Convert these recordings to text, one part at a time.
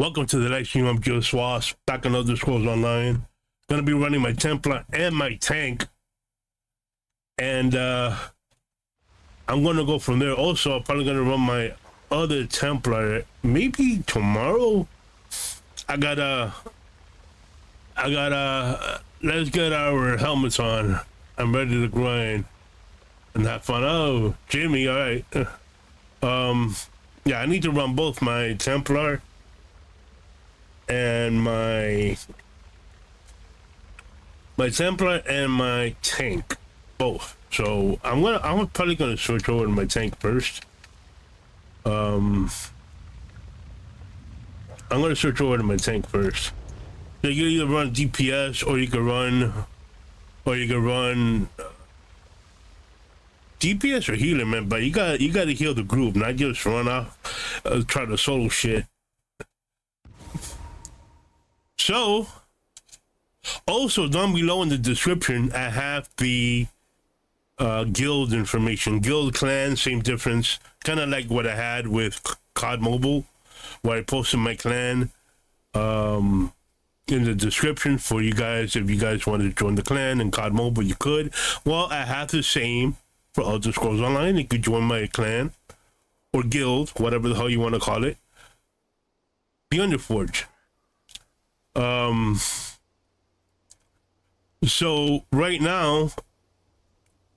Welcome to the live stream. I'm GeoSwas, back on Elder Scrolls Online. Gonna be running my Templar and my tank. And I'm gonna go from there. Also, I'm probably gonna run my other Templar maybe tomorrow. I gotta let's get our helmets on. I'm ready to grind and have fun. Oh, Jimmy, all right. Yeah, I need to run both my Templar and my Templar and my tank, both. So I'm probably gonna switch over to my tank first. I'm gonna switch over to my tank first. So you can either run DPS or you can run DPS or healer, man. But you gotta heal the group, not just run off try to solo shit. So, also down below in the description, I have the guild information. Guild, clan, same difference. Kind of like what I had with COD Mobile, where I posted my clan in the description for you guys. If you guys wanted to join the clan in COD Mobile, you could. Well, I have the same for Elder Scrolls Online. You could join my clan or guild, whatever the hell you want to call it. The Underforge. So right now,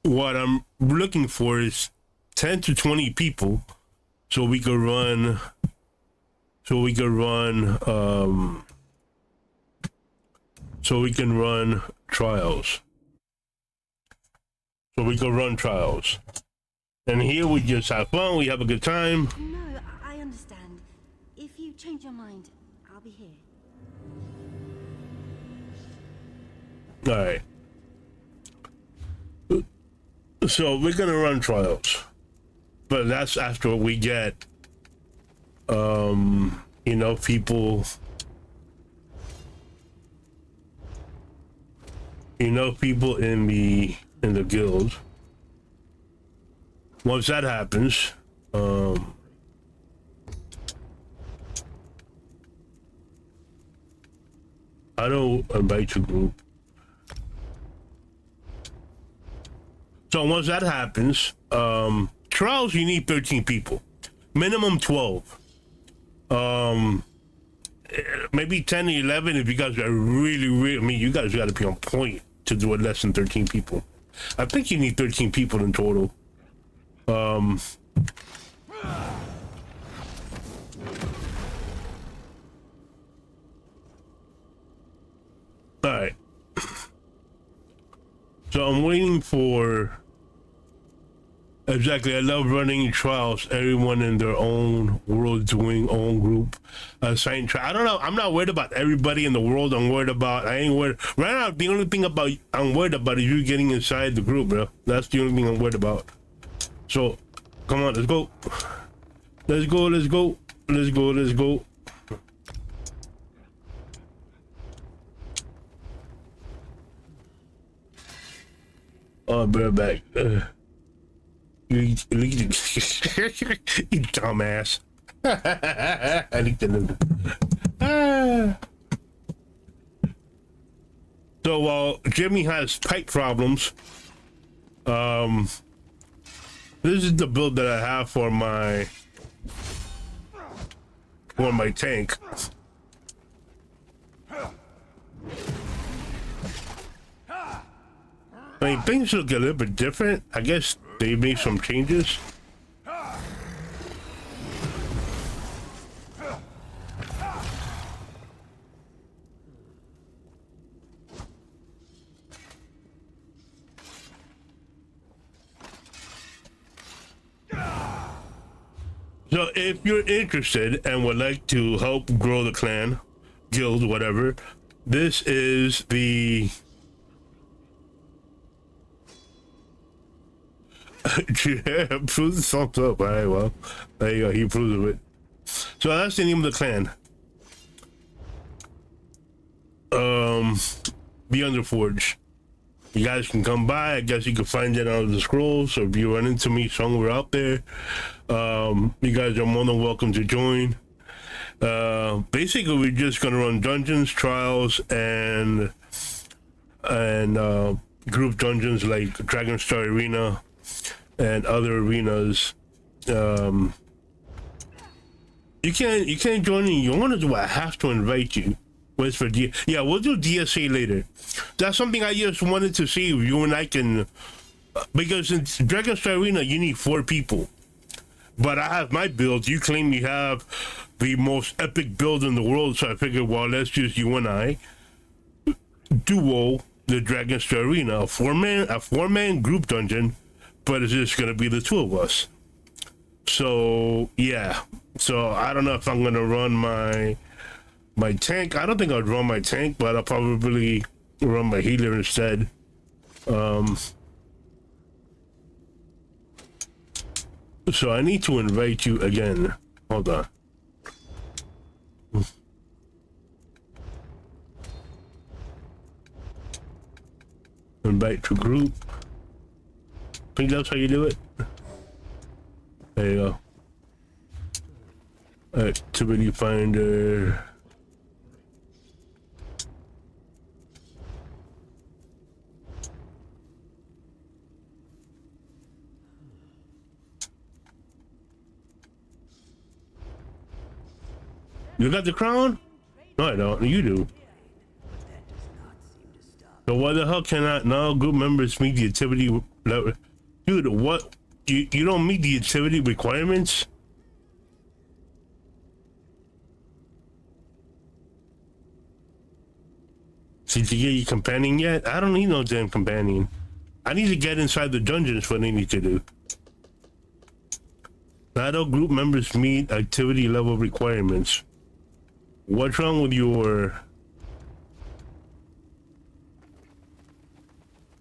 what I'm looking for is 10 to 20 people, so we could run trials. So we can run trials. And here we just have fun, we have a good time. No, I understand. If you change your mind, I'll be here. All right. So we're gonna run trials, but that's after we get, people in the guild. Once that happens, I don't invite your group. So once that happens, trials, you need 13 people, minimum 12, maybe 10 or 11 if you guys are really, I mean, you guys got to be on point to do it less than 13 people. I think you need 13 people in total. All right. So I'm waiting for. Exactly, I love running trials. Everyone in their own world doing own group assigned trial. I don't know. I'm not worried about everybody in the world. I ain't worried right now. The only thing I'm worried about is you getting inside the group, bro. That's the only thing I'm worried about. So, come on, let's go. Let's go. Oh, bro, back. You dumbass. I need to know. So while Jimmy has pipe problems, this is the build that I have for my tank. I mean, things look a little bit different. I guess they made some changes. So if you're interested and would like to help grow the clan, guild, whatever, this is the proves the thumbs up. All right, well, there you go. He approves of it. So that's the name of the clan. The Underforge. You guys can come by. I guess you can find it on the scrolls. So if you run into me somewhere out there, you guys are more than welcome to join. Basically, we're just gonna run dungeons, trials, and group dungeons like Dragon Star Arena and other arenas. You can't join in. You want to do? I have to invite you. Wait for yeah, we'll do DSA later. That's something I just wanted to see if you and I can, because in Dragon Star Arena you need 4 people, but I have my build. You claim you have the most epic build in the world, so I figured, well, let's just you and I duo the Dragon Star Arena, a four man group dungeon, but it's just gonna be the 2 of us. So yeah, so I don't know if I'm gonna run my tank. I don't think I'd run my tank, but I'll probably run my healer instead. So I need to invite you again. Hold on. Invite to group. I think that's how you do it. There you go. Activity finder. You got the crown? No, I don't. You do. So why the hell cannot now group members meet the activity level? Dude, what? You don't meet the activity requirements? Did you get your companion yet? I don't need no damn companion. I need to get inside the dungeons for what I need to do. Not all group members meet activity level requirements. What's wrong with your...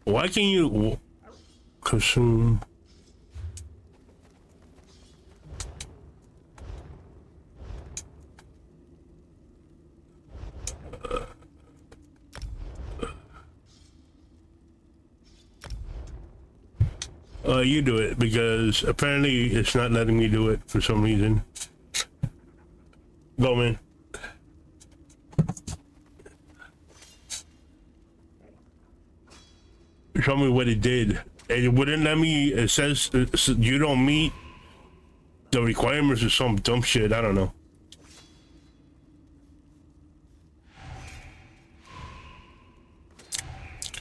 Why can you consume? You do it, because apparently it's not letting me do it for some reason. Go, man. Show me what it did. It wouldn't let me. It says you don't meet the requirements or some dumb shit. I don't know.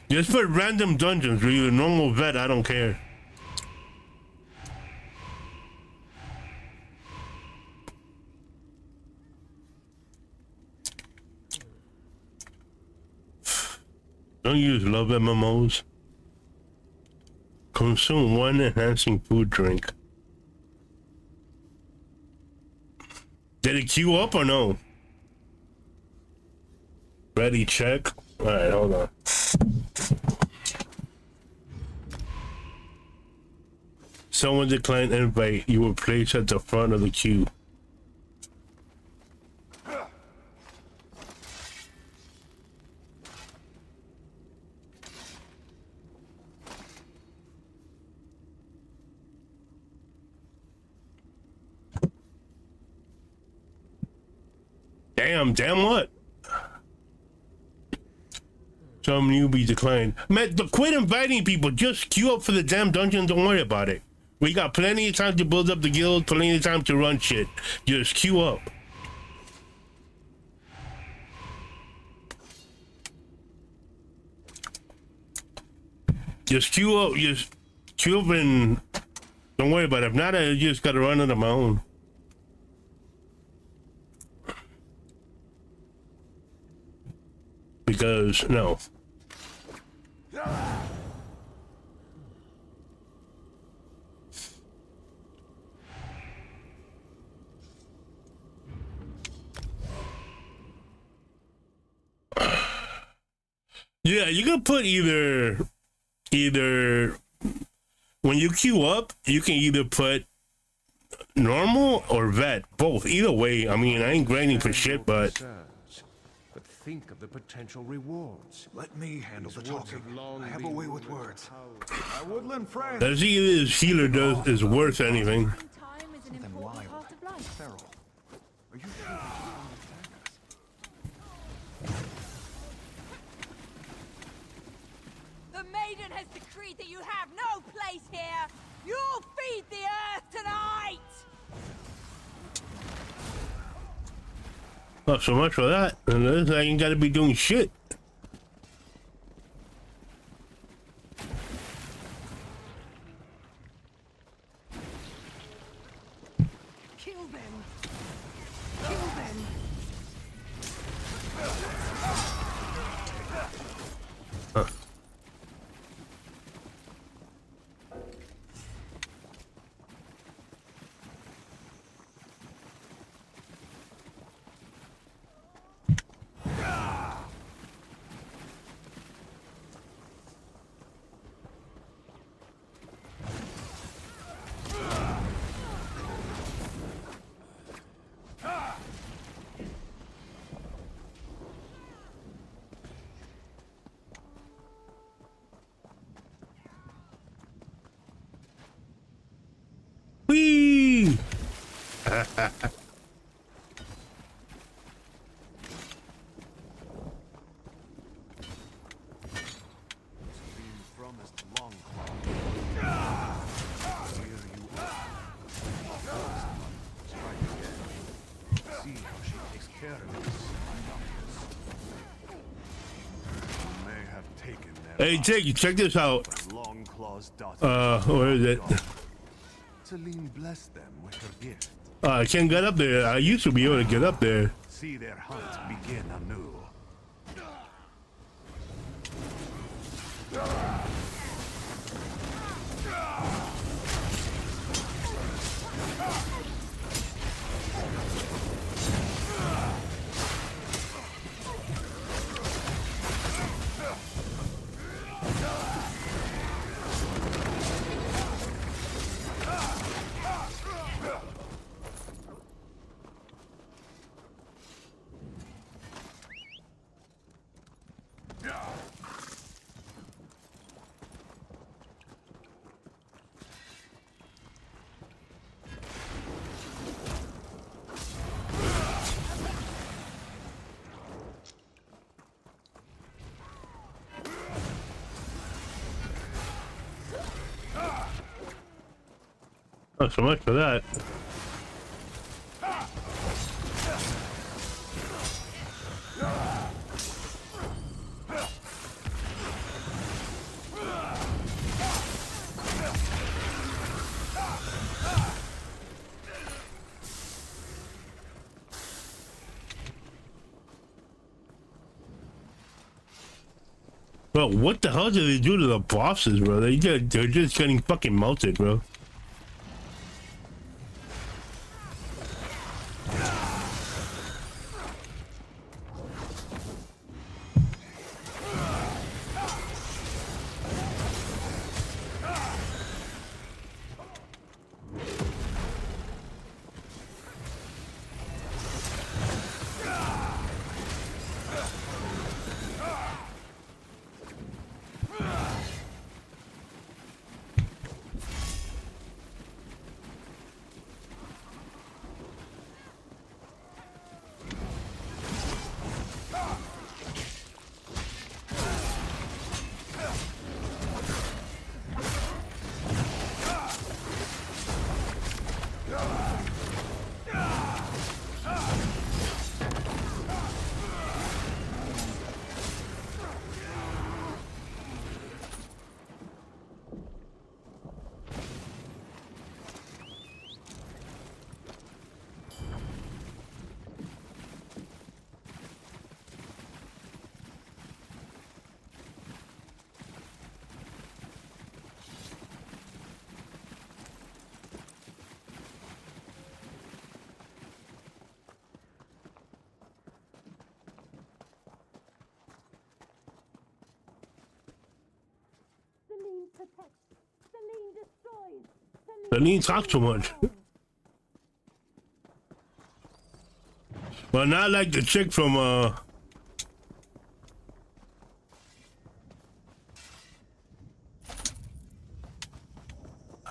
Just put random dungeons. Or you're a normal vet, I don't care. Don't use love MMOs. Consume 1 enhancing food drink. Did it queue up or no? Ready, check. Alright, hold on. Someone declined invite. You were placed at the front of the queue. Damn what? Some newbie declined. Man, quit inviting people. Just queue up for the damn dungeon. Don't worry about it. We got plenty of time to build up the guild, plenty of time to run shit. Just queue up. Just queue up. Just queue up and don't worry about it. If not, I just gotta run it on my own. Because no. Yeah, you can put either when you queue up, you can either put normal or vet, both. Either way, I mean, I ain't grinding for shit, but think of the potential rewards. Let me handle the talking. I have a way with words. My woodland friend. that's either his healer does is worth anything. Time is an important part of life. Feral. Are you sure? You'll feed the earth tonight! Not so much for that. And this I ain't gotta be doing shit. Kill them! Kill them! Huh. Whee! Promised long claw. Here you are. Strike again. See how she takes care of this, my doctors. You may have taken their Hey, Jake, check this out. long claw's daughter. Where is it? Celine blessed them with her gift. I can't get up there. I used to be able to get up there. See their hunt begin anew. Not so much for that. Bro, what the hell did they do to the bosses, bro? They're just getting fucking melted, bro. Celine protects. Celine destroys. Celine talks too much. Well, not like the chick from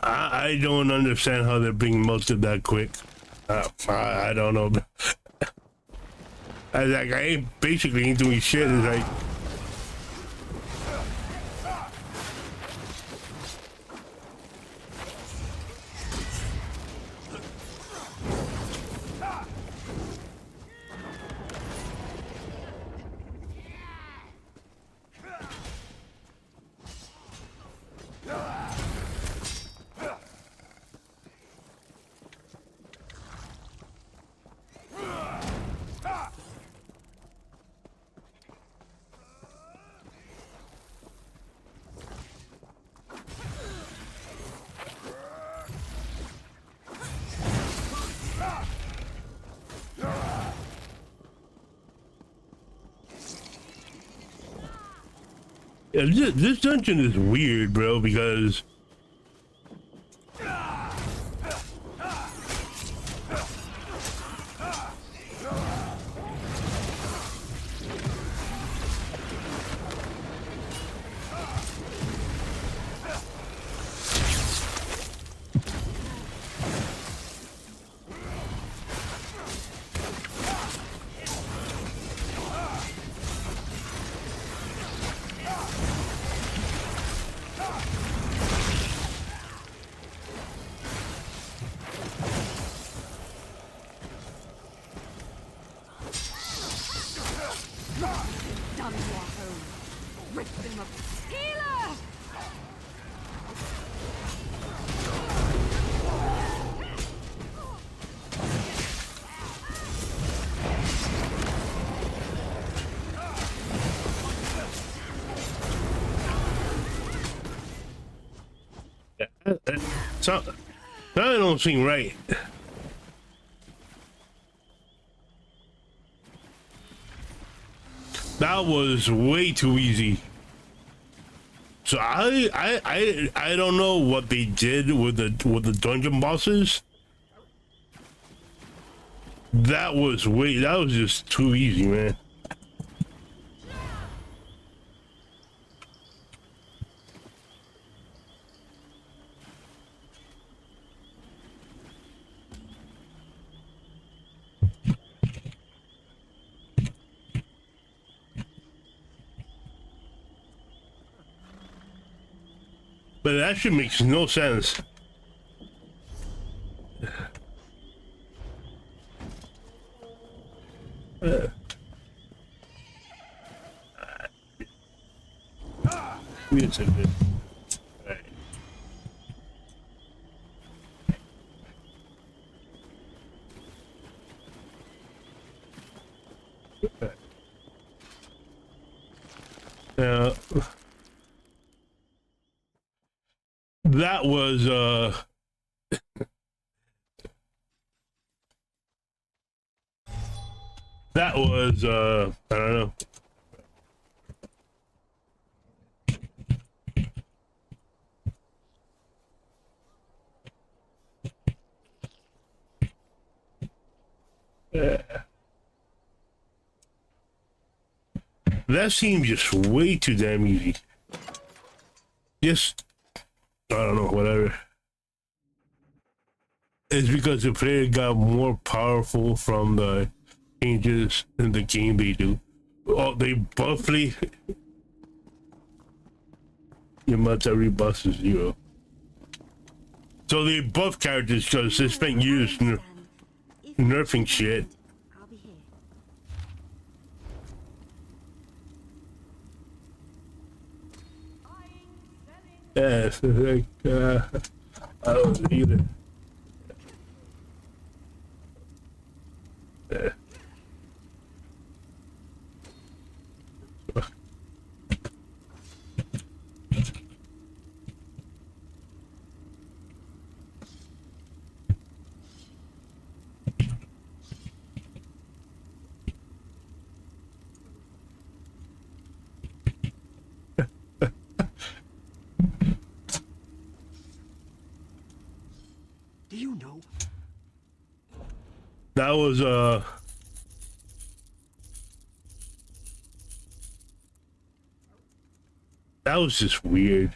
I don't understand how they're being melted that quick. I don't know. I ain't basically ain't doing shit. It's like This dungeon is weird, bro, because Done to our home. Rip them up. Healer! that don't seem right. That was way too easy. So I don't know what they did with the dungeon bosses. That was just too easy, man. But that shit makes no sense. Wait a second. Right. Now, that was I don't know. That seems just way too damn easy. Just, I don't know, whatever. It's because the player got more powerful from the changes in the game they do. Oh, they buffly. Your must every buff is 0. So they buff characters because they spent years nerfing shit. I'll be here. Yeah, it's like, I don't know either. Yeah. Do you know? That was just weird.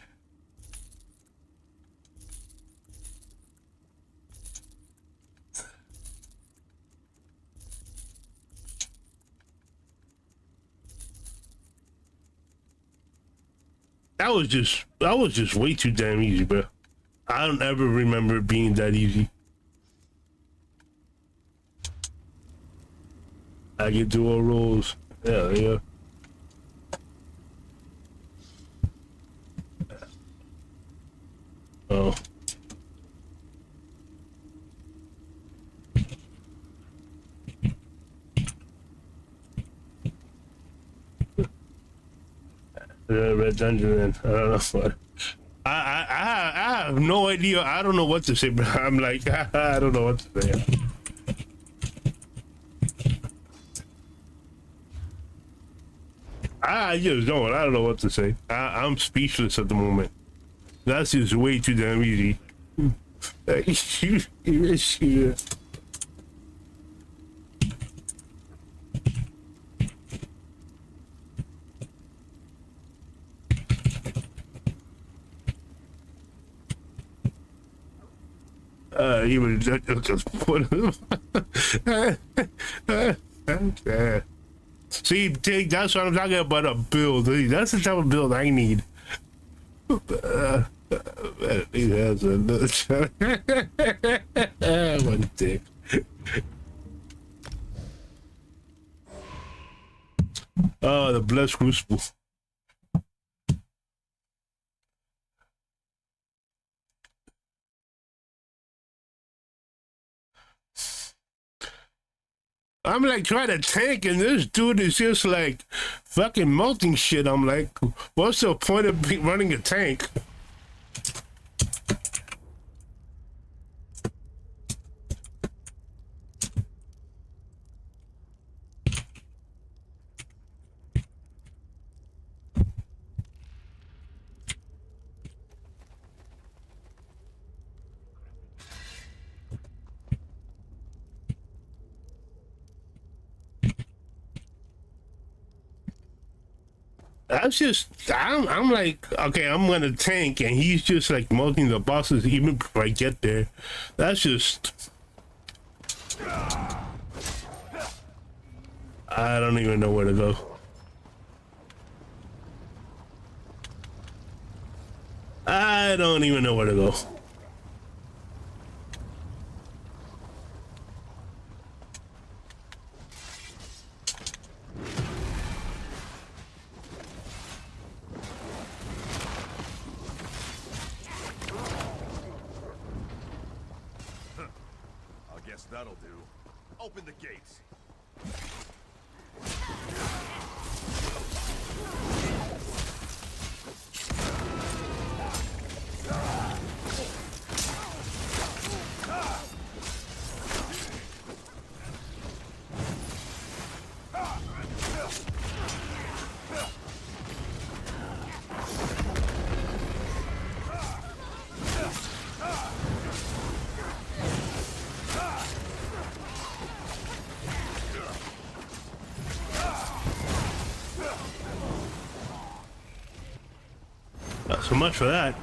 That was just way too damn easy, bro. I don't ever remember it being that easy. I get dual rolls. Yeah, yeah. Oh. Red Dungeon, man. I don't know what. I have no idea. I don't know what to say, but I'm like, I don't know what to say. I just don't. I don't know what to say. I'm speechless at the moment. That's just way too damn easy. Even just put See, Tig, that's what I'm talking about, a build. That's the type of build I need. He has another one dick. Oh, the blessed crucible. I'm like trying to tank, and this dude is just like fucking melting shit. I'm like, what's the point of running a tank? That's just, I'm like, okay, I'm gonna tank, and he's just like melting the bosses even before I get there. That's just, I don't even know where to go. I don't even know where to go. That'll do. Open the gates. Not so much for that.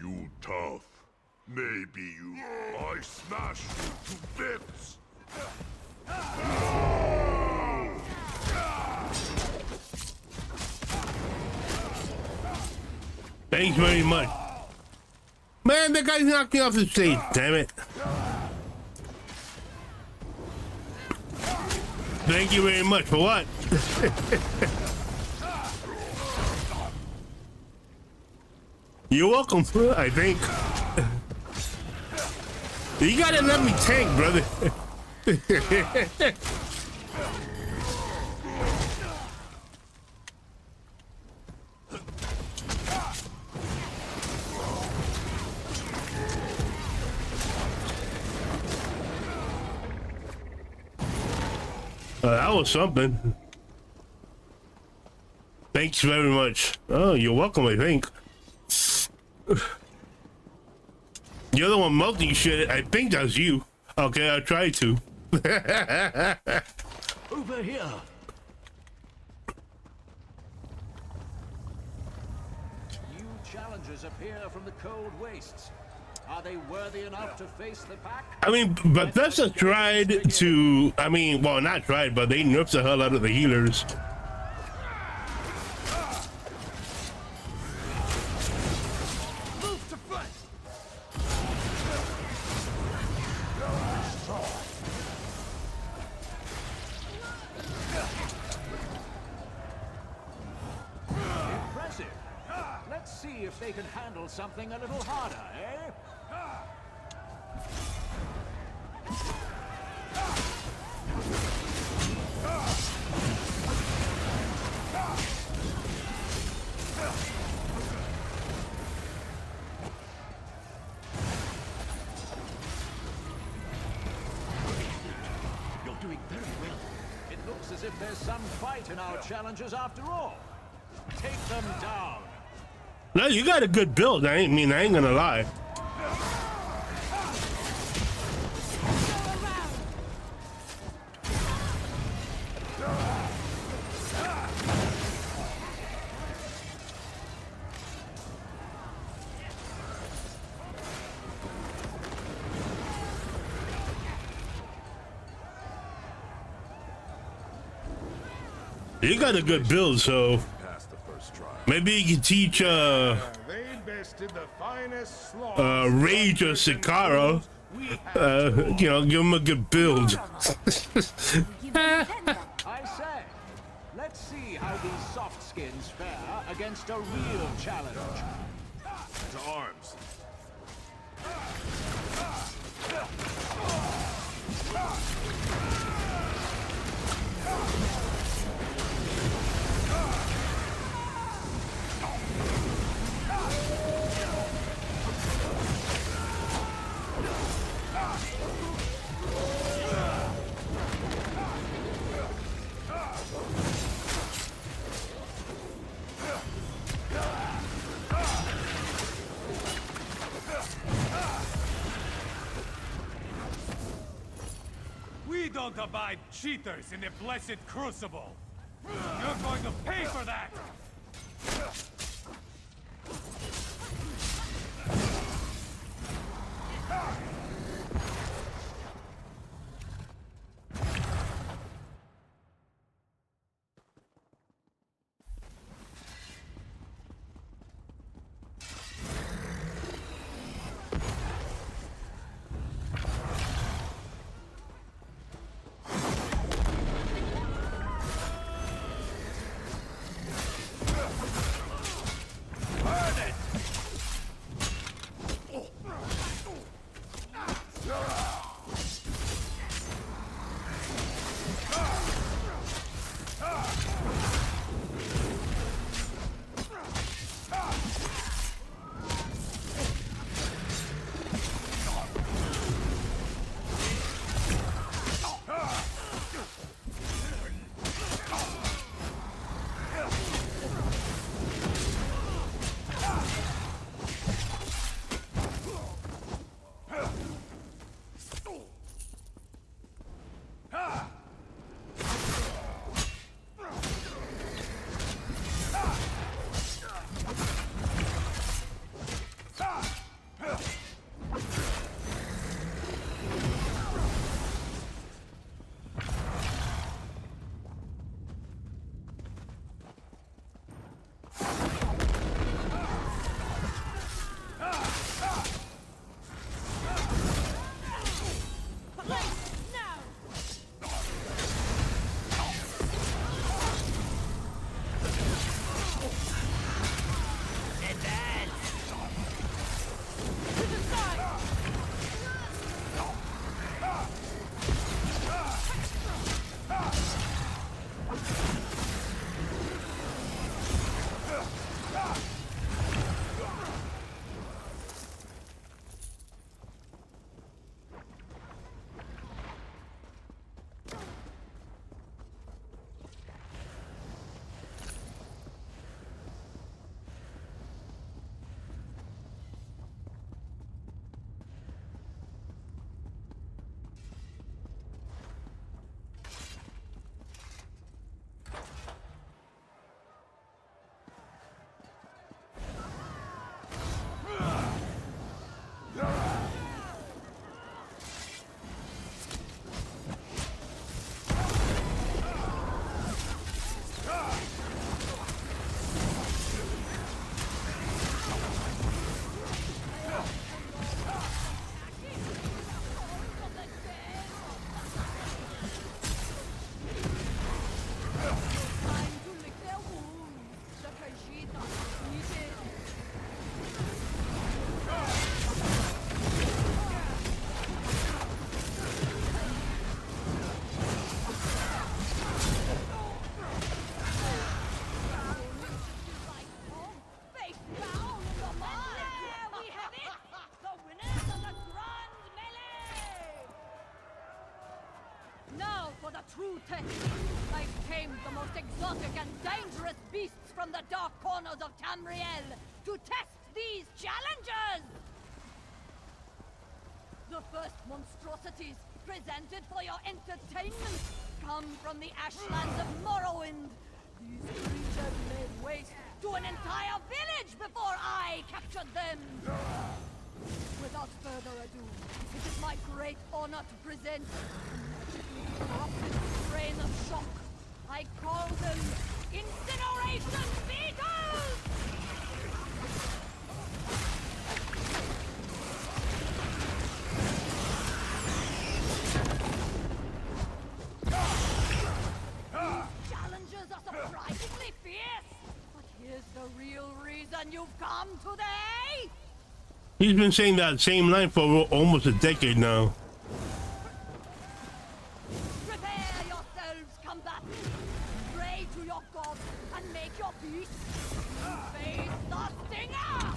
You tough. Maybe you. I smash you to bits. Thanks very much. Man, that guy's knocked me off the stage, damn it. Thank you very much for what? You're welcome, I think. You gotta let me tank, brother. That was something. Thanks very much. Oh, you're welcome, I think. You're the one melting shit. I think that's you. Okay, I tried to. Over here. New challengers appear from the cold wastes. Are they worthy enough to face the pack? I mean, Bethesda tried to, I mean, well, not tried, but they nerfed the hell out of the healers. Move to front. Impressive. Let's see if they can handle something a little harder, eh? there's some fight in our challengers after all. Take them down. No, you got a good build. I ain't gonna lie. You got a good build, so Past the first trial. maybe you can teach They bested the finest Rage or Sikara. You know, give him a good build. I say, let's see how these soft skins fare against a real challenge. To arms. We don't abide cheaters in the blessed crucible. You're going to pay for that! True test. I've tamed the most exotic and dangerous beasts from the dark corners of Tamriel to test these challenges! The first monstrosities presented for your entertainment come from the ashlands of Morrowind. These creatures laid waste to an entire village before I captured them. Without further ado, it is my great honor to present a magically corrupted strain of shock. I call them Incineration Beetles! Challenges are surprisingly fierce, but here's the real reason you've come today! He's been saying that same line for almost a decade now. Prepare yourselves, combatants! Pray to your gods and make your peace! Face the stinger!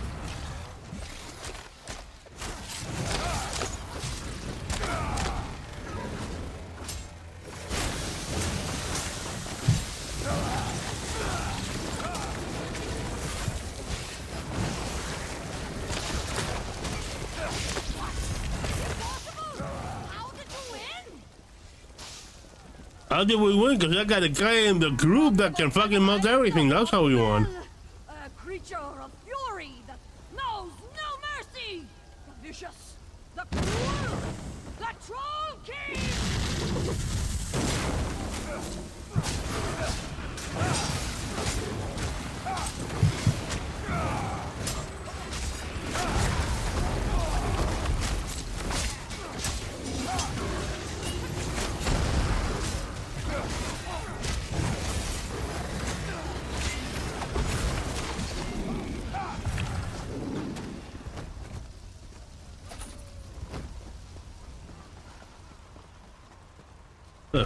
How did we win? Because I got a guy in the group that can fucking melt everything. That's how we won. A creature of fury that knows no mercy! The vicious, the cruel, the Troll King!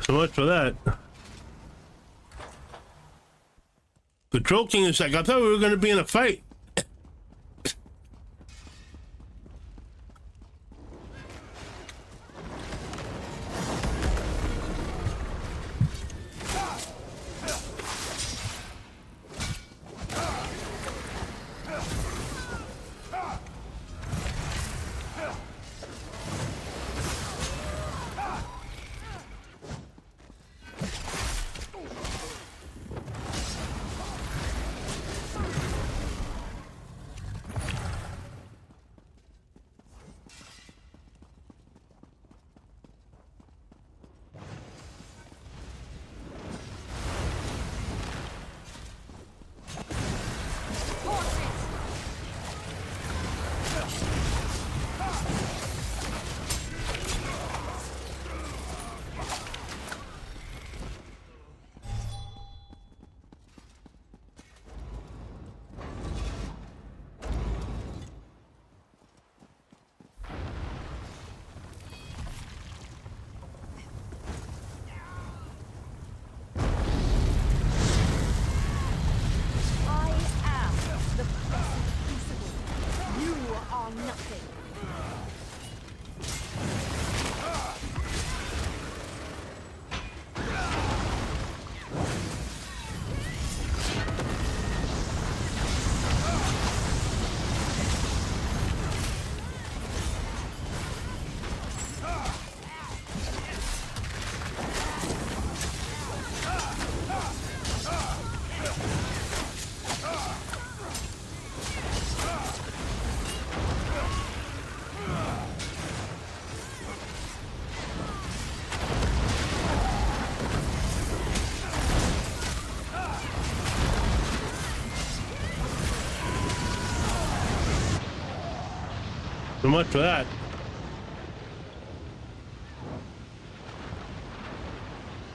So much for that. The Troll King is like, I thought we were going to be in a fight. So much for that.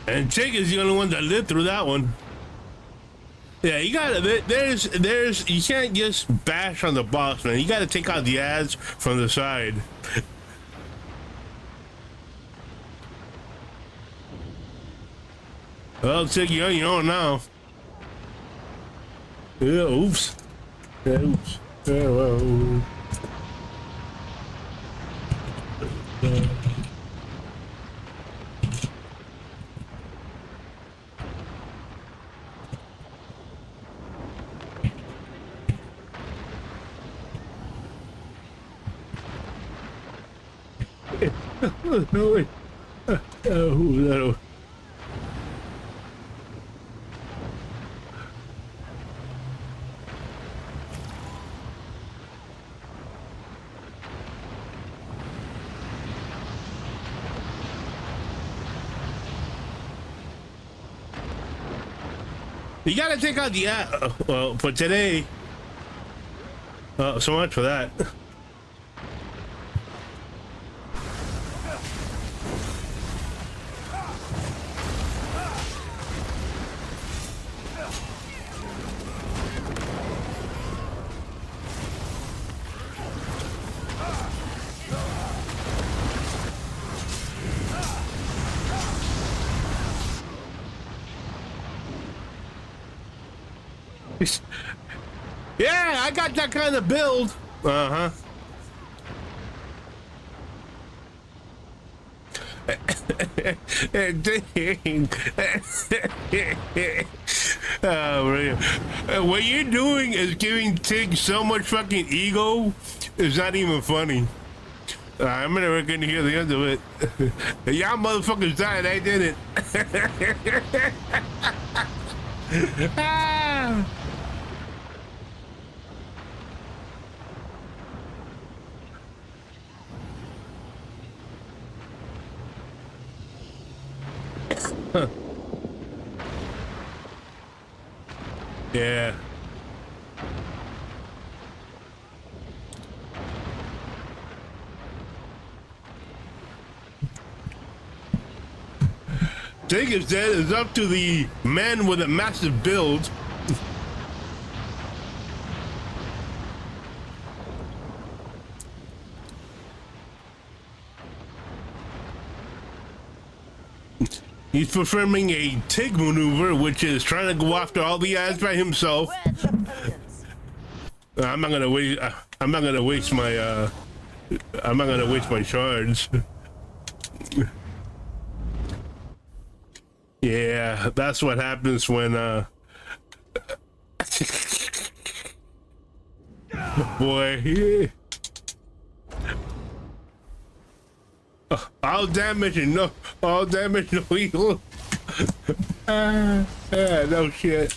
And Jake is the only one that lived through that one. Yeah, you gotta, there's, you can't just bash on the boss, man. You gotta take out the ads from the side. Well, Jake, you're on your own now. Yeah, oops. Yeah, oops. Yeah, well. You gotta take out the well, for today. So much for that. Yeah, I got that kind of build. Uh-huh. Dang. Oh, man. What you're doing is giving Tig so much fucking ego. It's not even funny. I'm gonna reckon hear the end of it. Y'all motherfuckers died, I did it. Ah. Huh. Yeah. Thing is that it's up to the man with a massive build. He's performing a Tig maneuver, which is trying to go after all the ads by himself. I'm not gonna waste. I'm not gonna waste my. I'm not gonna waste my shards. Yeah, that's what happens when. Boy. All damage and no, all damage, no heal. No shit.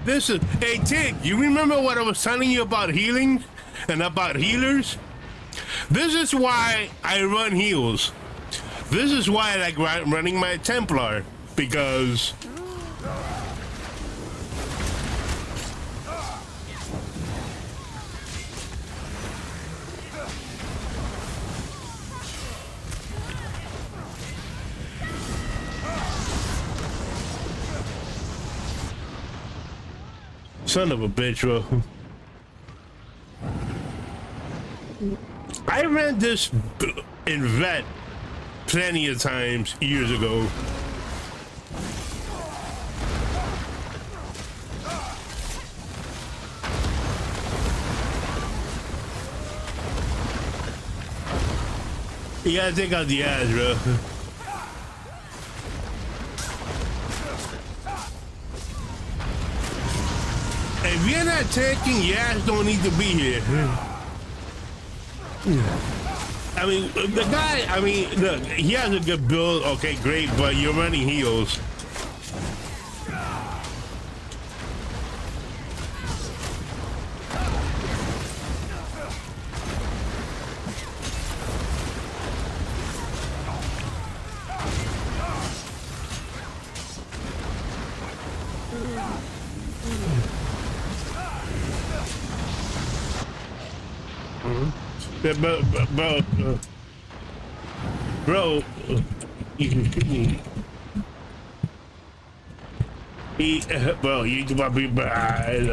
This is, hey Tig, you remember what I was telling you about healing and about healers? This is why I run heals. This is why I like running my Templar, because son of a bitch, bro. I ran this in vet plenty of times years ago. You gotta take out the ads, bro. If you're not taking, your ass don't need to be here. I mean, the guy, I mean, look, he has a good build, okay, great, but you're running heals. Bro, bro, you can be behind.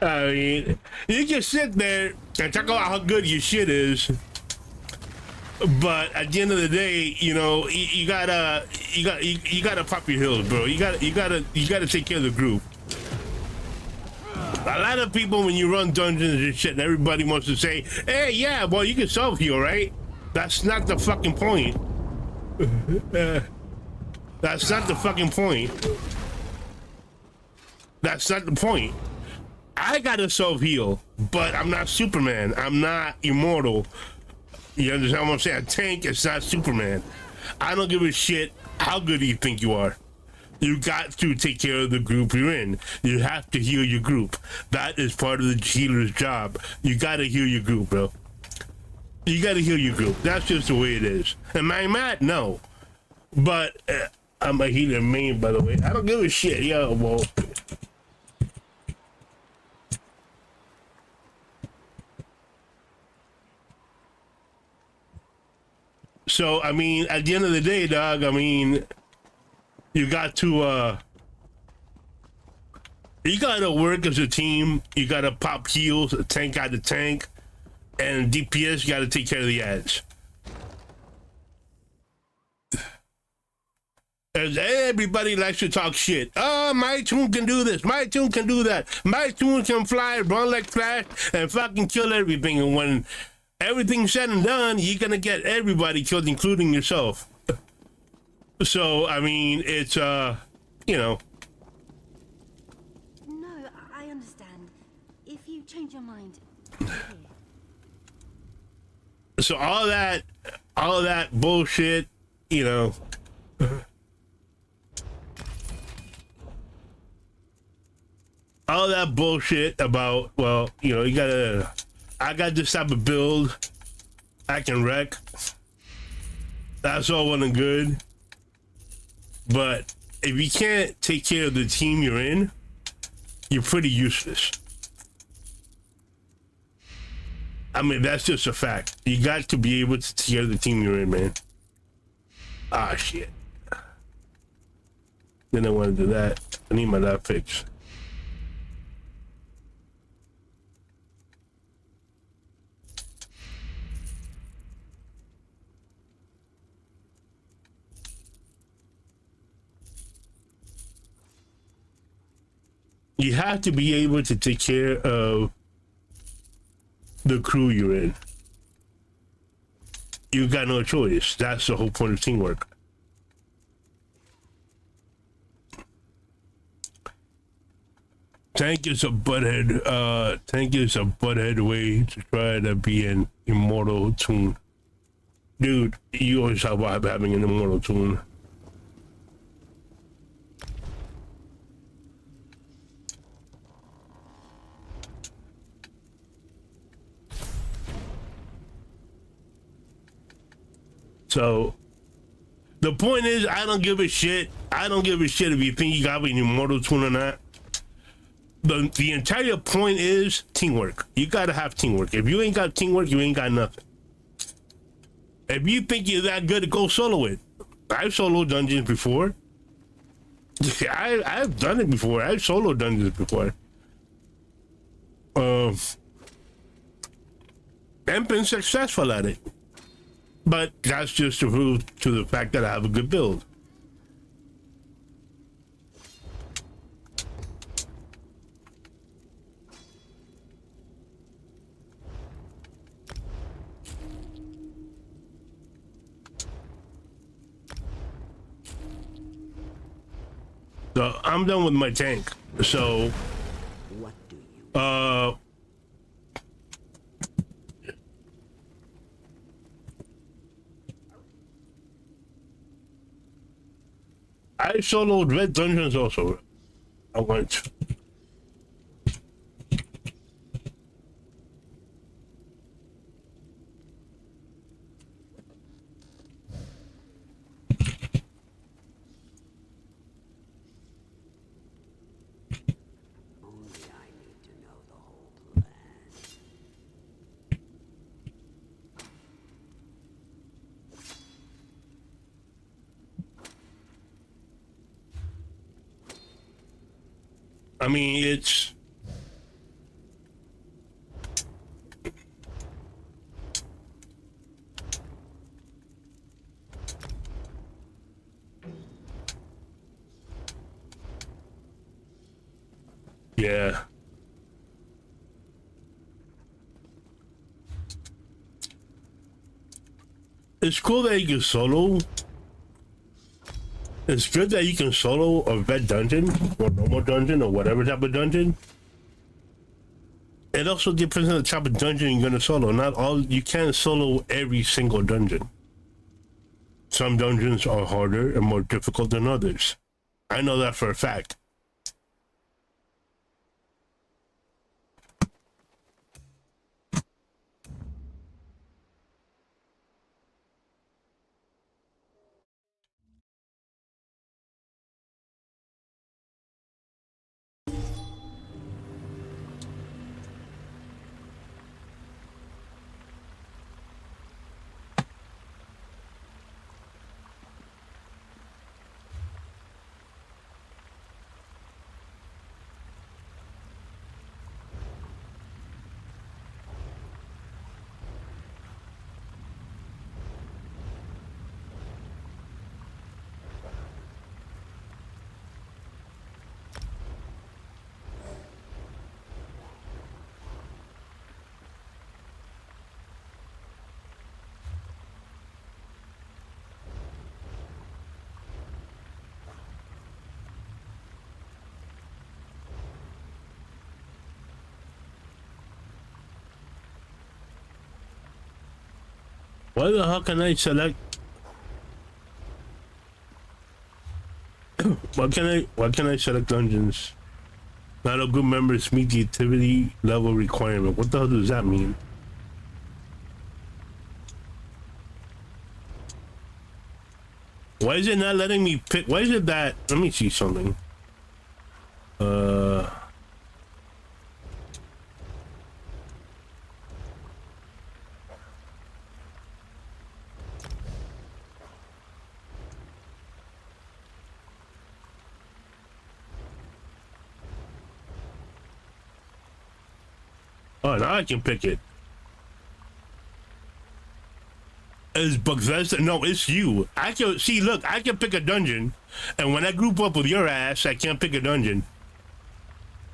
I mean, you just sit there and talk about how good your shit is. But at the end of the day, you know, you gotta pop your heels, bro. You gotta take care of the group. A lot of people, when you run dungeons and shit, and everybody wants to say, "Hey, yeah, well, you can self heal, right?" That's not the fucking point. That's not the fucking point. That's not the point. I gotta self heal, but I'm not Superman. I'm not immortal. You understand what I'm saying? A tank is not Superman. I don't give a shit how good you think you are. You got to take care of the group you're in. You have to heal your group. That is part of the healer's job. You gotta heal your group, bro. You gotta heal your group. That's just the way it is. Am I mad? No. But I'm a healer main, by the way. I don't give a shit. Yo, well. So, I mean, at the end of the day, dog, I mean, you got to work as a team. You gotta pop heals, a tank got the tank, and DPS, you gotta take care of the ads. As everybody likes to talk shit. Oh, my toon can do this. My toon can do that. My toon can fly, run like Flash, and fucking kill everything. And when everything's said and done, you're gonna get everybody killed, including yourself. So, I mean, it's, you know. No, I understand. If you change your mind, I'll be here. So all that bullshit, you know. All that bullshit about, well, you know, I got this type of build, I can wreck. That's all well and good. But if you can't take care of the team you're in, you're pretty useless. I mean, that's just a fact. You got to be able to take care of the team you're in, man. Ah, shit. Didn't want to do that. I need my lap fixed. You have to be able to take care of the crew you're in. You got no choice. That's the whole point of teamwork. Tank is a butthead. Tank is a butthead way to try to be an immortal toon. Dude, you always talk about having an immortal toon. So, the point is, I don't give a shit. I don't give a shit if you think you got an immortal toon or not. The entire point is teamwork. You gotta have teamwork. If you ain't got teamwork, you ain't got nothing. If you think you're that good, go solo it. I've soloed dungeons before. I've done it before. I've soloed dungeons before. And been successful at it. But that's just to prove to the fact that I have a good build. So I'm done with my tank. So What do you I soloed Red Dungeons also. I went. Only I need to know the whole plan. I mean, it's Yeah. It's cool that you can solo. It's good that you can solo a vet dungeon or normal dungeon or whatever type of dungeon. It also depends on the type of dungeon you're gonna solo. Not all, you can't solo every single dungeon. Some dungeons are harder and more difficult than others. I know that for a fact. Why the hell can I select? Why can I select dungeons? Not all group members meet the activity level requirement. What the hell does that mean? Why is it not letting me pick? Why is it that? Let me see something. Oh, now I can pick it. It's Bethesda. No, it's you. I can see. Look, I can pick a dungeon, and when I group up with your ass, I can't pick a dungeon.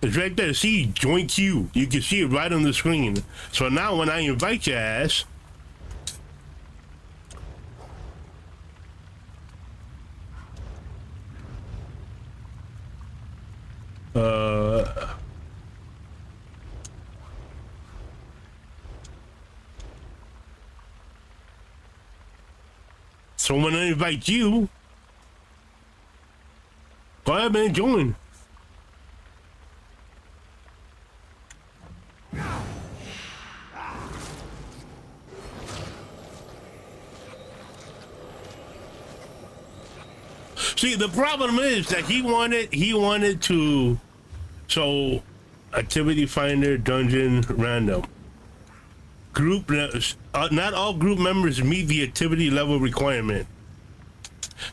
It's right there. See, join queue. You can see it right on the screen. So now, when I invite your ass, so when I invite you, go ahead, man, join. See, the problem is that he wanted to, so activity finder, dungeon, random. Group, not all group members meet the activity level requirement.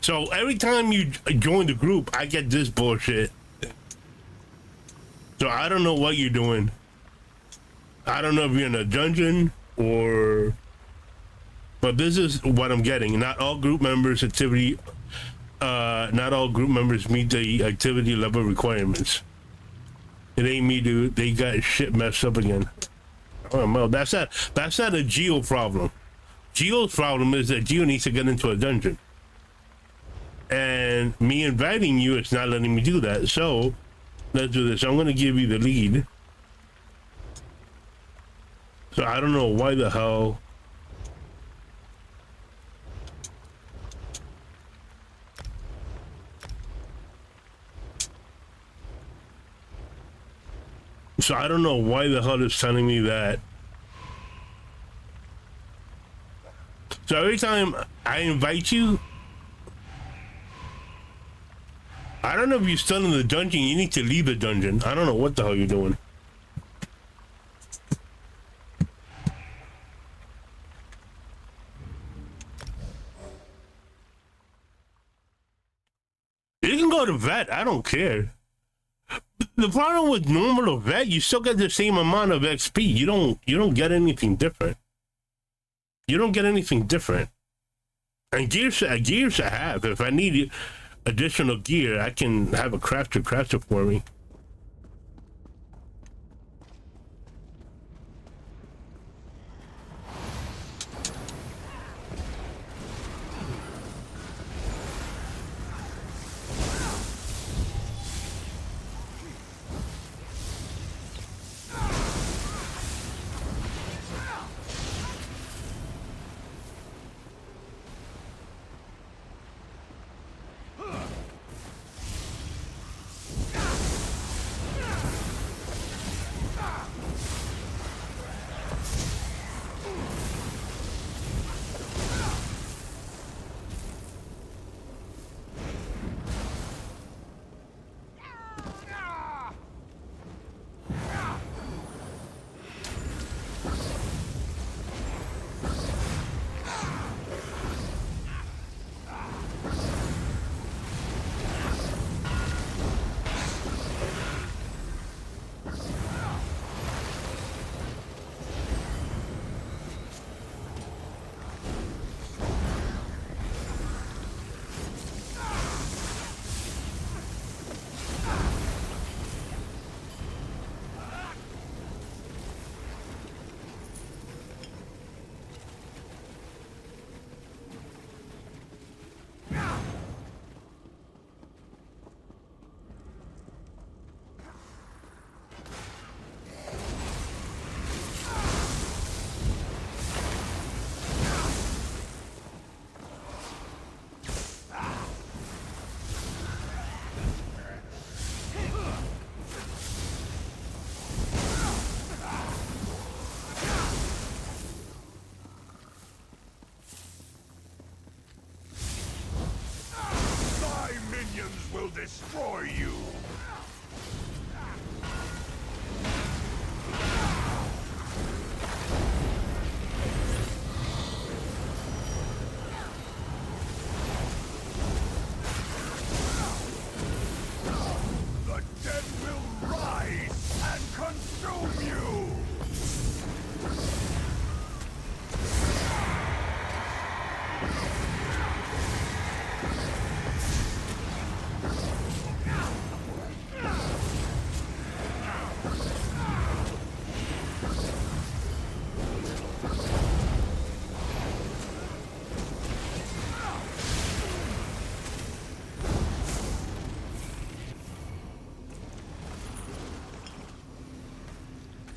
So every time you join the group, I get this bullshit. So I don't know what you're doing. I don't know if you're in a dungeon or, but this is what I'm getting. Not all group members not all group members meet the activity level requirements. It ain't me, dude. They got shit messed up again. Oh, well, that's not a Geo problem. Geo's problem is that Geo needs to get into a dungeon. And me inviting you is not letting me do that. So, let's do this. I'm going to give you the lead. So, I don't know why the hell. So I don't know why the hell it's telling me that. So every time I invite you, I don't know if you're still in the dungeon. You need to leave the dungeon. I don't know what the hell you're doing. You can go to vet. I don't care. The problem with normal or vet, you still get the same amount of XP. You don't get anything different. You don't get anything different. And gears I have. If I need additional gear, I can have a crafter craft it for me.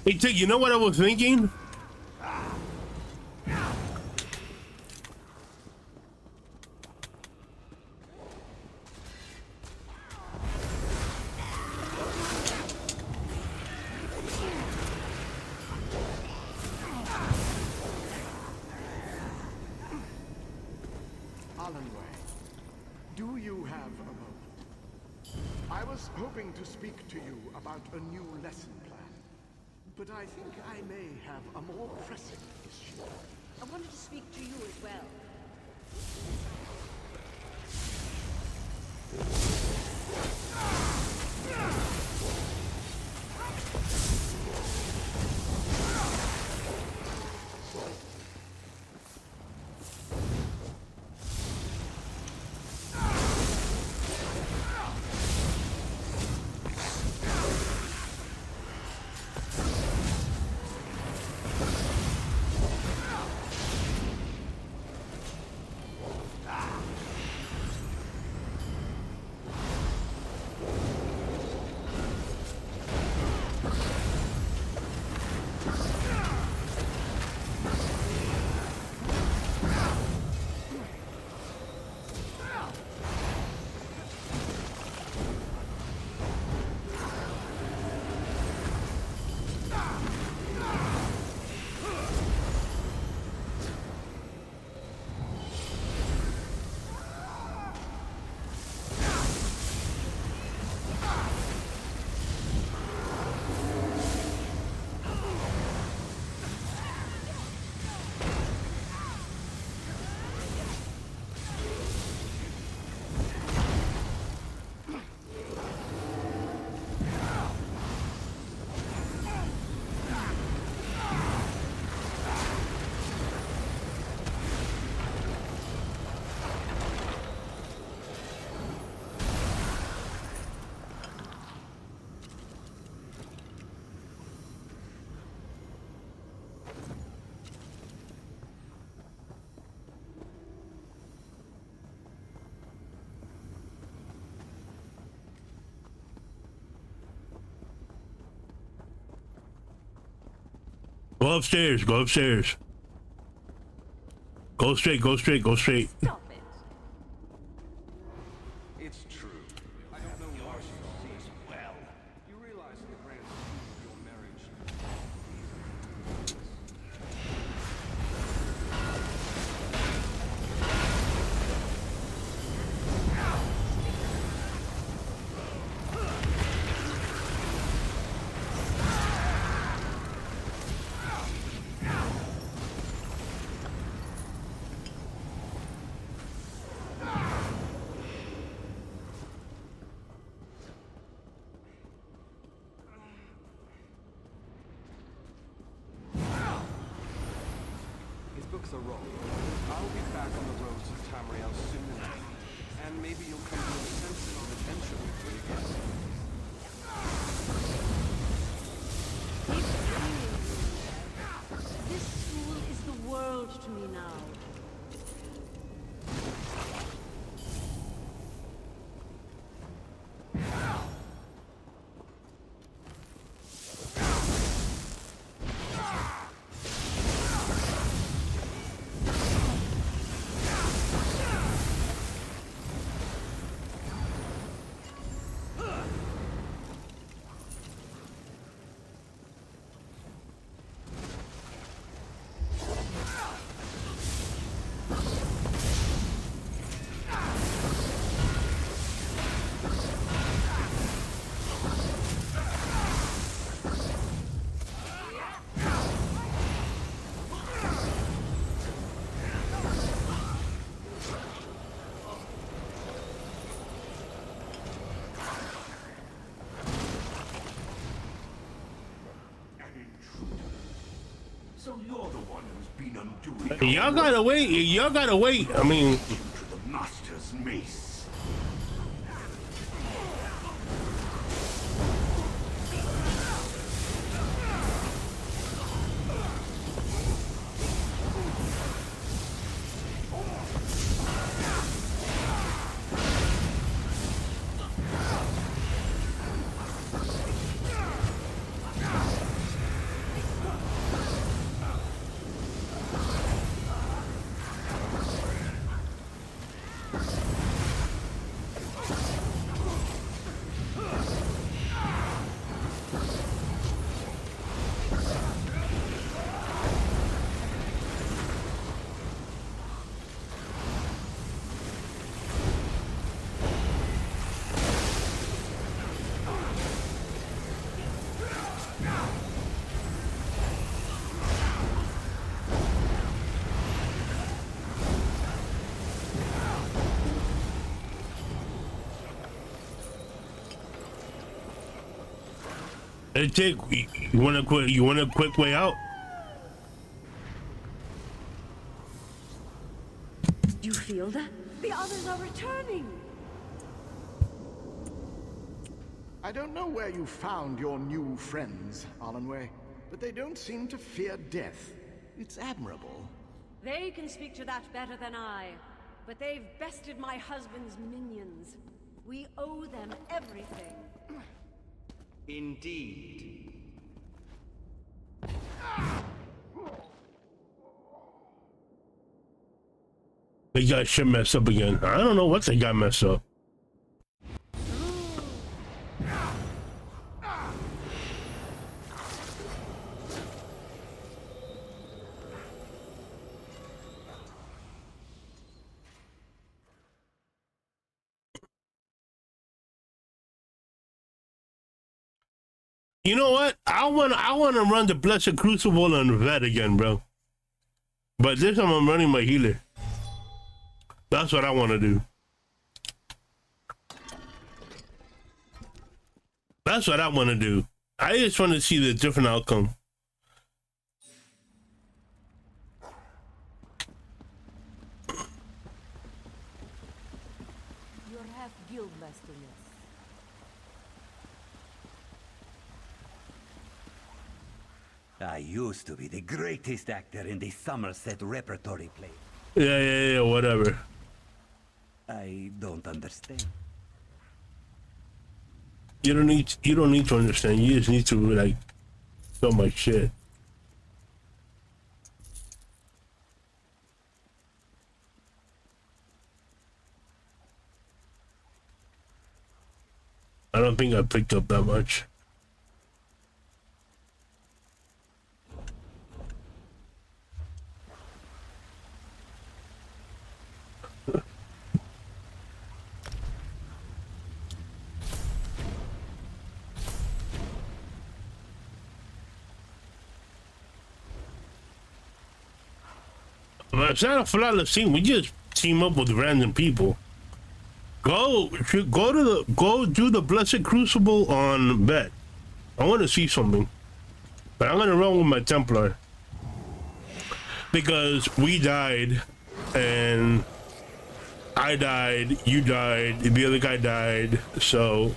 Hey, Tick, you know what I was thinking? Do you have a moment? I was hoping to speak to you about a new lesson plan, but I think I may have a more pressing issue. I wanted to speak to you as well. Go upstairs. Go upstairs. Go straight. Go straight. Go straight. Stop it. It's true. I don't know why she sees well. You realize the grand scheme of your marriage. His books are wrong. I'll be back on the roads of Tamriel soon enough. And maybe you'll come to a sense of adventure with me again. This school is the world to me now. So you're the one who's been undoing Y'all gotta wait. Y'all gotta wait. I mean, to the Master's mace. Hey, Jake, you want a quick? You want a quick way out? Do you feel that? The others are returning! I don't know where you found your new friends, Alanway, but they don't seem to fear death. It's admirable. They can speak to that better than I, but they've bested my husband's minions. We owe them everything. Indeed. They got shit messed up again. I don't know what they got messed up. You know what? I want to run the Blessed Crucible on Vet again, bro. But this time I'm running my healer. That's what I want to do. That's what I want to do. I just want to see the different outcome. You're half guild master, yes. I used to be the greatest actor in the Somerset repertory play. Yeah, whatever. I don't understand. You don't need to understand. You just need to like so much shit. I don't think I picked up that much. It's not a flawless team. We just team up with random people. Go do the Blessed Crucible on Bet. I want to see something, but I'm gonna run with my Templar because we died, and I died. You died. The other guy died. So.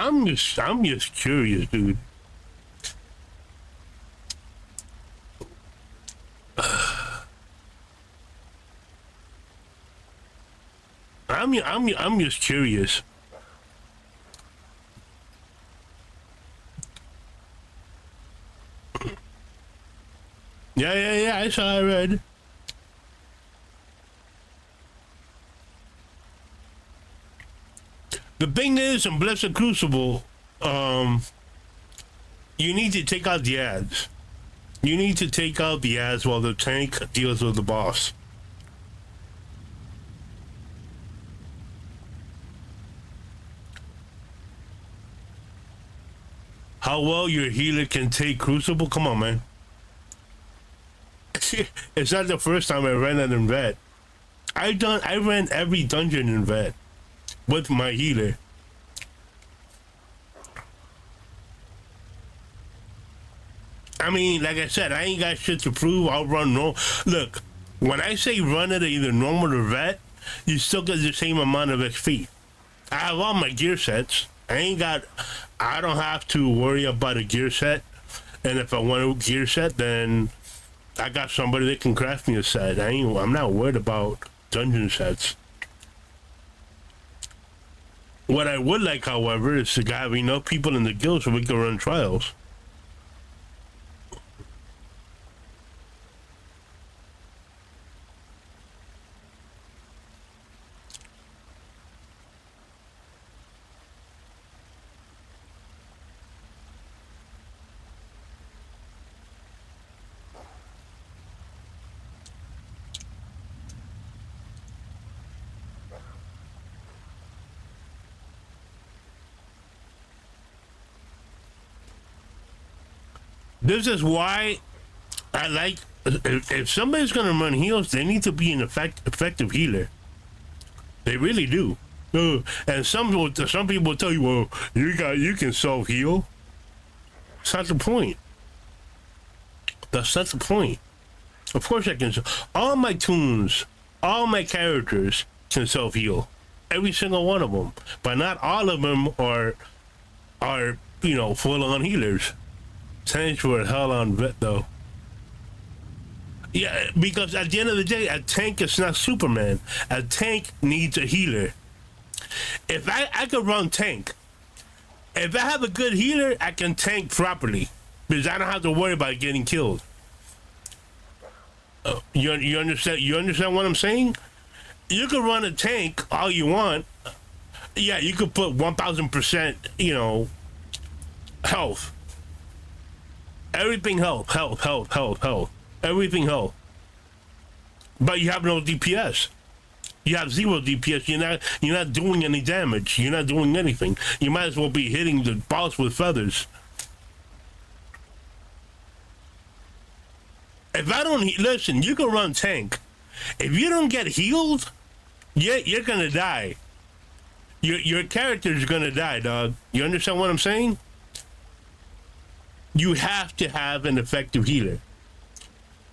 I'm just curious, dude. I'm just curious. Yeah. I saw. I read. The thing is, in Blessed Crucible, you need to take out the ads. You need to take out the ads while the tank deals with the boss. How well your healer can take Crucible? Come on, man. It's not the first time I ran it in Vet. I ran every dungeon in Vet with my healer. I mean, like I said, I ain't got shit to prove. I'll run no. Look, when I say run it either normal or Vet, you still get the same amount of XP. I have all my gear sets. I don't have to worry about a gear set. And if I want a gear set, then I got somebody that can craft me a set. I'm not worried about dungeon sets. What I would like, however, is to have enough people in the guild so we can run trials. This is why I like, if somebody's gonna run heals, they need to be an effective healer. They really do. And some people tell you, well, you can self heal. That's not the point. That's not the point. Of course I can. All my toons, all my characters can self heal. Every single one of them. But not all of them are full on healers. Thanks for a hell on vet though. Yeah, because at the end of the day, a tank is not Superman. A tank needs a healer. If I could run tank, if I have a good healer, I can tank properly because I don't have to worry about getting killed. You understand? You understand what I'm saying? You could run a tank all you want. Yeah, you could put 1,000%, health. Everything health. Everything health. But you have no DPS. You have 0 DPS. You're not doing any damage. You're not doing anything. You might as well be hitting the boss with feathers. If I don't listen, you can run tank. If you don't get healed, you're gonna die. Your character's gonna die, dog. You understand what I'm saying? You have to have an effective healer.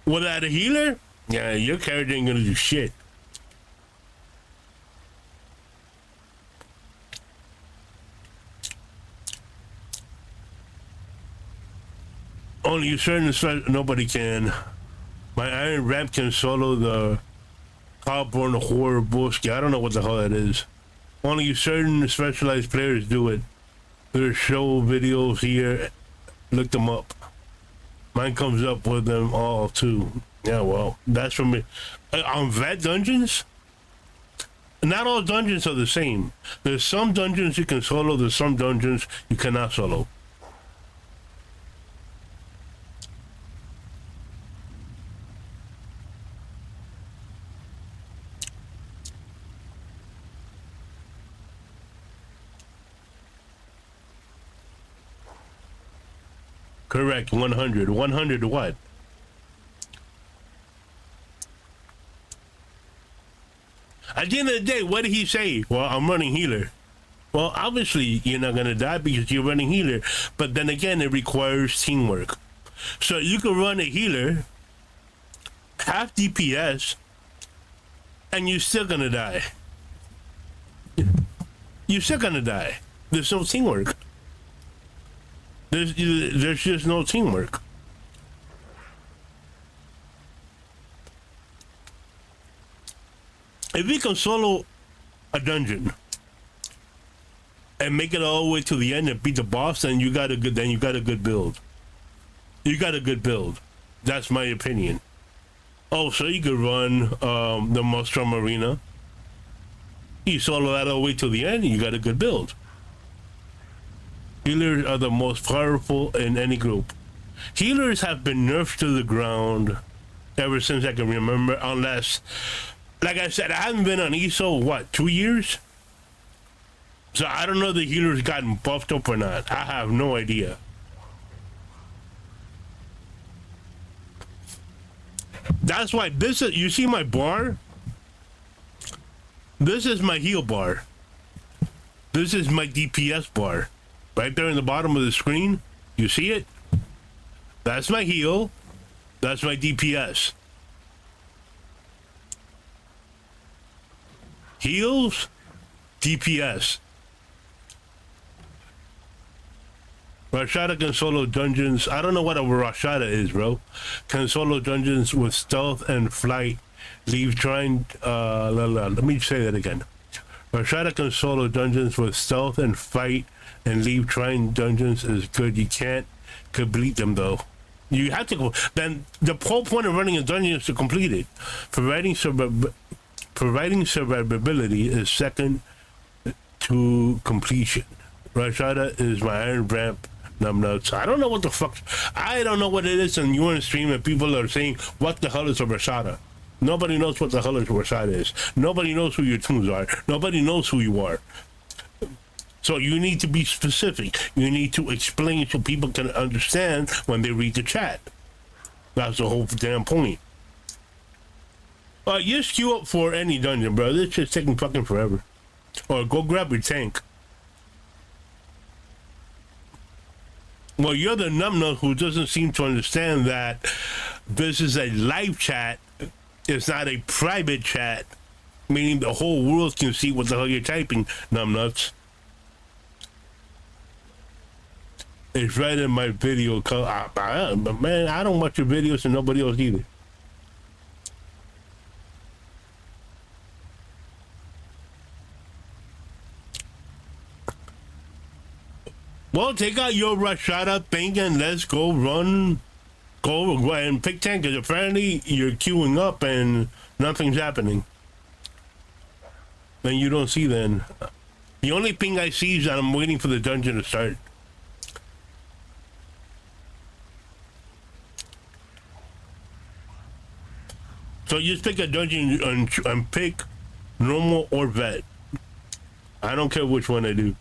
Without a healer, yeah, your character ain't gonna do shit. Only certain nobody can. My Iron Ramp can solo the Cobborn Horror Bullski. I don't know what the hell that is. Only certain specialized players do it. There's show videos here. Look them up. Mine comes up with them all too. Yeah, well, that's from me. On vet dungeons, not all dungeons are the same. There's some dungeons you can solo. There's some dungeons you cannot solo. Correct, 100. 100 what? At the end of the day, what did he say? Well, I'm running healer. Well, obviously, you're not going to die because you're running healer. But then again, it requires teamwork. So you can run a healer, half DPS, and you're still going to die. You're still going to die. There's no teamwork. There's just no teamwork. If you can solo a dungeon and make it all the way to the end and beat the boss, then you got a good build. You got a good build. That's my opinion. Oh, so you could run the Monstrum Arena. You solo that all the way to the end, and you got a good build. Healers are the most powerful in any group. Healers have been nerfed to the ground ever since I can remember, unless, like I said, I haven't been on ESO, 2 years? So I don't know if the healers gotten buffed up or not. I have no idea. That's why this is, you see my bar? This is my heal bar. This is my DPS bar. Right there in the bottom of the screen, you see it? That's my heal. That's my DPS. Heals, DPS. Rashada can solo dungeons. I don't know what a Rashada is, bro. Can solo dungeons with stealth and flight. Leave trying. Let me say that again. Rashada can solo dungeons with stealth and fight. And leave trying dungeons is good. You can't complete them though. You have to go. Then the whole point of running a dungeon is to complete it. Providing survivability is second to completion. Rashada is my Iron Ramp numbnuts. I don't know what the fuck. I don't know what it is, and you're on stream and people are saying, "What the hell is a Rashada?" Nobody knows what the hell a Rashada is. Nobody knows who your toons are. Nobody knows who you are. So you need to be specific. You need to explain so people can understand when they read the chat. That's the whole damn point. Just queue up for any dungeon, bro. This shit's taking fucking forever. Or go grab your tank. Well, you're the numbnut who doesn't seem to understand that this is a live chat. It's not a private chat, meaning the whole world can see what the hell you're typing, numbnuts. It's right in my video. But man, I don't watch your videos and nobody else either. Well, take out your Rashada thing and let's go run. Go and pick tank, because apparently you're queuing up and nothing's happening. Then you don't see then. The only thing I see is that I'm waiting for the dungeon to start. So you just pick a dungeon and pick normal or vet. I don't care which one I do.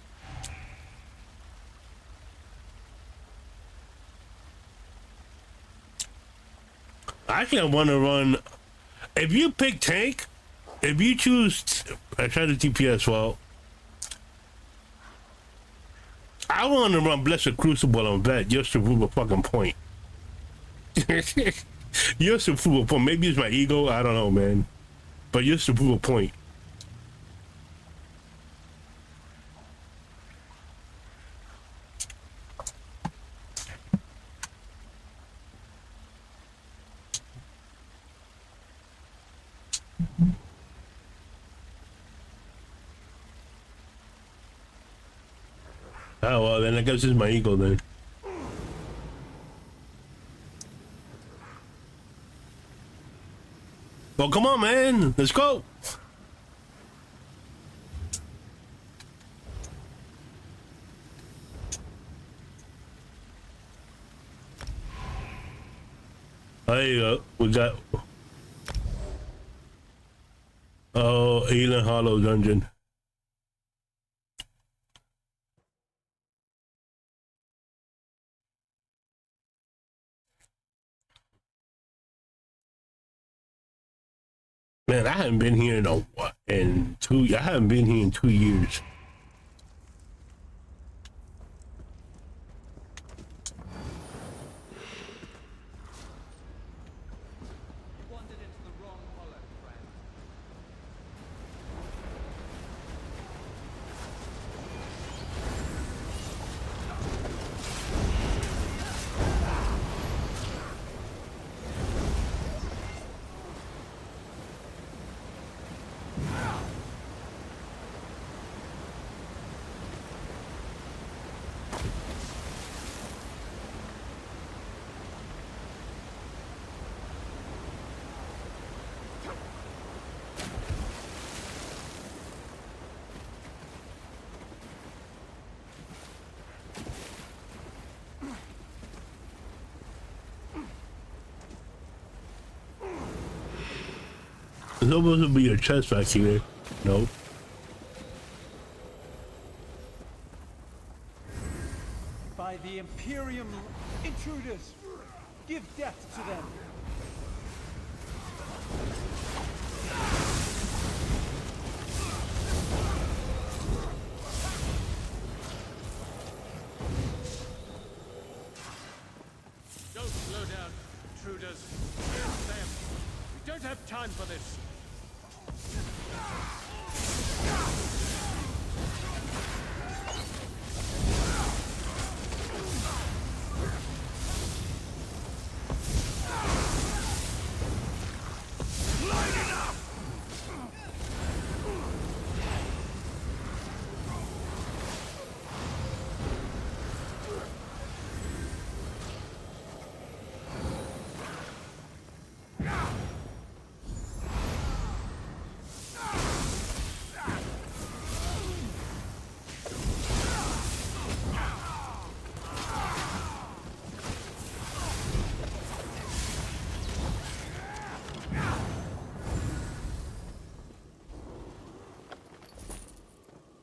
Actually, I want to run. If you pick tank, if you choose, I tried the TPS. Well, I want to run Blessed Crucible on vet just to prove a fucking point. Just to prove a point. Maybe it's my ego. I don't know, man. But just to prove a point. Oh, well, then I guess it's my ego then. Well, come on, man. Let's go. Hey, we got... Oh, Alien Hollow Dungeon. Man, I haven't been here I haven't been here in 2 years. There's supposed to be a chest back here. Nope. By the Imperium, intruders! Give death to them! Don't slow down, intruders. Kill them. We don't have time for this.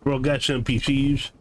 Bro, got some PCs.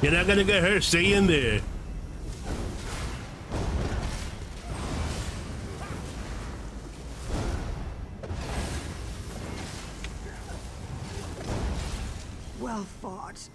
You're not gonna get hurt. Stay in there. Well fought.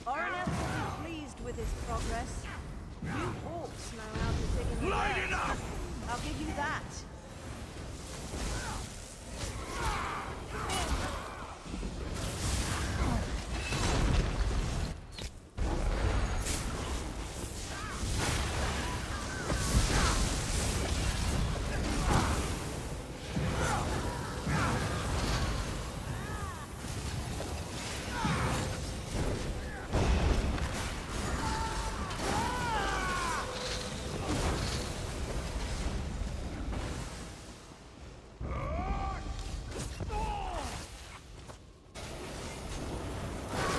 Ornette will be pleased with his progress. You orcs know how to dig in the Light earth. it up! I'll give you that.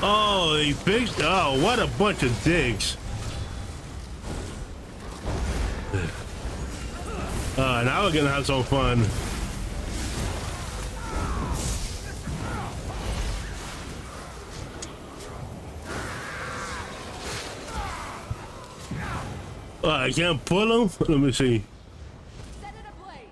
Oh, they fixed. Oh, what a bunch of dicks. Now we're gonna have some fun. I can't pull them. Let me see. Set it ablaze.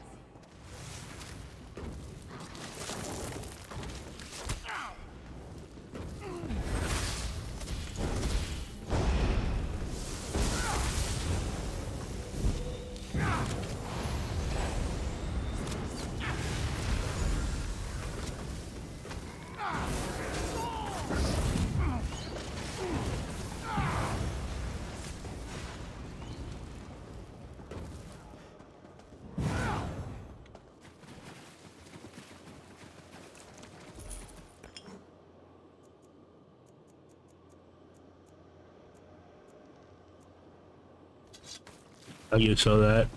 I just saw that.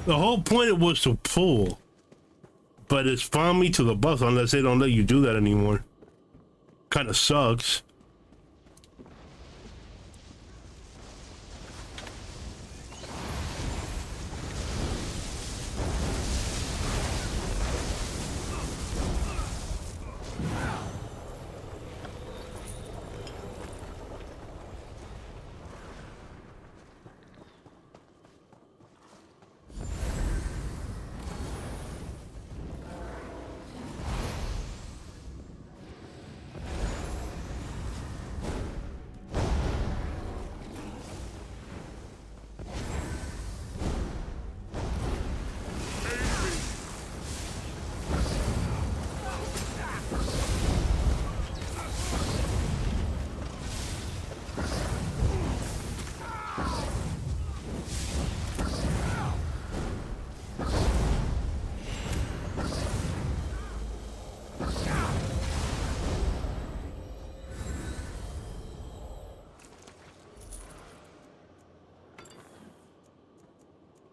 The whole point was to pull, but it's found me to the bus unless they don't let you do that anymore. Kind of sucks.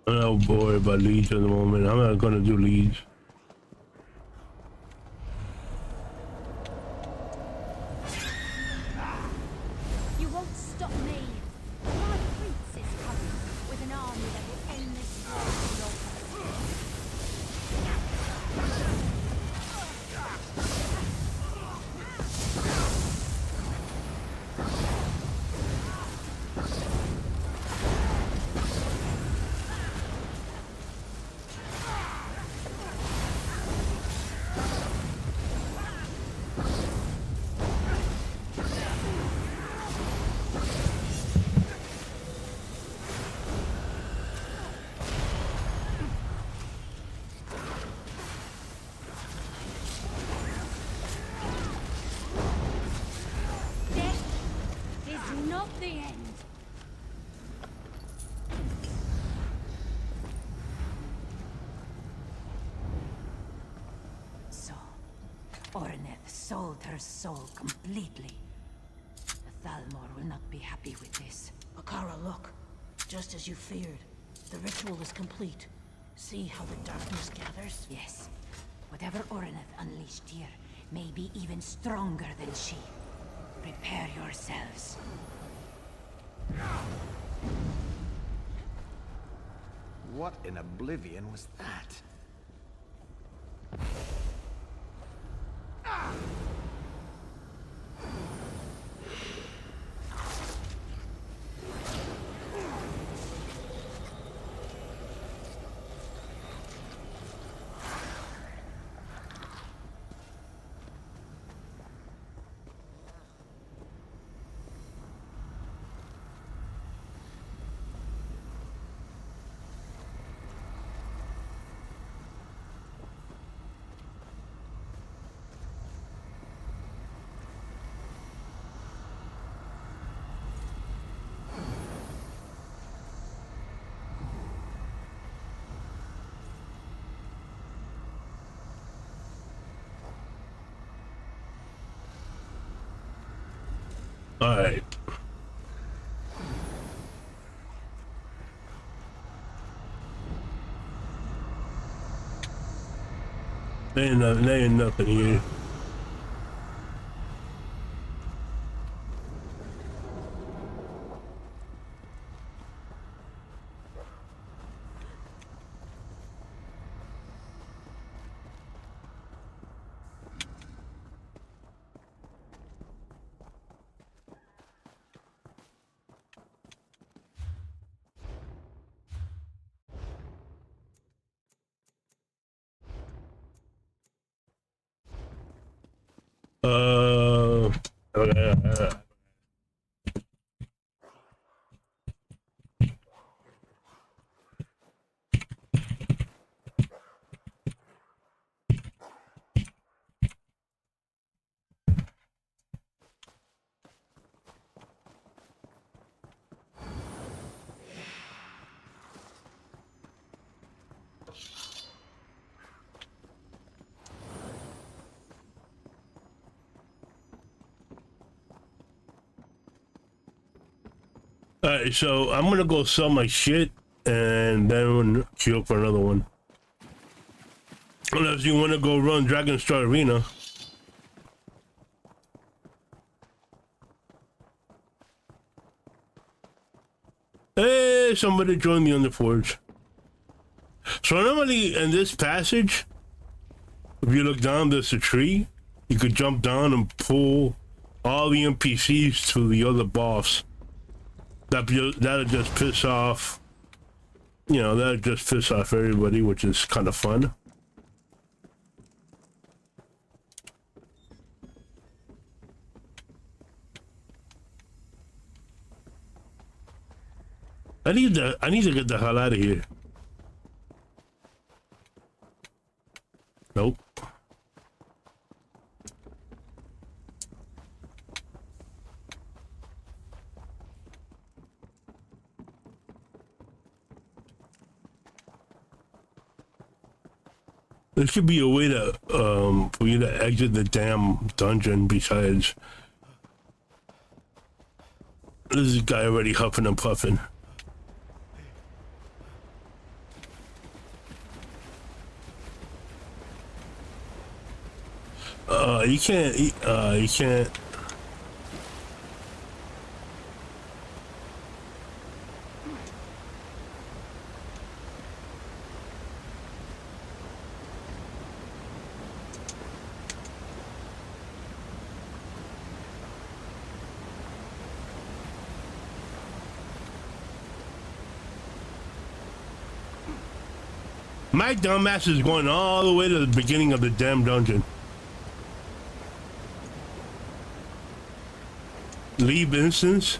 I'm not bored about leads at the moment. I'm not gonna do leads. You won't stop me. My prince is coming with an army that will end this war in your the end. So, Orneth sold her soul completely. The Thalmor will not be happy with this. Akara, look. Just as you feared. The ritual is complete. See how the darkness gathers? Yes. Whatever Orneth unleashed here may be even stronger than she. Prepare yourselves. What in oblivion was that? All right. There ain't nothing here. Okay. Alright, so I'm gonna go sell my shit and then queue for another one. Unless you wanna go run Dragon Star Arena. Hey, somebody joined the Underforge. So normally in this passage, if you look down, there's a tree. You could jump down and pull all the NPCs to the other boss. That'll just piss off, you know, that'll just piss off everybody, which is kind of fun. I need to get the hell out of here. Nope. There should be a way to, for you to exit the damn dungeon besides. This guy already huffing and puffing. You can't. My dumbass is going all the way to the beginning of the damn dungeon. Leave instance?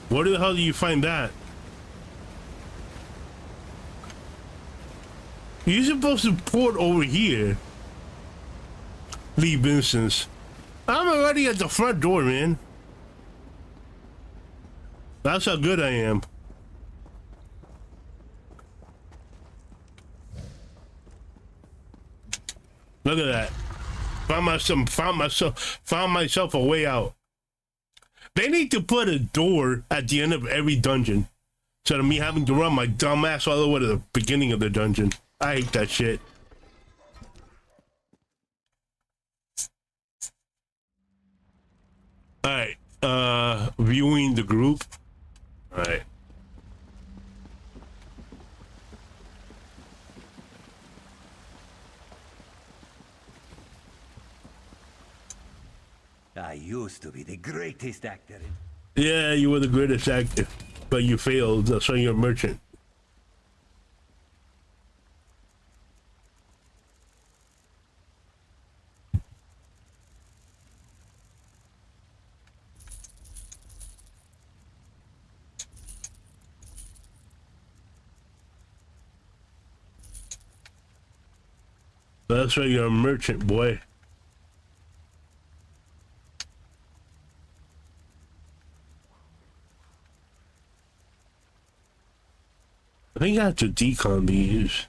Where the hell do you find that? You're supposed to port over here. Leave instance. I'm already at the front door, man. That's how good I am. Look at that. Found myself a way out. They need to put a door at the end of every dungeon instead of me having to run my dumb ass all the way to the beginning of the dungeon. I hate that shit. Alright, viewing the group. Alright. I used to be the greatest actor in... Yeah, you were the greatest actor, but you failed, so you're a merchant. That's why you're a merchant, boy. I think I have to decon these.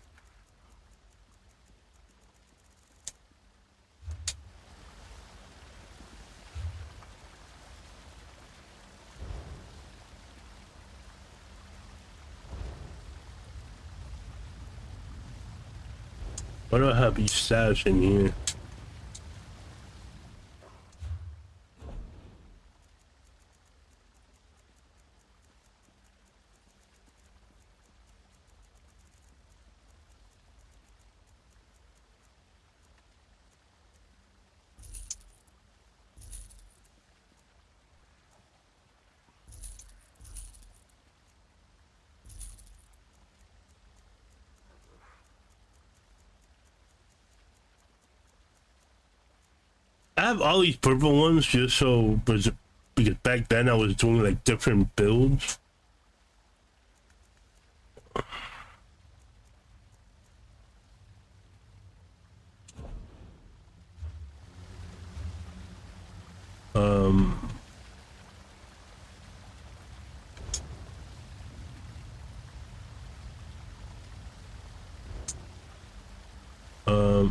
Why do I have these stats in here? I have all these purple ones just so, because back then I was doing like different builds.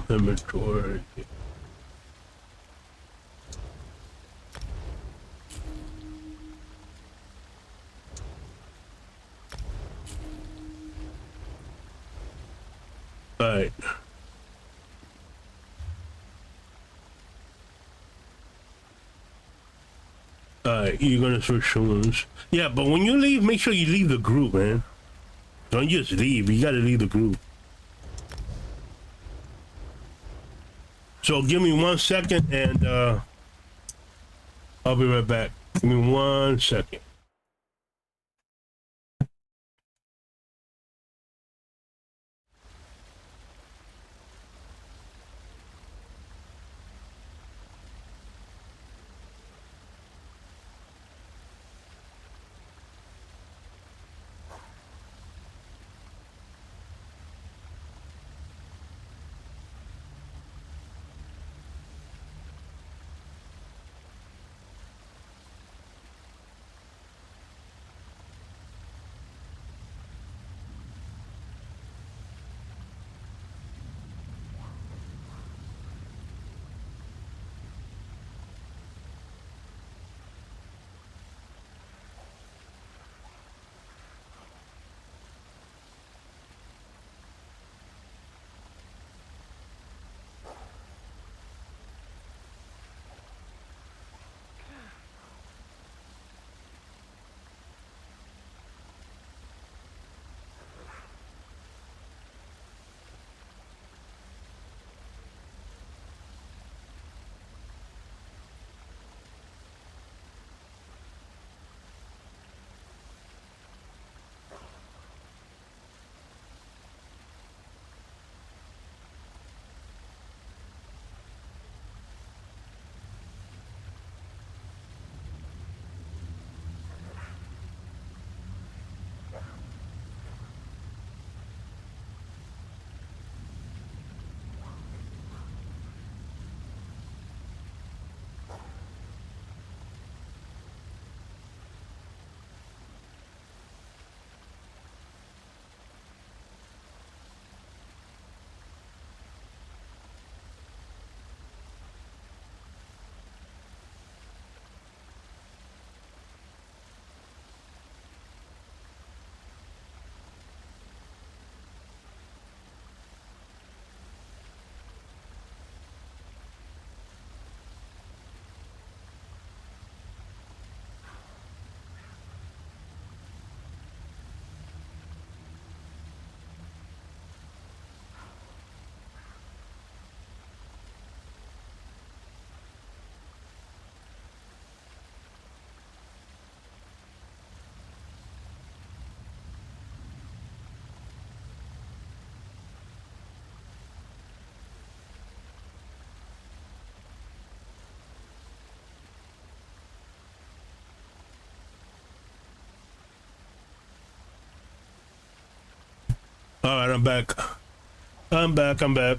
Inventory. Alright. Alright, you're gonna switch tunes. Yeah, but when you leave, make sure you leave the group, man. Don't just leave, you gotta leave the group. So give me 1 second and I'll be right back. Give me 1 second. All right, I'm back. I'm back. I'm back.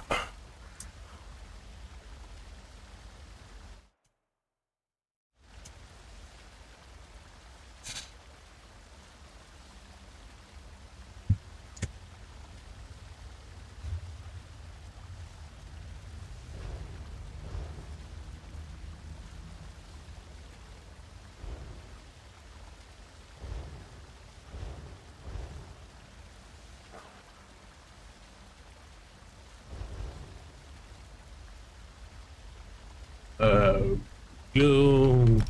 Go.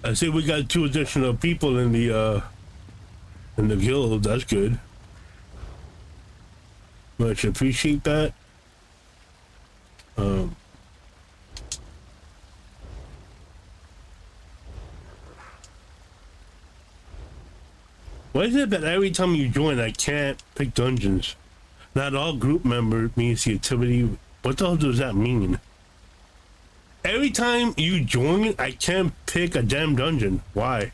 I see we got 2 additional people in the guild. That's good. Much appreciate that. Why is it that every time you join, I can't pick dungeons? Not all group member means the activity. What the hell does that mean? Every time you join, I can't pick a damn dungeon. Why?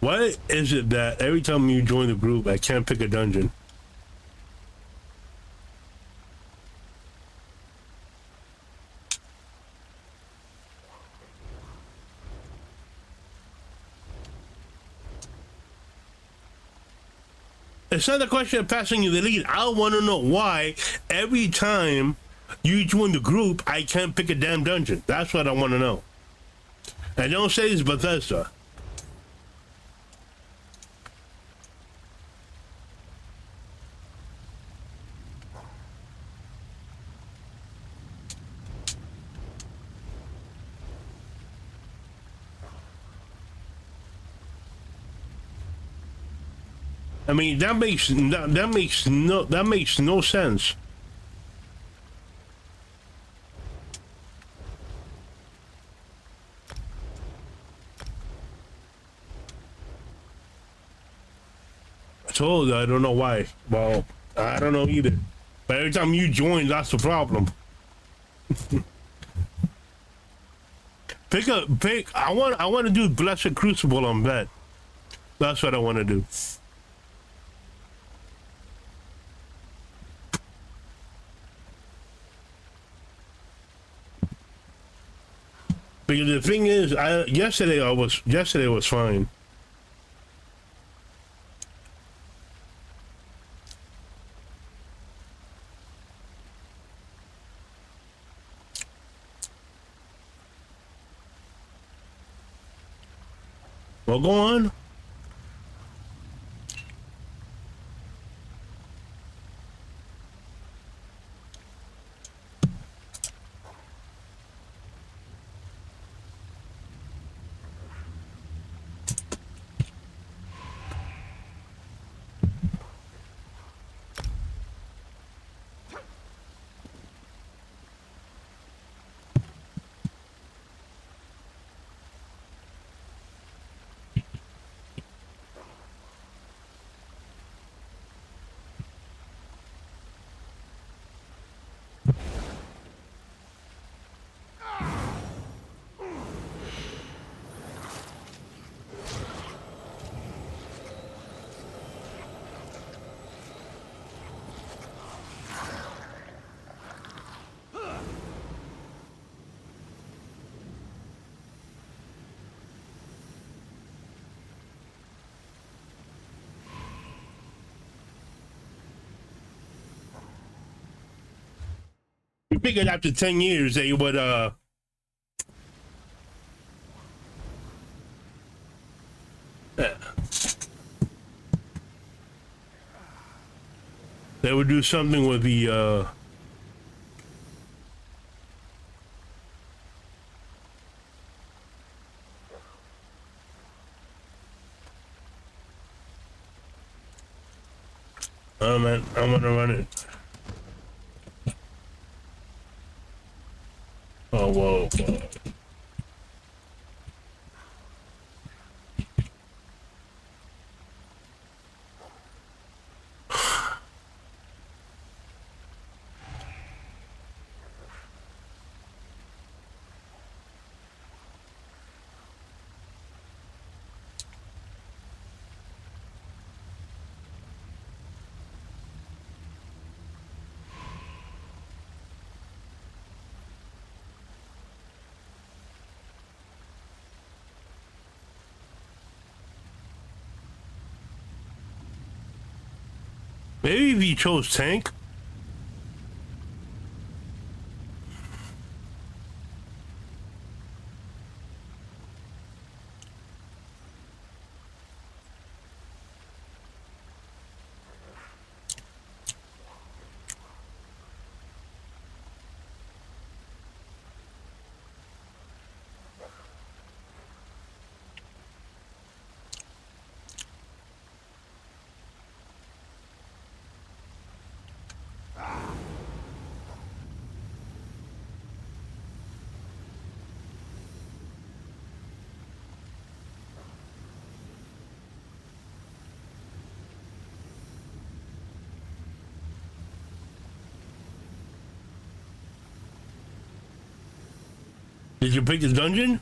Why is it that every time you join the group, I can't pick a dungeon? It's not a question of passing you the lead. I want to know why every time you join the group, I can't pick a damn dungeon. That's what I want to know. And don't say it's Bethesda. I mean, that makes no sense. I told you, I don't know why. Well, I don't know either. But every time you join, that's the problem. pick. I want to do Blessed Crucible on bet. That's what I want to do. Because the thing is, yesterday was fine. Well, go on. We figured after 10 years they would they would do something with the oh man, I'm gonna run it. Oh, whoa. Maybe if you chose tank. Did you pick the dungeon?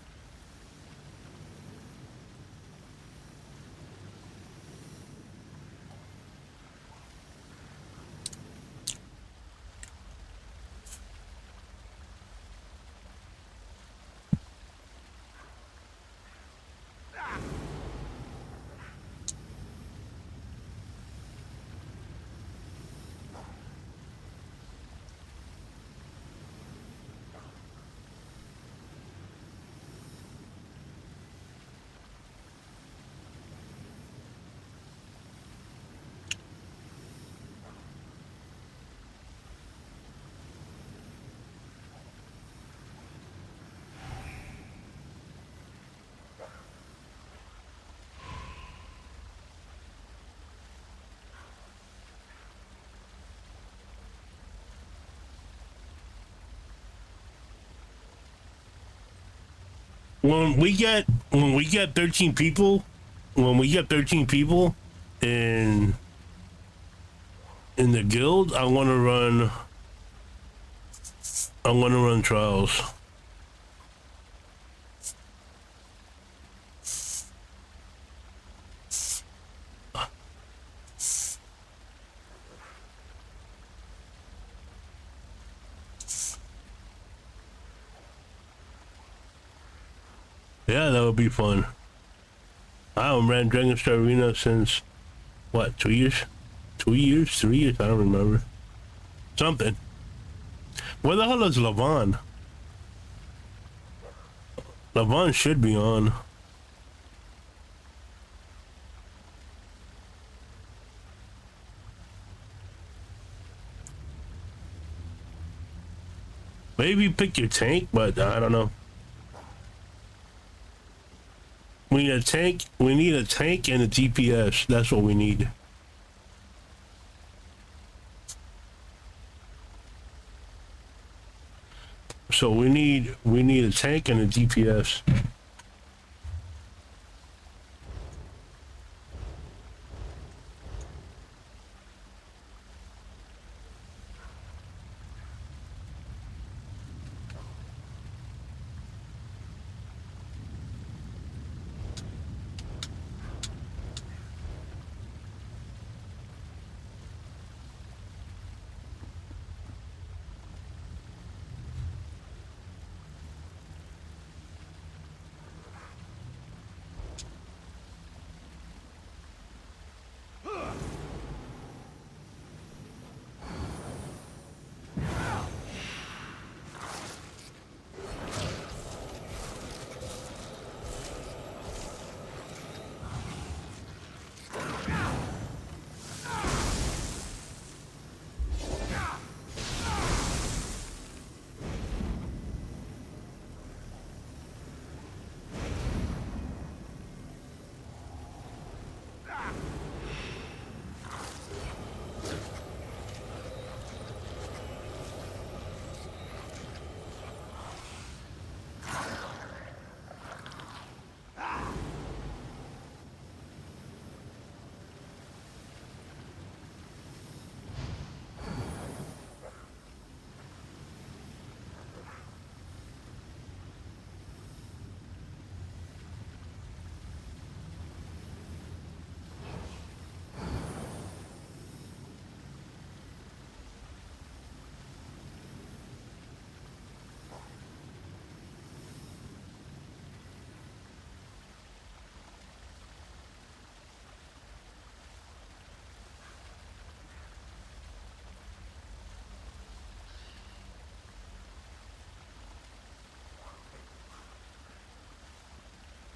When we get 13 people, in the guild, I want to run trials. Yeah, that would be fun. I haven't ran Dragon Star Arena since, what, 2 years? 2 years? 3 years? I don't remember. Something. Where the hell is Levon? Levon should be on. Maybe pick your tank, but I don't know. We need a tank. We need a tank and a DPS. That's what we need. So we need a tank and a DPS.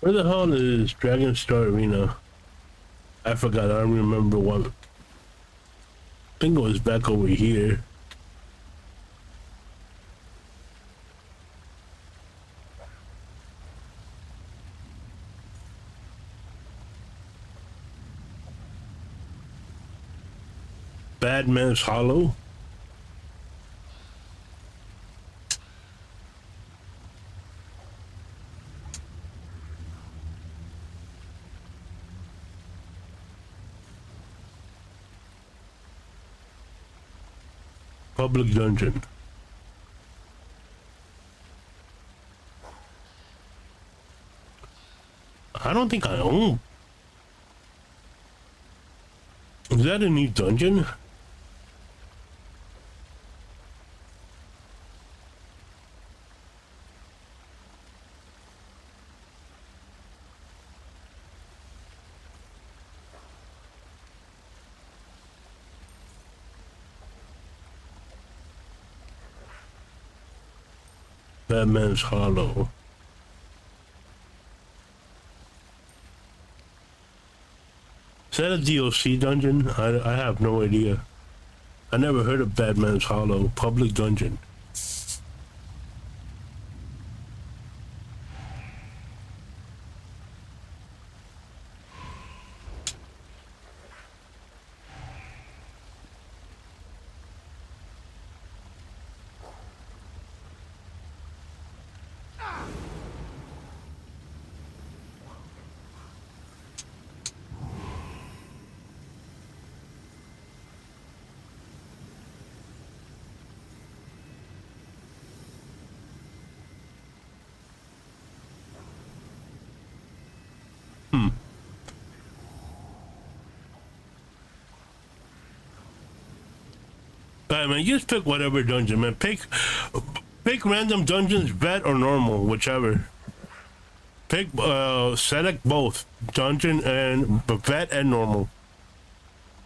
Where the hell is Dragon Star Arena? I forgot. I don't remember what. I think it was back over here. Badman's Hollow. Public dungeon. I don't think I own. Is that a new dungeon? Batman's Hollow. Is that a DLC dungeon? I have no idea. I never heard of Batman's Hollow. Public dungeon. Alright, man, just pick whatever dungeon, man. Pick random dungeons, vet or normal, whichever. Pick, select both, dungeon and vet and normal.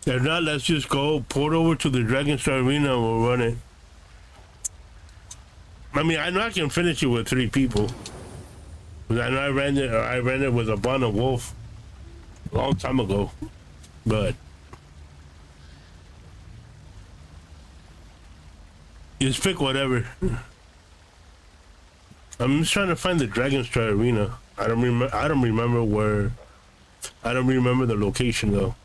If not, let's just go port over to the Dragon Star Arena and we'll run it. I mean, I know I can finish it with 3 people. I know I ran it with a Bond of Wolf a long time ago, but just pick whatever. I'm just trying to find the Dragon Star Arena. I don't remember where. I don't remember the location though.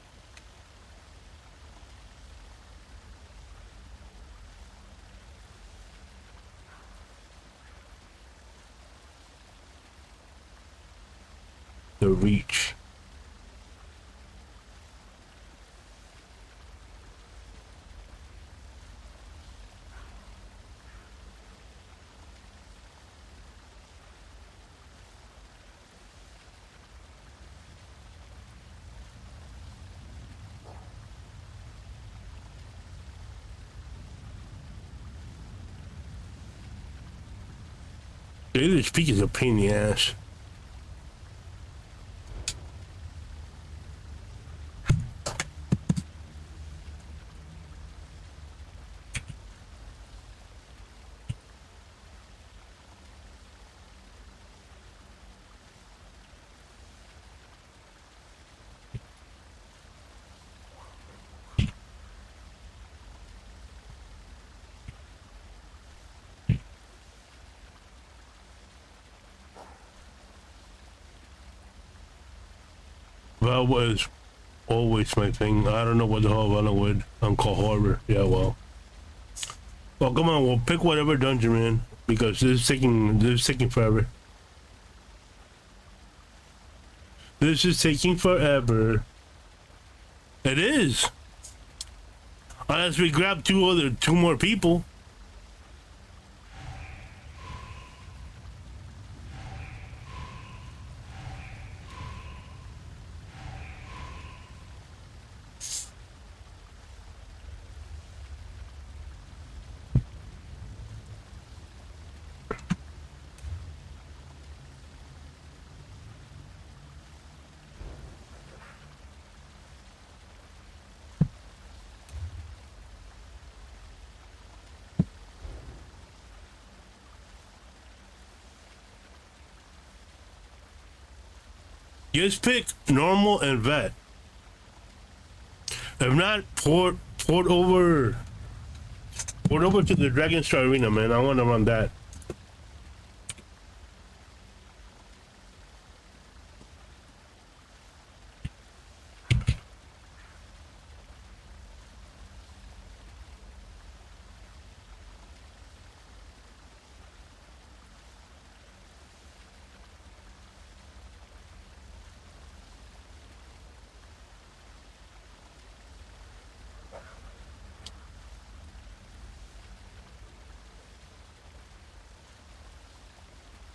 The Reach. This peak is a pain in the ass. That was always my thing. I don't know what the hell I'm running with Uncle Harbor. Yeah, well, come on, we'll pick whatever dungeon, man, because this is taking forever. This is taking forever. It is. Unless we grab two more people. Just pick normal and vet. If not, port over to the Dragon Star Arena, man. I want to run that.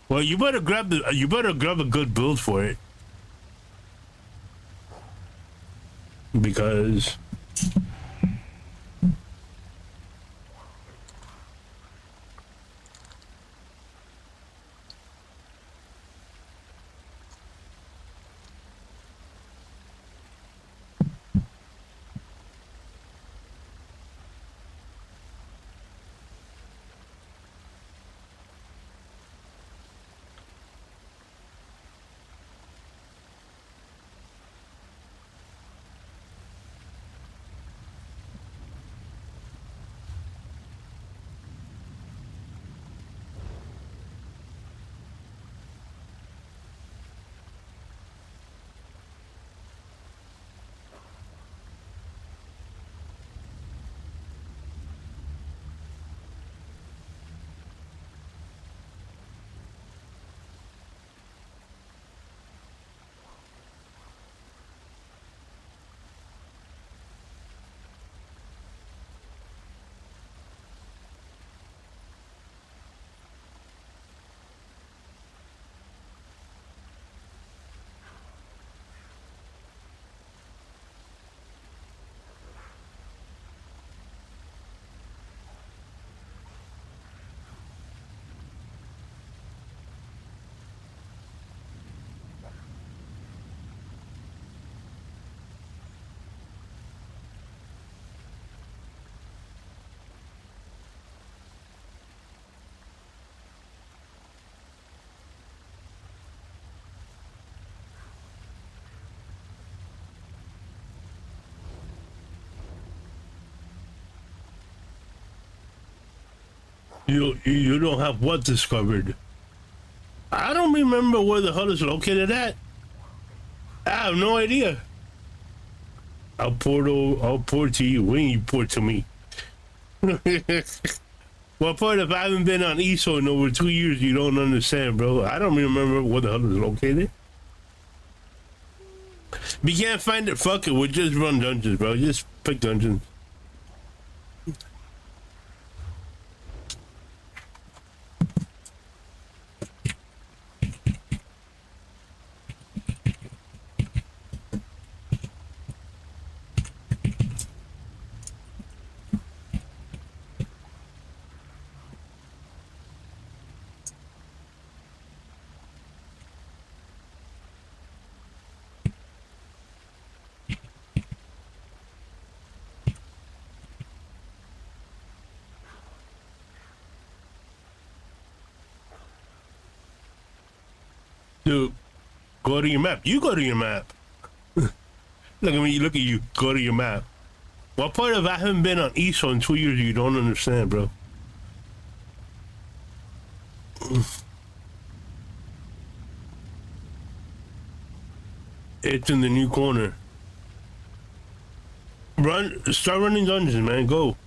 Well, you better grab a good build for it, because you don't have what discovered. I don't remember where the hell it's located at. I have no idea. I'll port to you when you port to me. Well, part if I haven't been on ESO in over 2 years, you don't understand, bro. I don't remember where the hell it's located. If you can't find it, fuck it. We'll just run dungeons, bro. Just pick dungeons. Dude, go to your map. You go to your map. Look at me. Look at you. Go to your map. What part of I haven't been on ESO in 2 years you don't understand, bro? It's in the new corner. Start running dungeons, man. Go.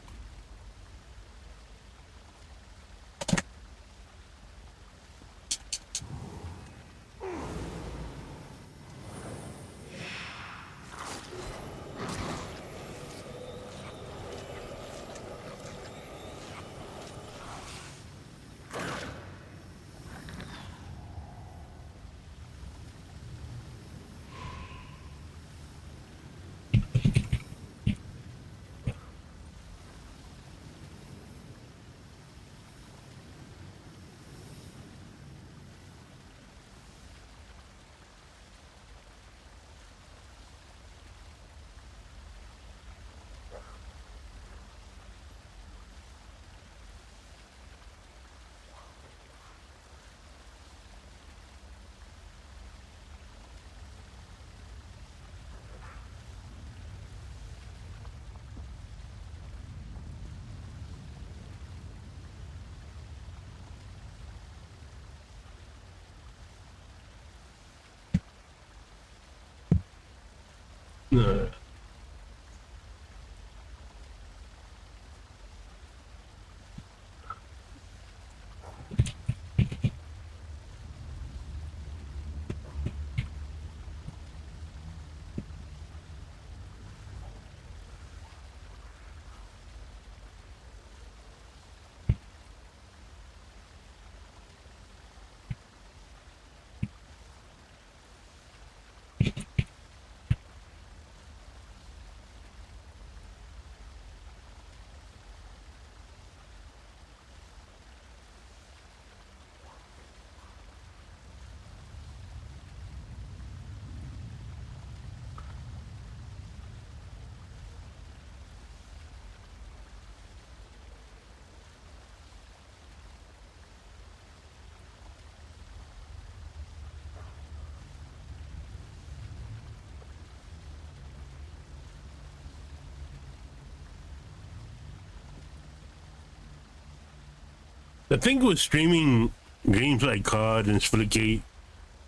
The thing with streaming games like COD and Splitgate,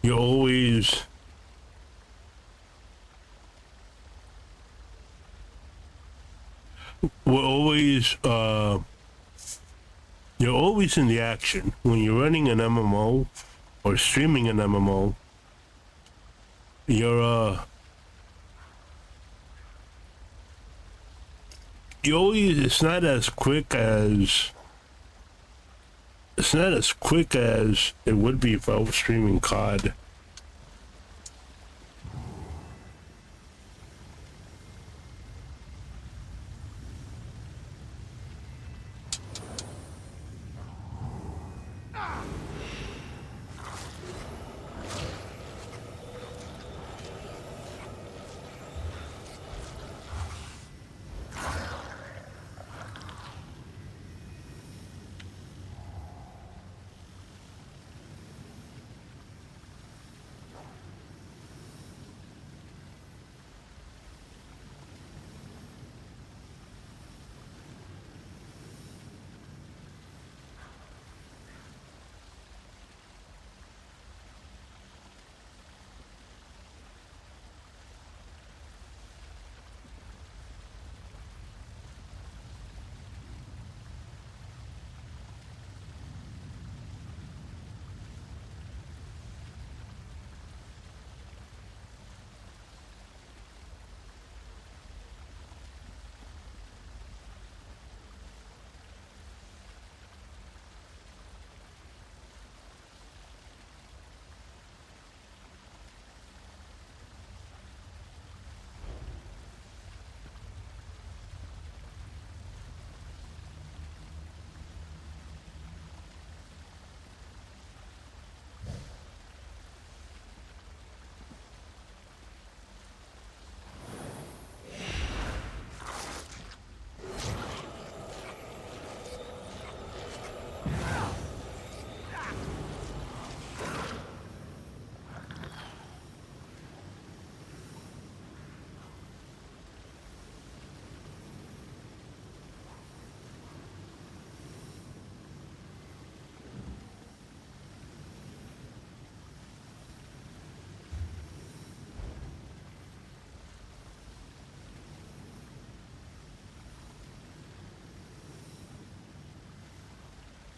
you're always we're always you're always in the action when you're running an MMO or streaming an MMO. You always it's not as quick as it would be if I was streaming COD.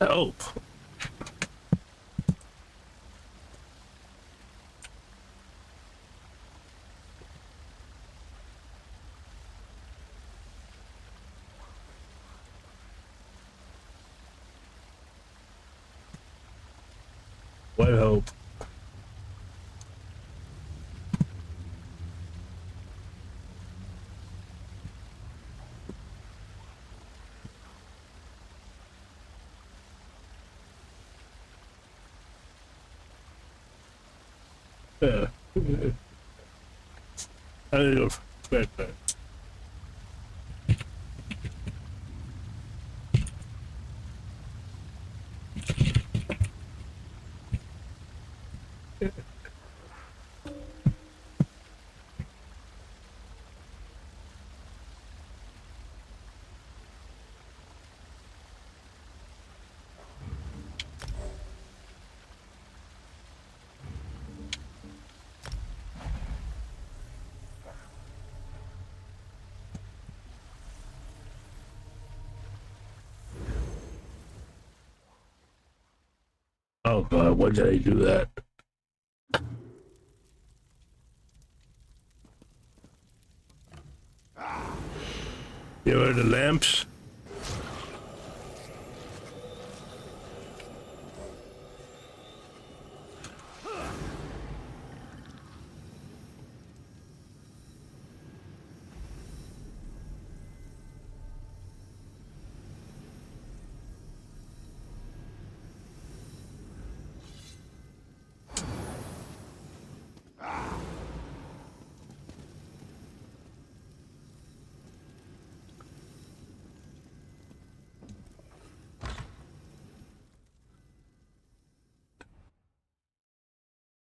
Help. What help? Yeah. I don't know. Bad. Oh god, why did I do that? Here are the lamps.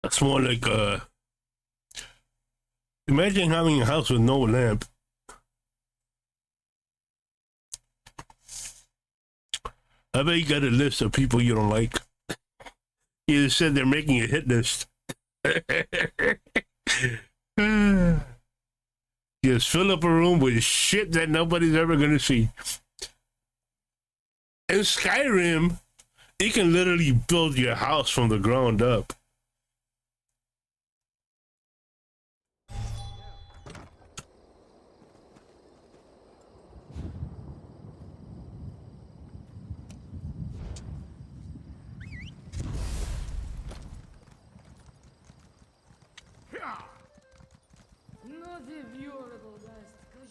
That's more like imagine having a house with no lamp. I bet you got a list of people you don't like. You just said they're making a hit list. Just fill up a room with shit that nobody's ever gonna see. In Skyrim, you can literally build your house from the ground up.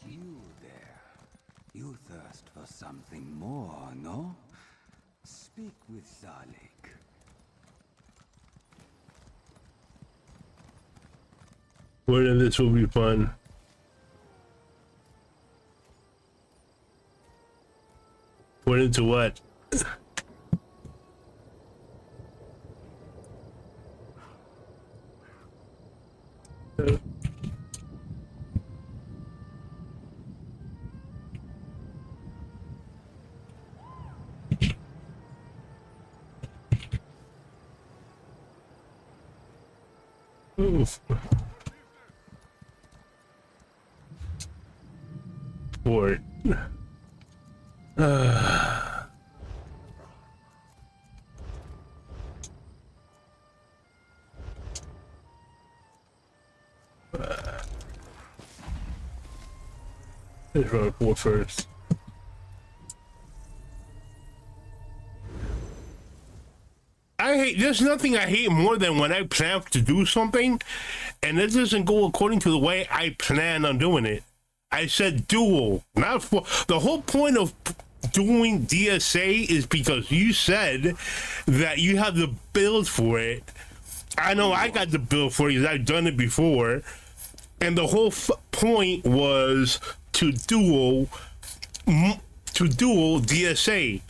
You there. You thirst for something more, no? Speak with Zalik. Word of this will be fun. Word into what? Oof. Port. Let's run port first. There's nothing I hate more than when I plan to do something and it doesn't go according to the way I plan on doing it. I said dual, not for the whole point of doing DSA is because you said that you have the build for it. I know I got the build for it because I've done it before. And the whole point was to dual DSA.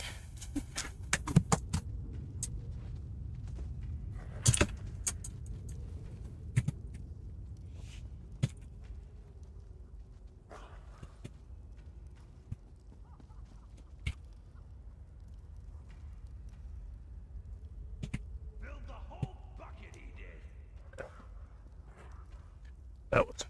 That was.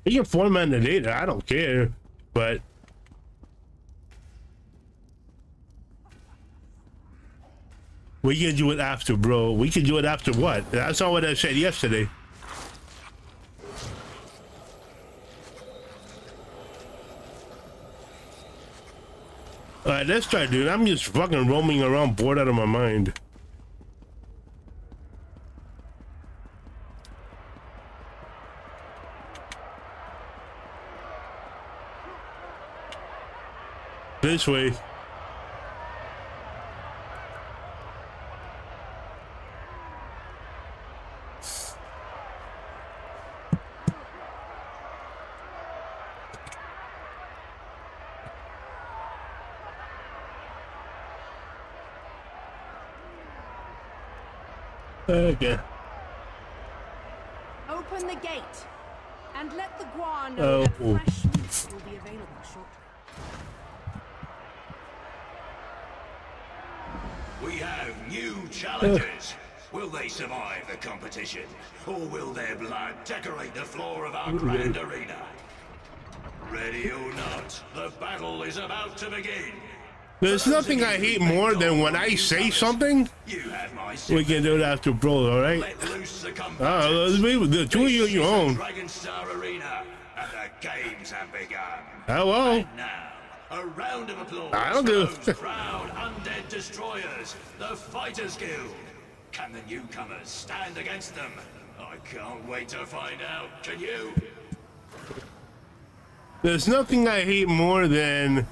You can format the data, I don't care, but we can do it after, bro. We can do it after what? That's not what I said yesterday. Alright, let's try, dude. I'm just fucking roaming around bored out of my mind. This way. Okay. Open the gate and let the Guan know that fresh meat will be available shortly. We have new challengers. Will they survive the competition? Or will their blood decorate the floor of our grand arena? Ready or not, the battle is about to begin. There's nothing I hate more than when I say something. We can do it after Bros, alright? Let's be with the two of you on your own. Dragon Star Arena, and the games have begun. Hello. And now, a round of applause I don't do. for those proud undead destroyers, the Fighters Guild. Can the newcomers stand against them? I can't wait to find out. Can you? There's nothing I hate more than.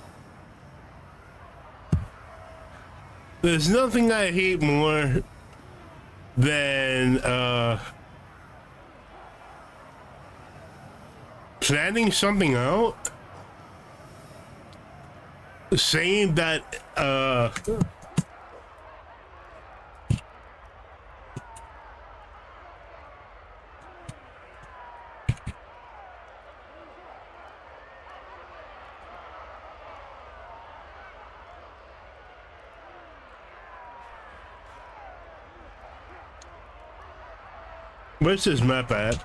There's nothing I hate more than planning something out, saying that where's this map at?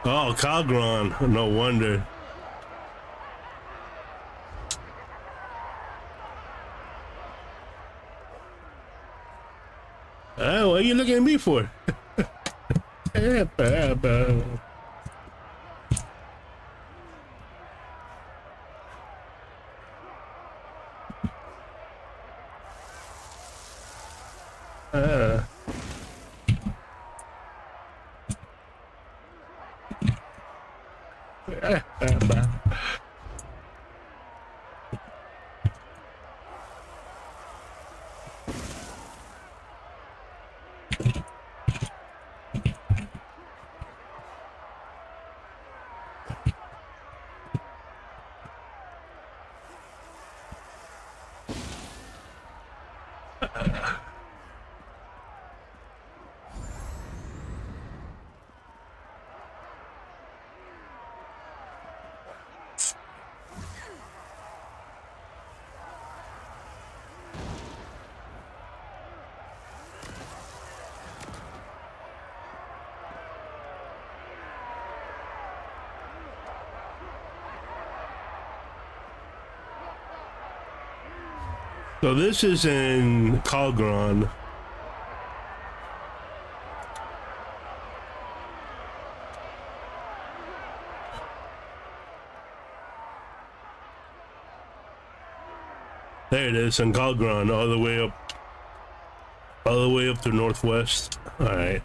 Oh, Calgron. No wonder. Oh, what are you looking at me for? So this is in Calgron. There it is in Calgron, all the way up to northwest. All right.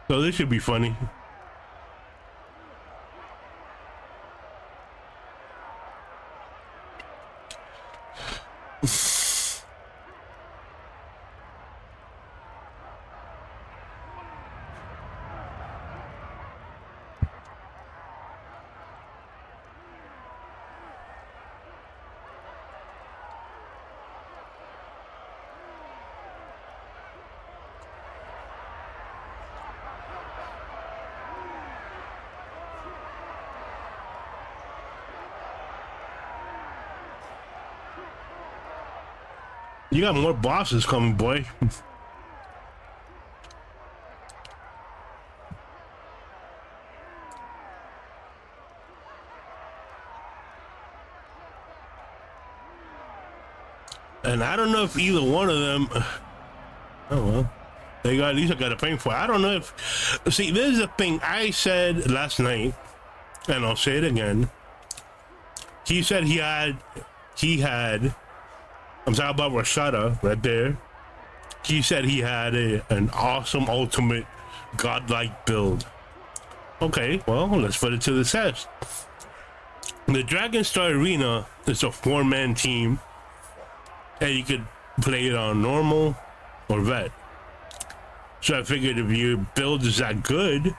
So this should be funny. You got more bosses coming, boy. And I don't know if either one of them. Oh well, they got at least I got to pay for it. I don't know if. See, this is the thing I said last night, and I'll say it again. He said he had. I'm talking about Rashada right there. He said he had an awesome ultimate godlike build. Okay, well, let's put it to the test. The Dragon Star Arena is a 4-man team, and you could play it on normal or vet. So I figured if your build is that good,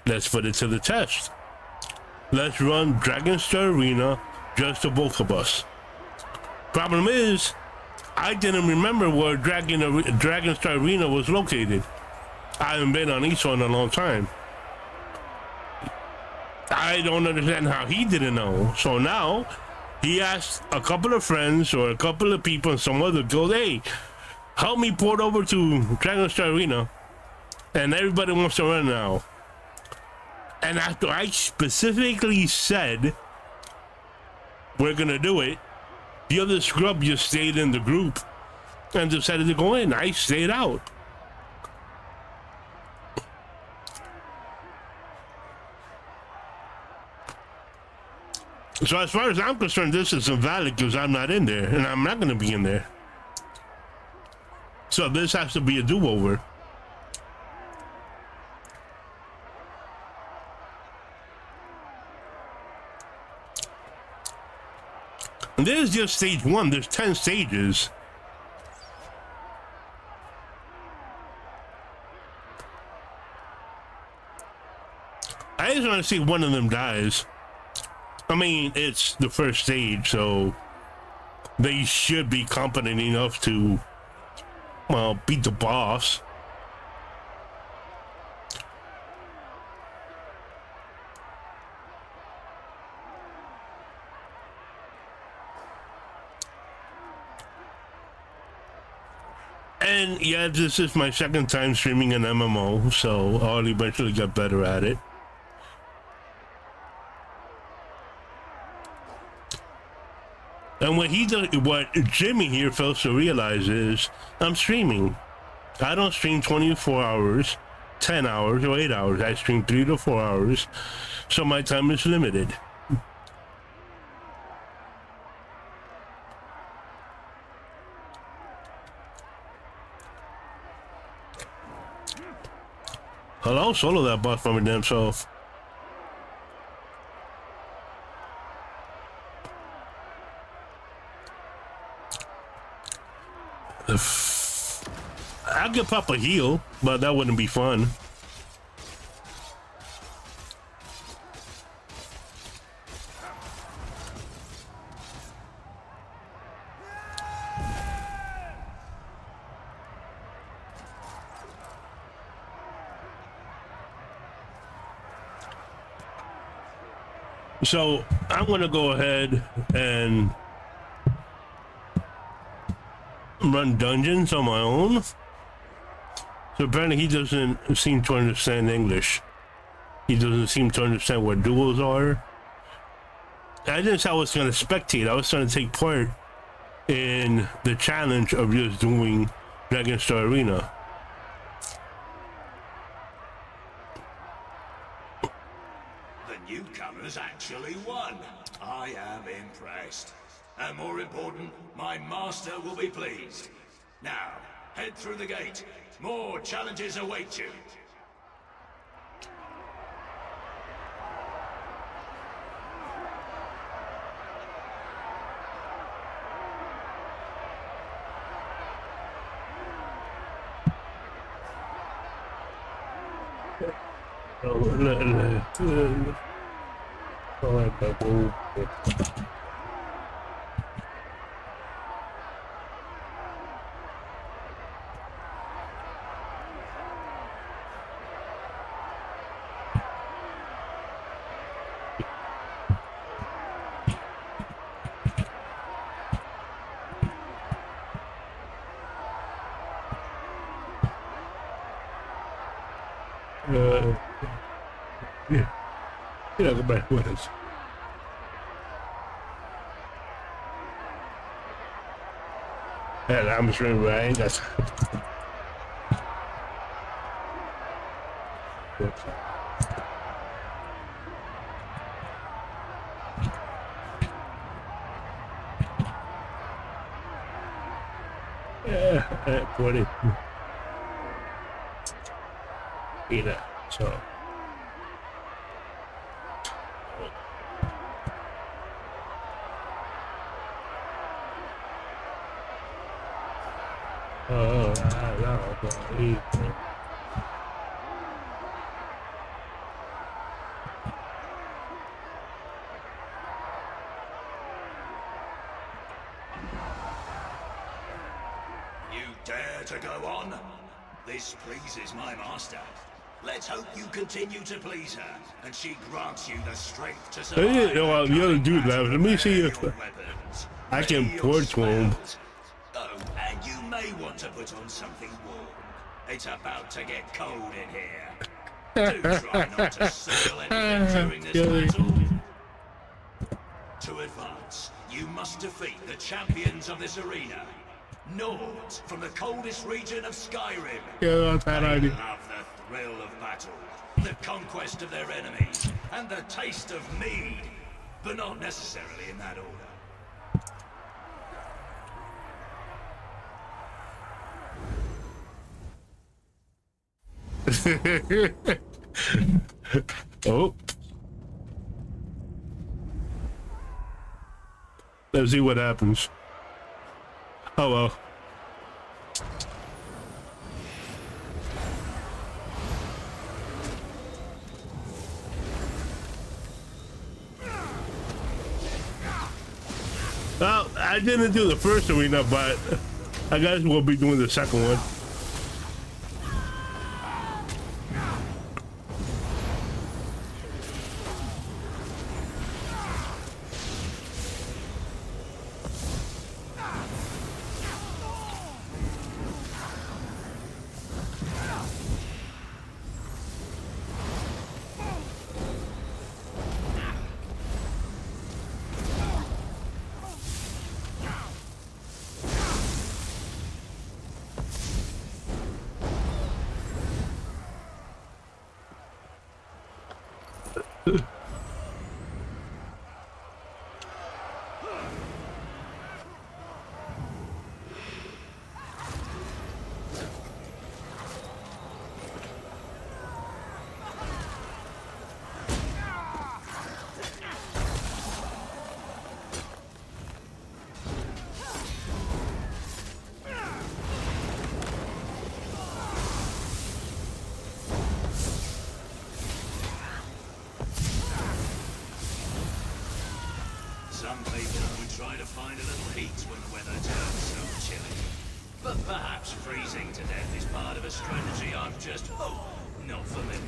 let's put it to the test. Let's run Dragonstar Arena, just the both of us. Problem is, I didn't remember where Dragonstar Arena was located. I haven't been on Eastern in a long time. I don't understand how he didn't know. So now, he asked a couple of friends or a couple of people and some other guild, hey, help me port over to Dragonstar Arena. And everybody wants to run now. And after I specifically said, we're gonna do it, the other scrub just stayed in the group and decided to go in. I stayed out. So as far as I'm concerned, this is invalid because I'm not in there, and I'm not going to be in there. So this has to be a do-over. And this is just stage 1. There's 10 stages. I just want to see one of them dies. I mean, it's the first stage, so they should be competent enough to, well, beat the boss. And yeah, this is my second time streaming an MMO, so I'll eventually get better at it. And what Jimmy here fails to realize is I'm streaming. I don't stream 24 hours, 10 hours, or 8 hours. I stream 3 to 4 hours, so my time is limited. I'll solo that boss for my damn self. I could pop a heal, but that wouldn't be fun. So I'm gonna go ahead and run dungeons on my own. So apparently he doesn't seem to understand English. He doesn't seem to understand what duels are. I didn't say I was going to spectate. I was trying to take part in the challenge of just doing Dragonstar Arena. The newcomers actually won. I am impressed. And more important, my master will be pleased. Now, head through the gate. More challenges await you. Yeah, go back with us. Yeah, I'm streaming, right? That's yeah, 20. Either so. Oh, I don't know. to go on? This pleases my master. Let's hope you continue to please her, and she grants you the strength to survive. Hey, the other dude left. Let me see if I can torch one. Oh, and you may want to put on something warm. It's about to get cold in here. Do try not to spill anything during this battle. To advance, you must defeat the champions of this arena. Nords from the coldest region of Skyrim. Yeah, that's bad idea. They love the thrill of battle, the conquest of their enemies, and the taste of mead, but not necessarily in that order. Oh. Let's see what happens. Oh well. Well, I didn't do the first arena, but I guess we'll be doing the second one. Some people would try to find a little heat when the weather turns so chilly. But perhaps freezing to death is part of a strategy I'm just, not familiar.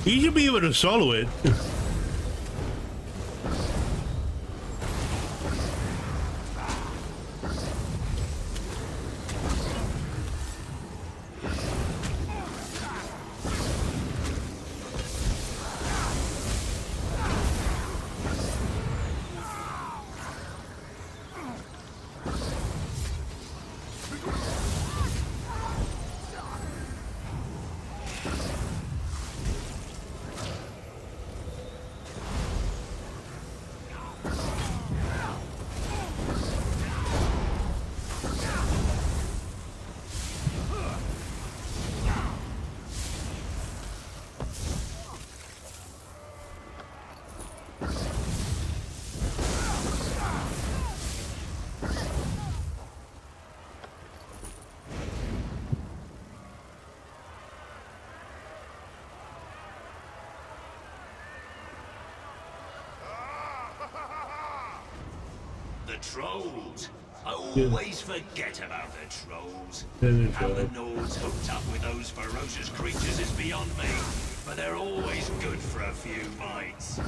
You should be able to solo it. The trolls. Always forget about the trolls. How the Nords hooked up with those ferocious creatures is beyond me, but they're always good for a few bites.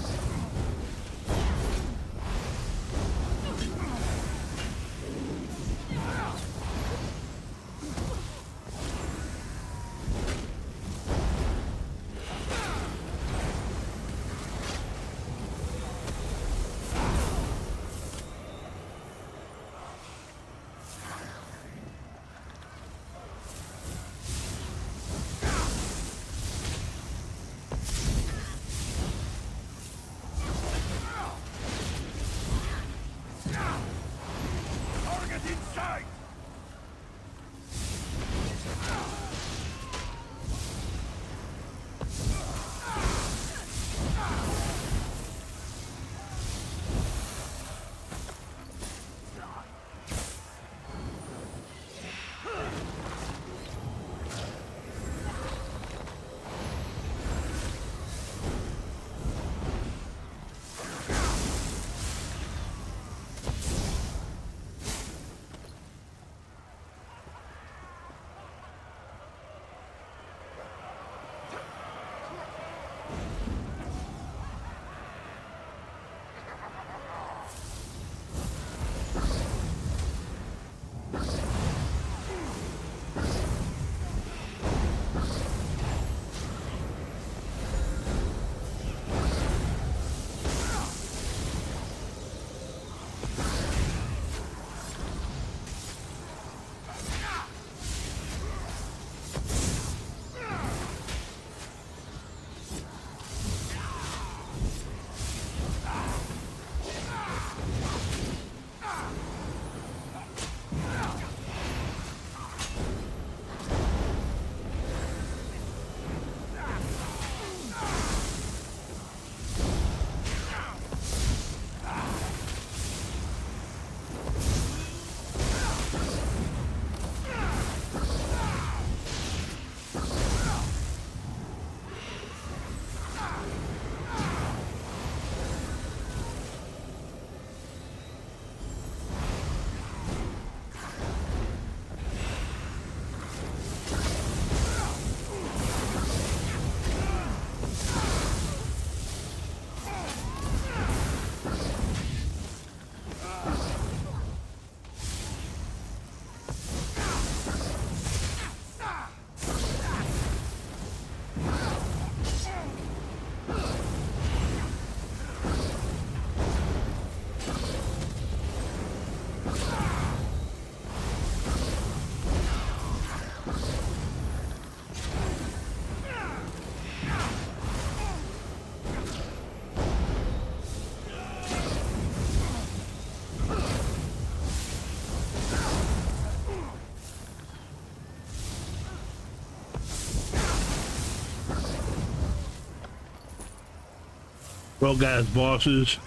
rogue ass bosses.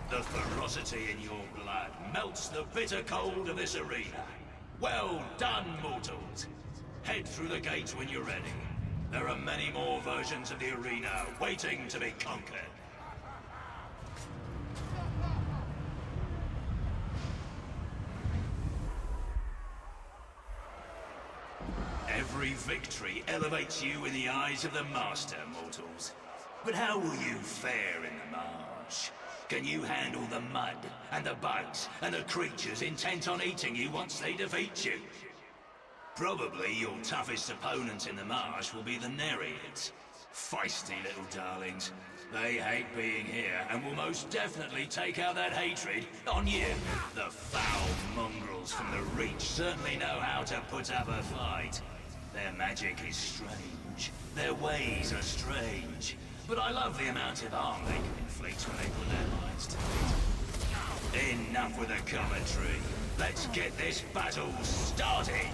The ferocity in your blood melts the bitter cold of this arena. Well done, mortals. Head through the gates when you're ready. There are many more versions of the arena waiting to be conquered. Every victory elevates you in the eyes of the Master, mortals. But how will you fare in the marsh? Can you handle the mud, and the bugs, and the creatures intent on eating you once they defeat you? Probably your toughest opponents in the marsh will be the Nereids. Feisty little darlings. They hate being here, and will most definitely take out that hatred on you. The foul mongrels from the Reach certainly know how to put up a fight. Their magic is strange. Their ways are strange. But I love the amount of harm they can inflict when they put their minds to it. Enough with the commentary. Let's get this battle started!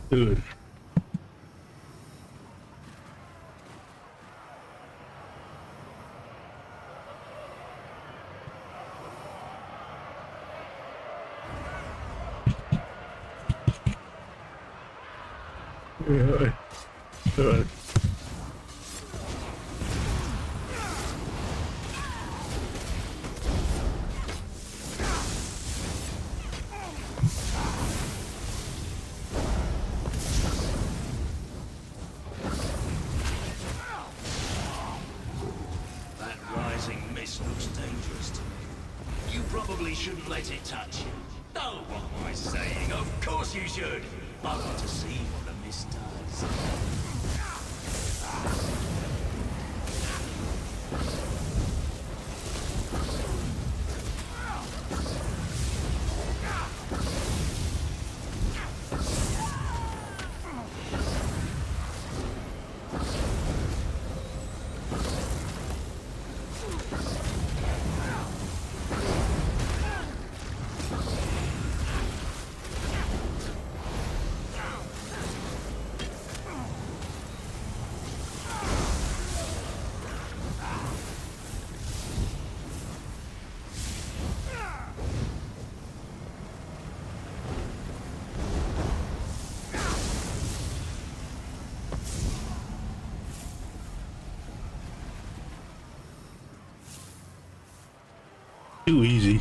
Dude. Yeah. All right. Probably shouldn't let it touch you. Oh, what am I saying? Of course you should! I want to see what the mist does. Too easy.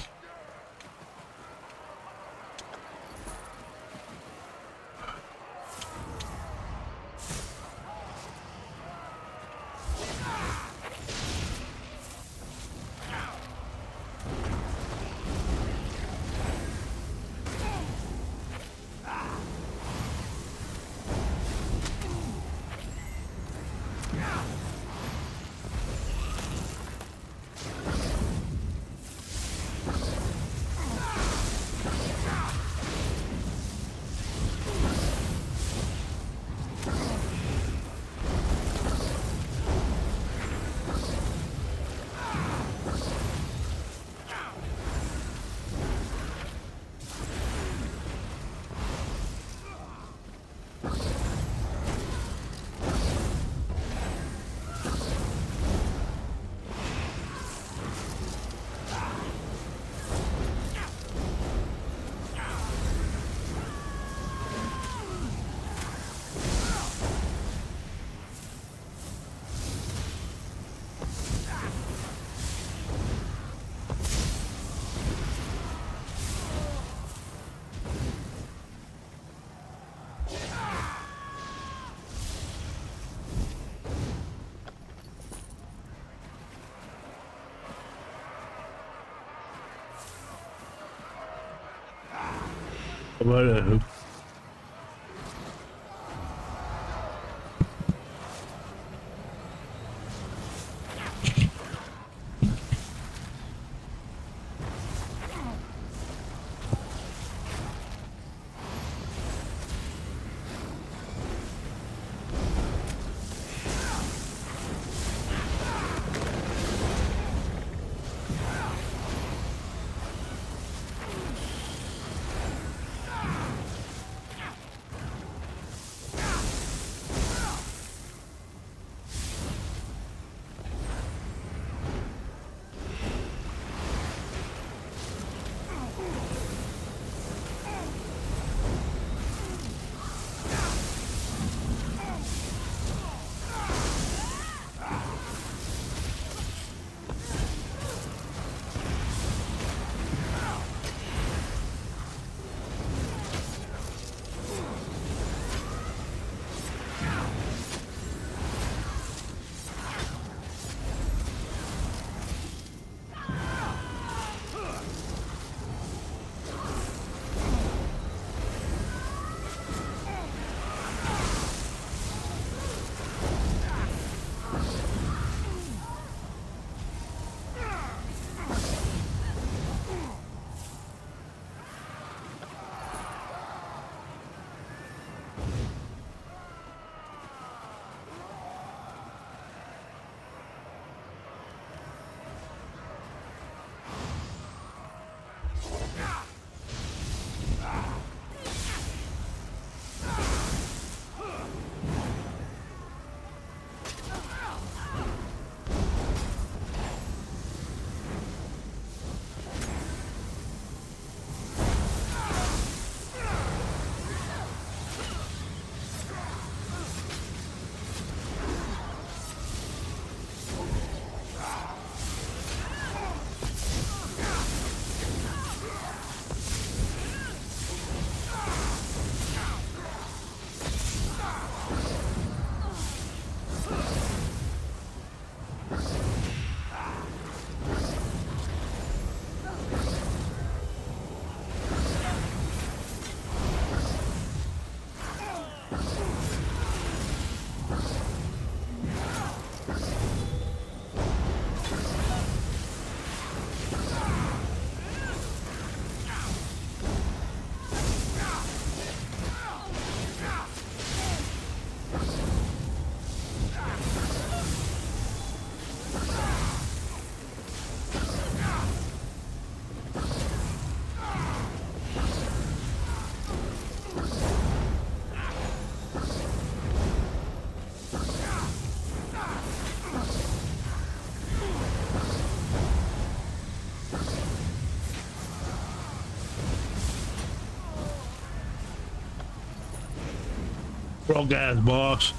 Whatever. Frog ass boss.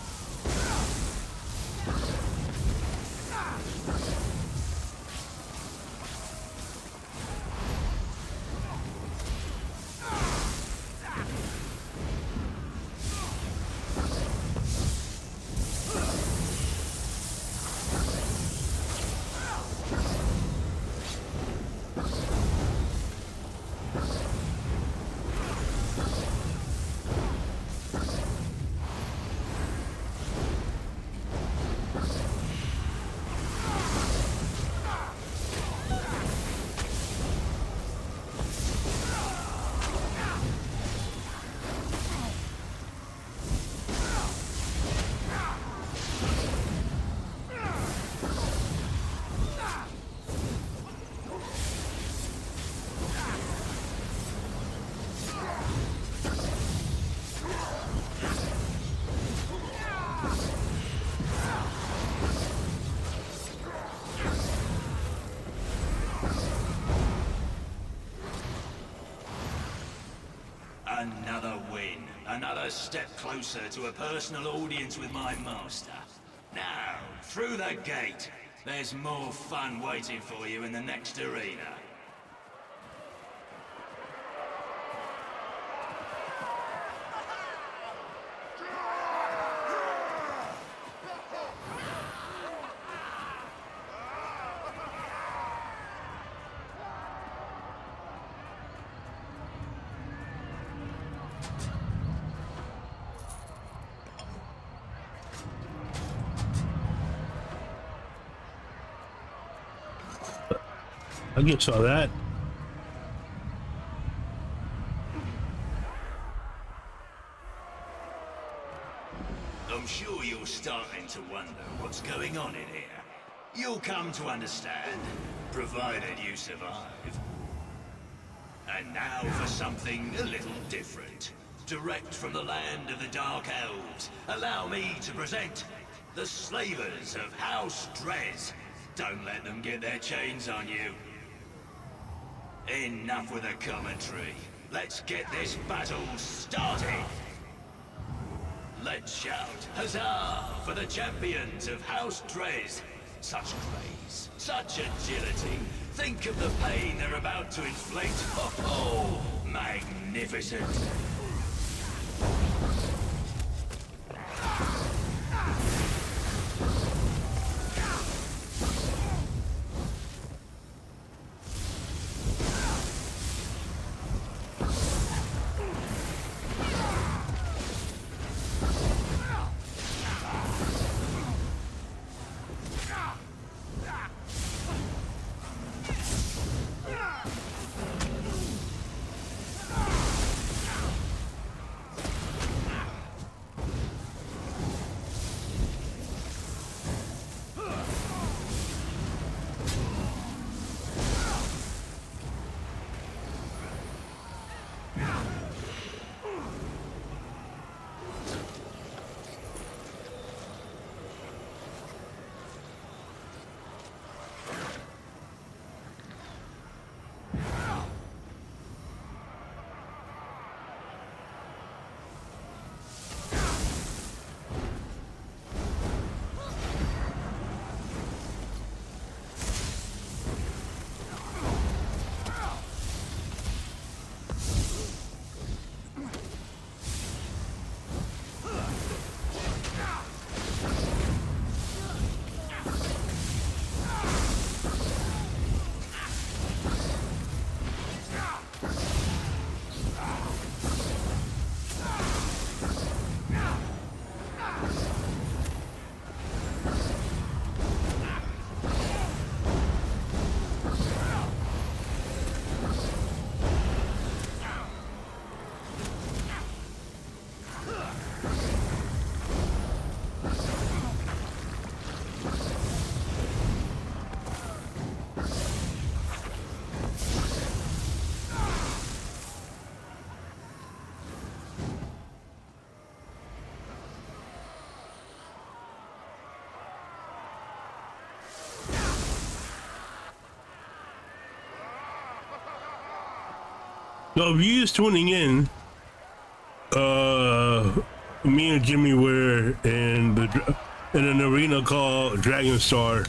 Another win. Another step closer to a personal audience with my master. Now, through the gate. There's more fun waiting for you in the next arena. I just saw that. I'm sure you're starting to wonder what's going on in here. You'll come to understand, provided you survive. And now for something a little different. Direct from the land of the Dark Elves, allow me to present the Slavers of House Drez. Don't let them get their chains on you. Enough with the commentary. Let's get this battle started. Let's shout huzzah for the champions of House Drez. Such grace, such agility. Think of the pain they're about to inflict. Oh, magnificent. So if you just tuning in, me and Jimmy were in an arena called Dragon Star.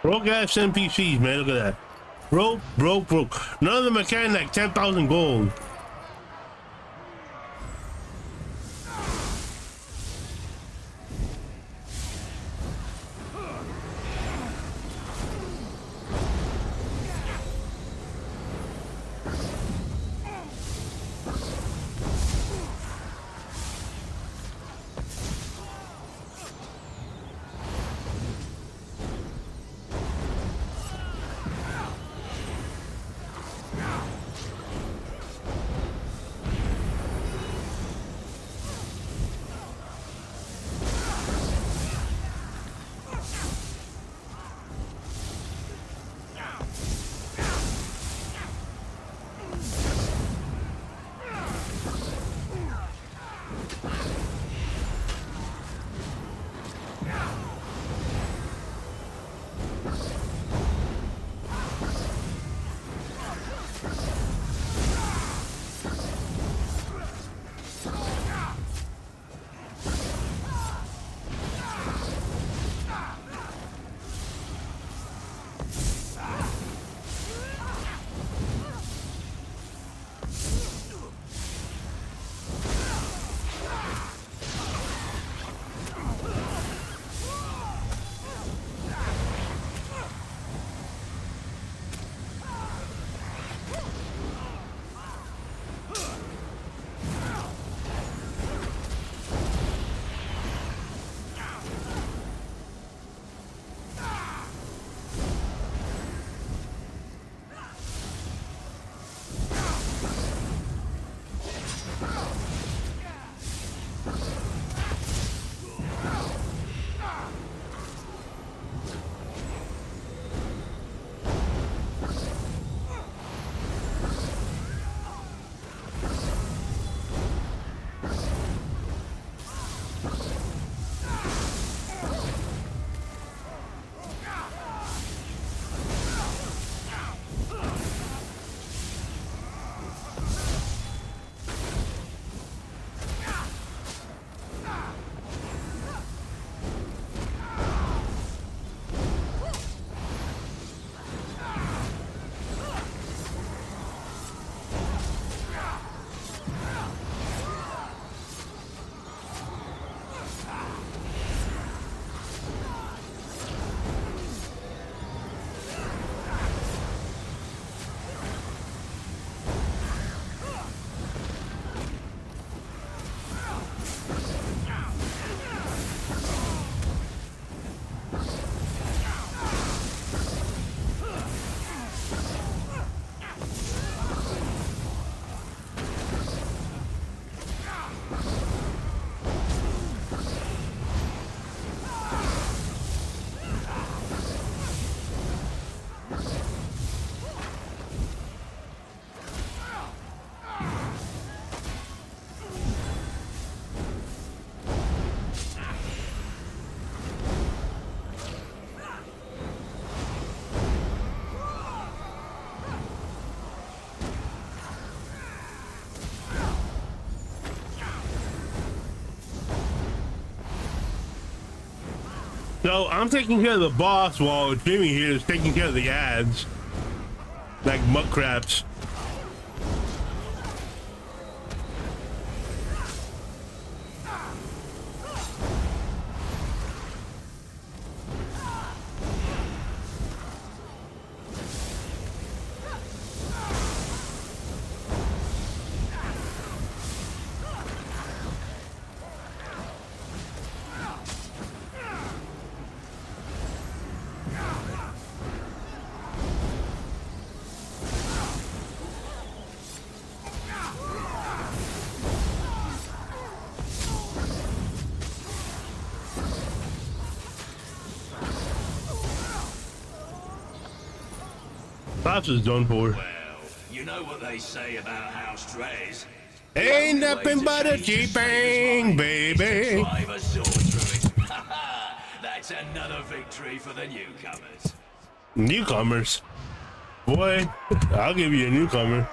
Broke ass NPCs, man. Look at that. Broke. None of them are carrying like 10,000 gold. So I'm taking care of the boss while Jimmy here is taking care of the ads. Like mud crabs. Boss is done for. Well, you know what they say about house strays. Ain't nothing but a cheaping, baby. Drive a sword through it. That's another victory for the newcomers. Newcomers? Boy, I'll give you a newcomer.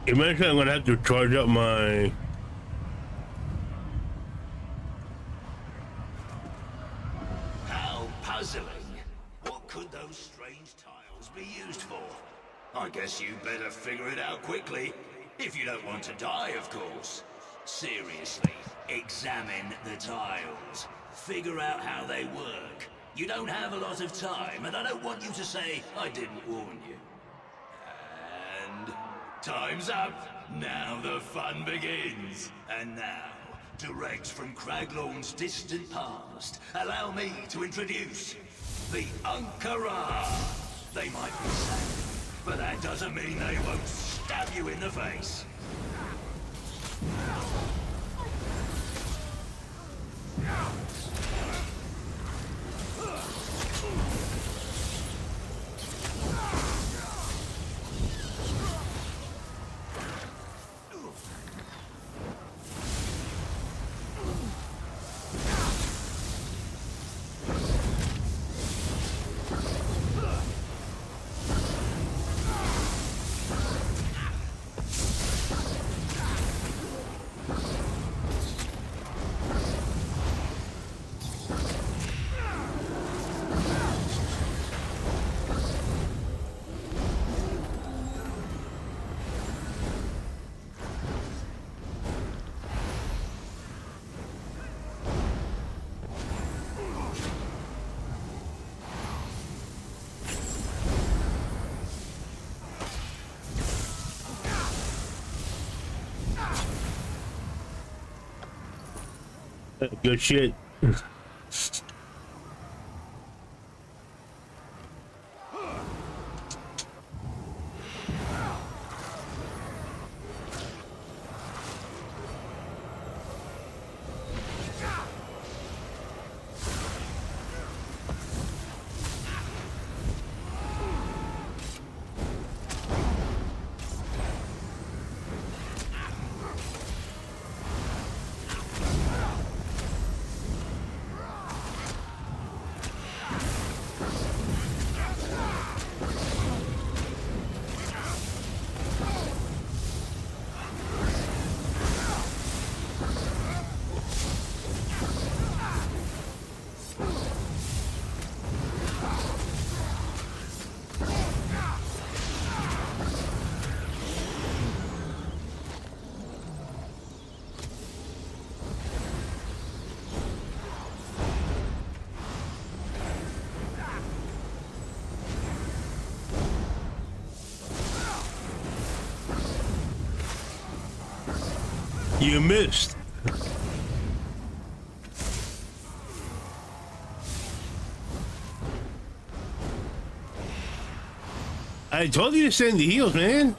Eventually I'm gonna have to charge up my... How puzzling. What could those strange tiles be used for? I guess you better figure it out quickly. If you don't want to die, of course. Seriously, examine the tiles. Figure out how they work. You don't have a lot of time, and I don't want you to say I didn't warn you. And time's up. Now the fun begins. And now, direct from Craglorn's distant past, allow me to introduce the Ankara. They might be sad, but that doesn't mean they won't stab you in the face. Good shit. You missed. I told you to send the heals, man.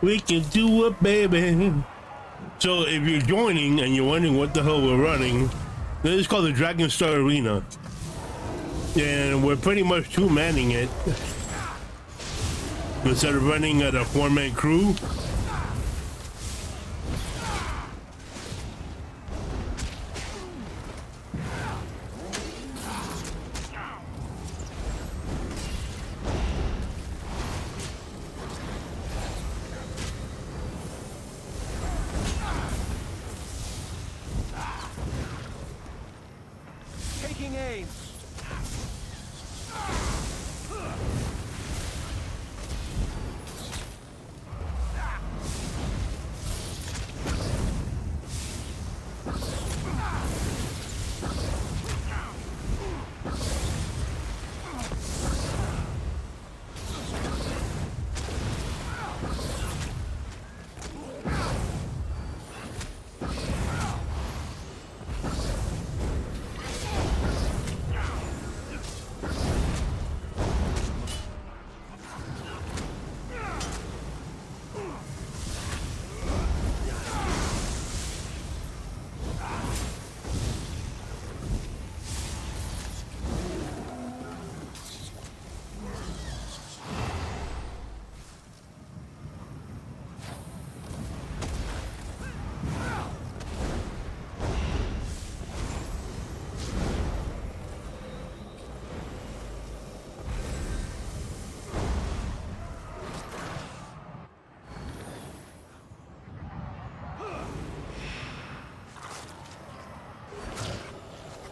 We can do it, baby. So if you're joining and you're wondering what the hell we're running, this is called the Dragon Star Arena. And we're pretty much two-manning it. Instead of running at a 4-man crew. Taking aim.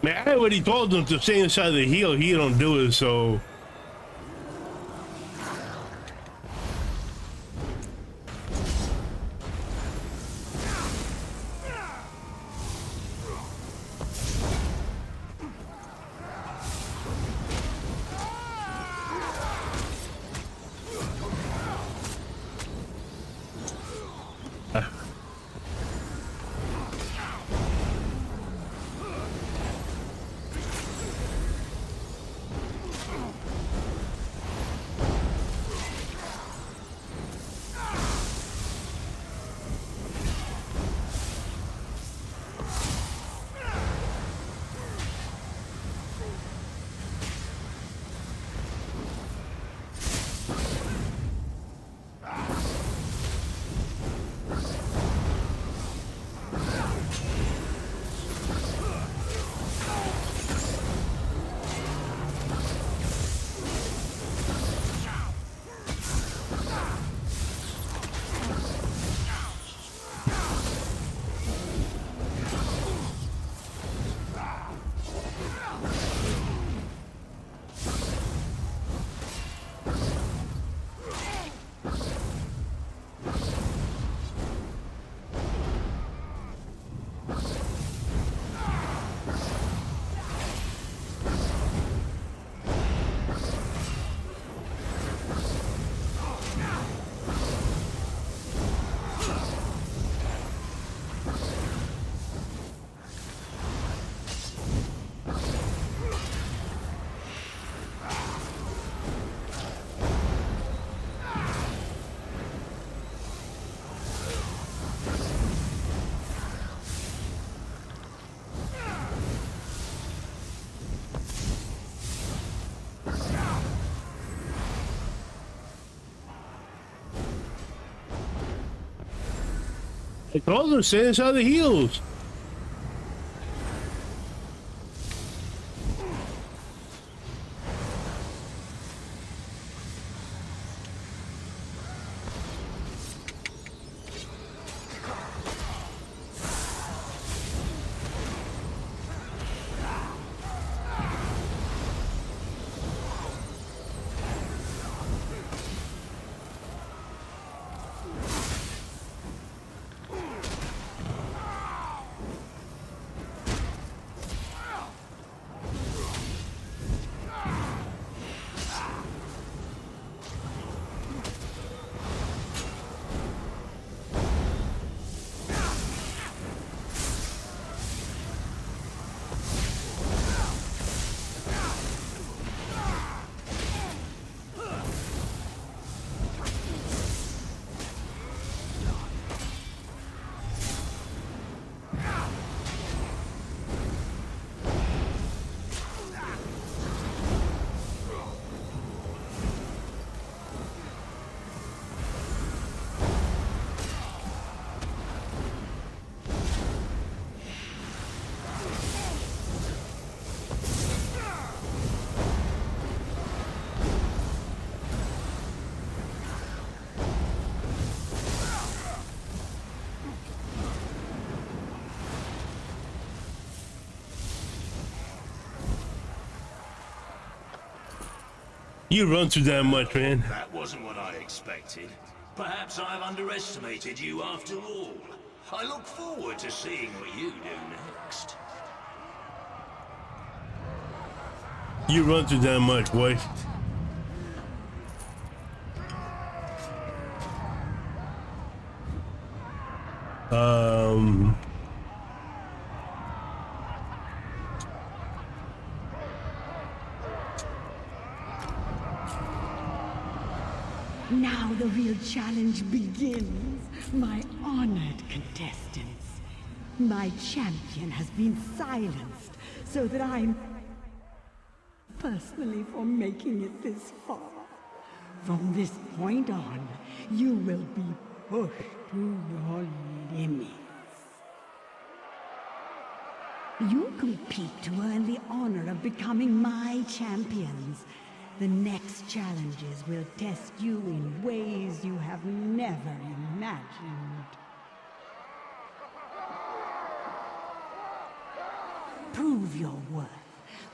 Man, I already told him to stay inside the heel. He don't do it, so. I told him to stay inside the heels. You run too damn much, man. That wasn't what I expected. Perhaps I've underestimated you after all. I look forward to seeing what you do next. You run too damn much, boy. Now the real challenge begins, my honored contestants. My champion has been silenced, so that I'm personally for making it this far. From this point on, you will be pushed to your limits. You compete to earn the honor of becoming my champions. The next challenges will test you in ways you have never imagined. Prove your worth.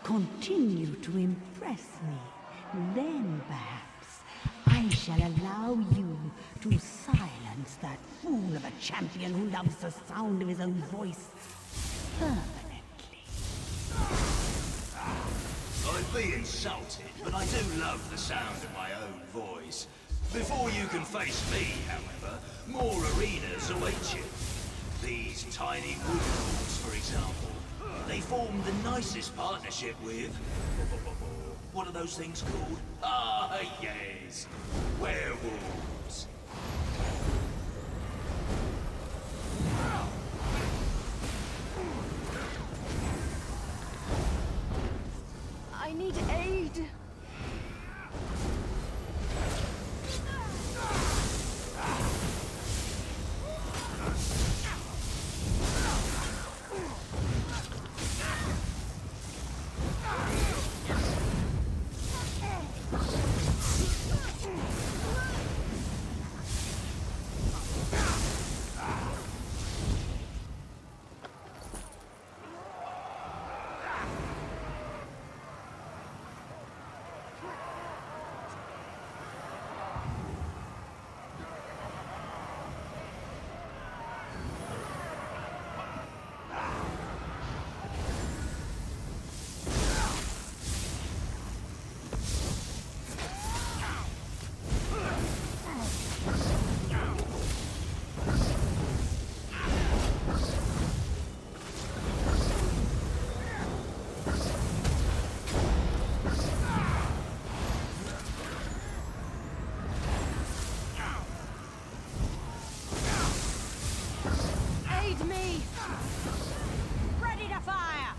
Continue to impress me. Then perhaps I shall allow you to silence that fool of a champion who loves the sound of his own voice permanently. I'd be insulted, but I do love the sound of my own voice. Before you can face me, however, more arenas await you. These tiny wood wolves, for example, they form the nicest partnership with... What are those things called? Ah, yes, werewolves. I need aid. Me! Ready to fire!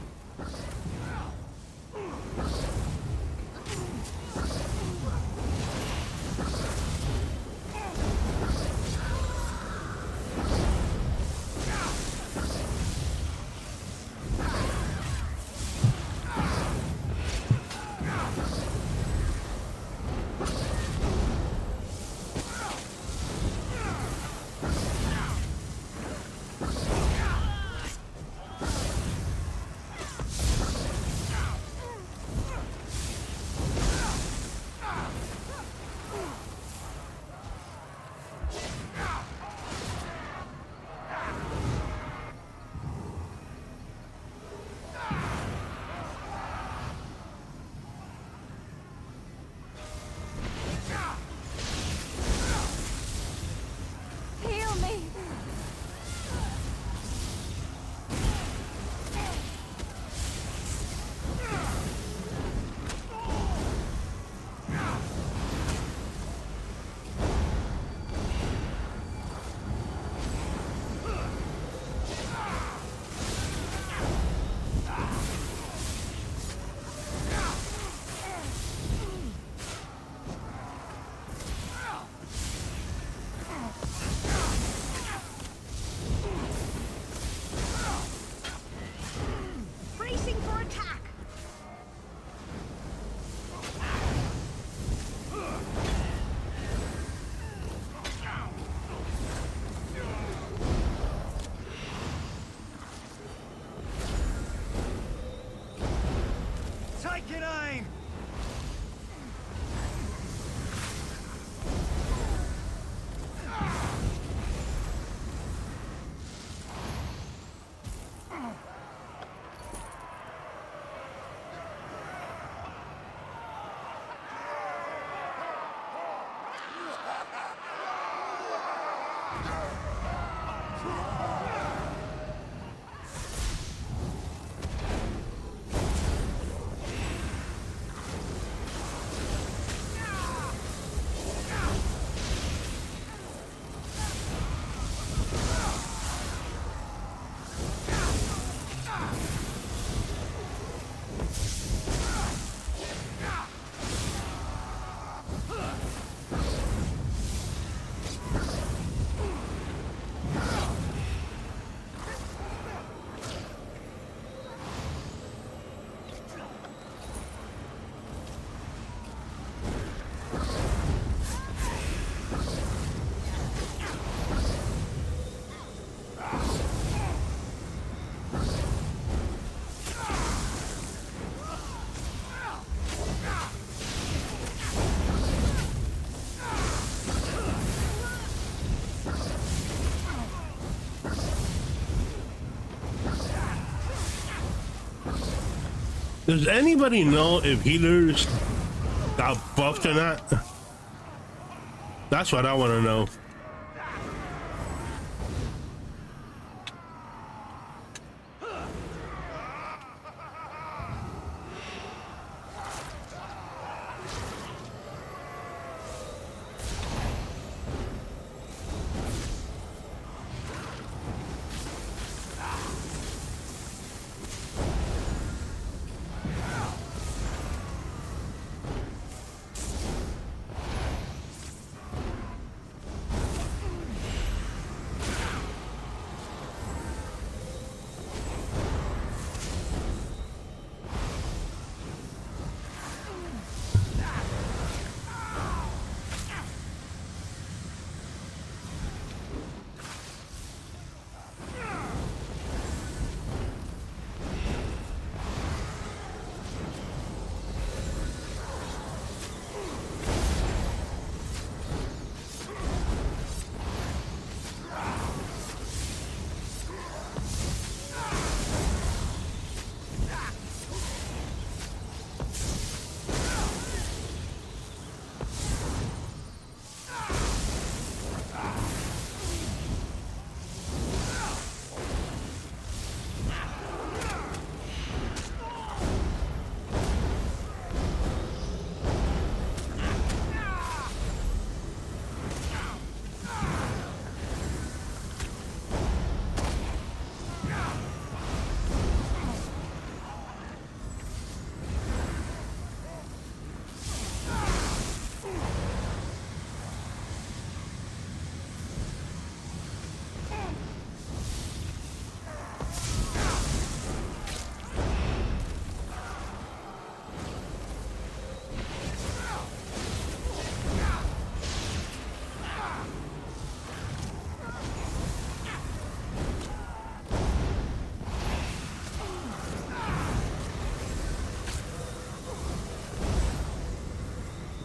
Does anybody know if healers got buffed or not? That's what I want to know.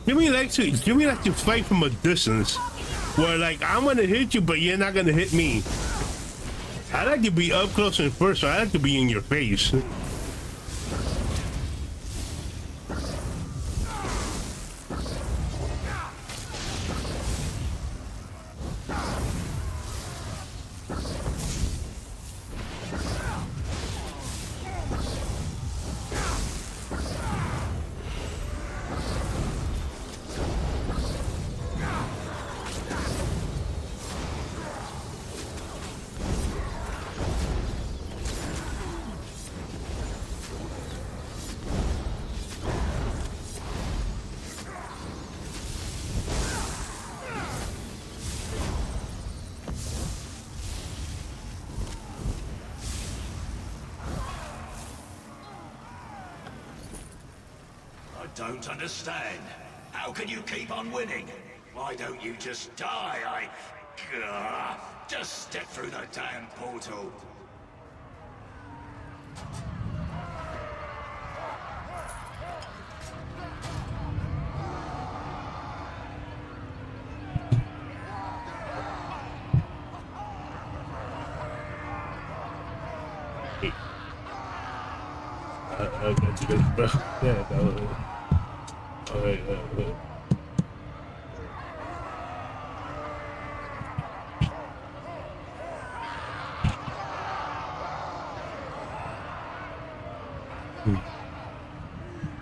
Give me like to fight from a distance, where like I'm gonna hit you, but you're not gonna hit me. I like to be up close and personal. I like to be in your face. Don't understand. How can you keep on winning? Why don't you just die? Just step through the damn portal. I got you guys, bro. Yeah, that was it. Alright.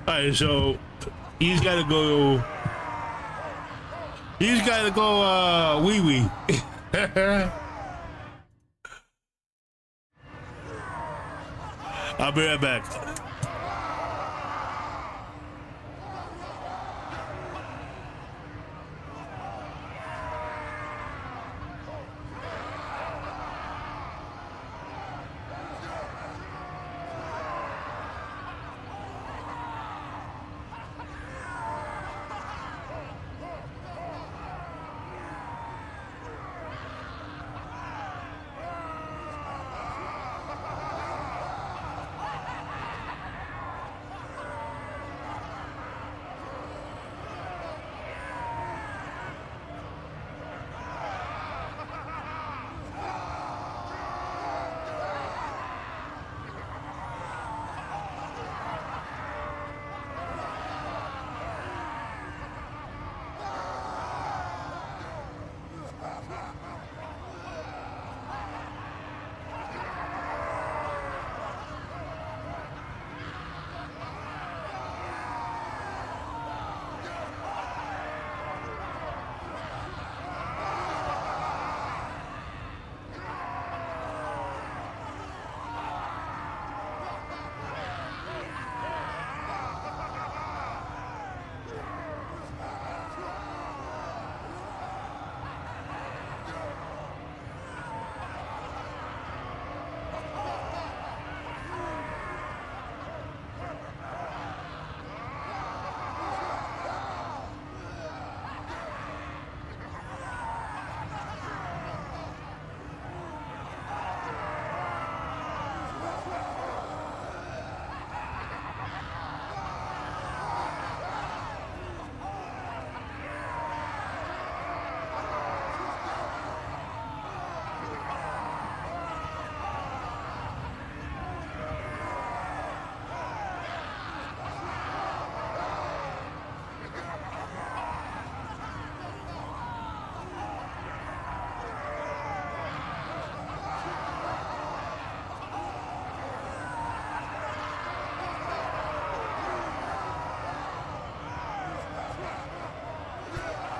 Alright, so he's gotta go. Wee wee. I'll be right back.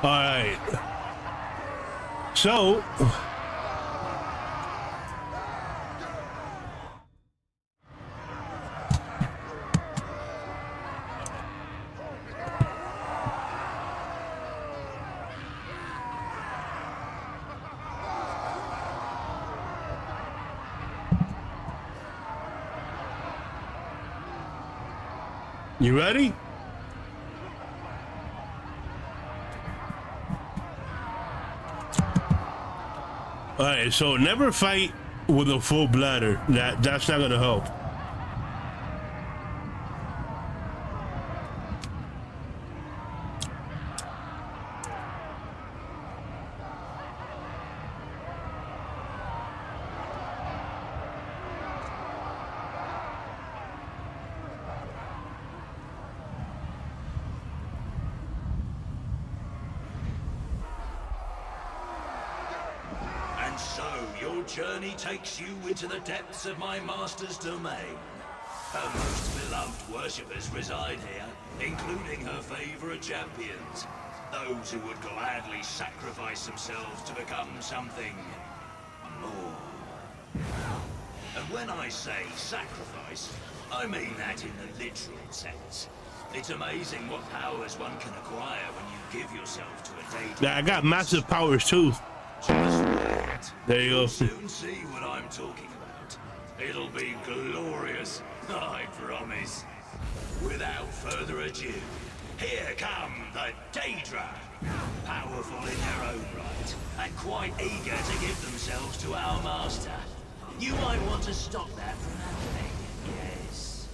All right. So. You ready? All right, so never fight with a full bladder. That's not gonna help. And so, your journey takes you into the depths of my master's domain. Her most beloved worshippers reside here, including her favorite champions. Those who would gladly sacrifice themselves to become something more. And when I say sacrifice, I mean that in the literal sense. It's amazing what powers one can acquire when you give yourself to a deity. Yeah, I got massive powers too. Just wait. There you go. You'll soon see what I'm talking about. It'll be glorious, I promise. Without further ado, here come the Daedra. Powerful in their own right, and quite eager to give themselves to our master. You might want to stop that from happening, yes.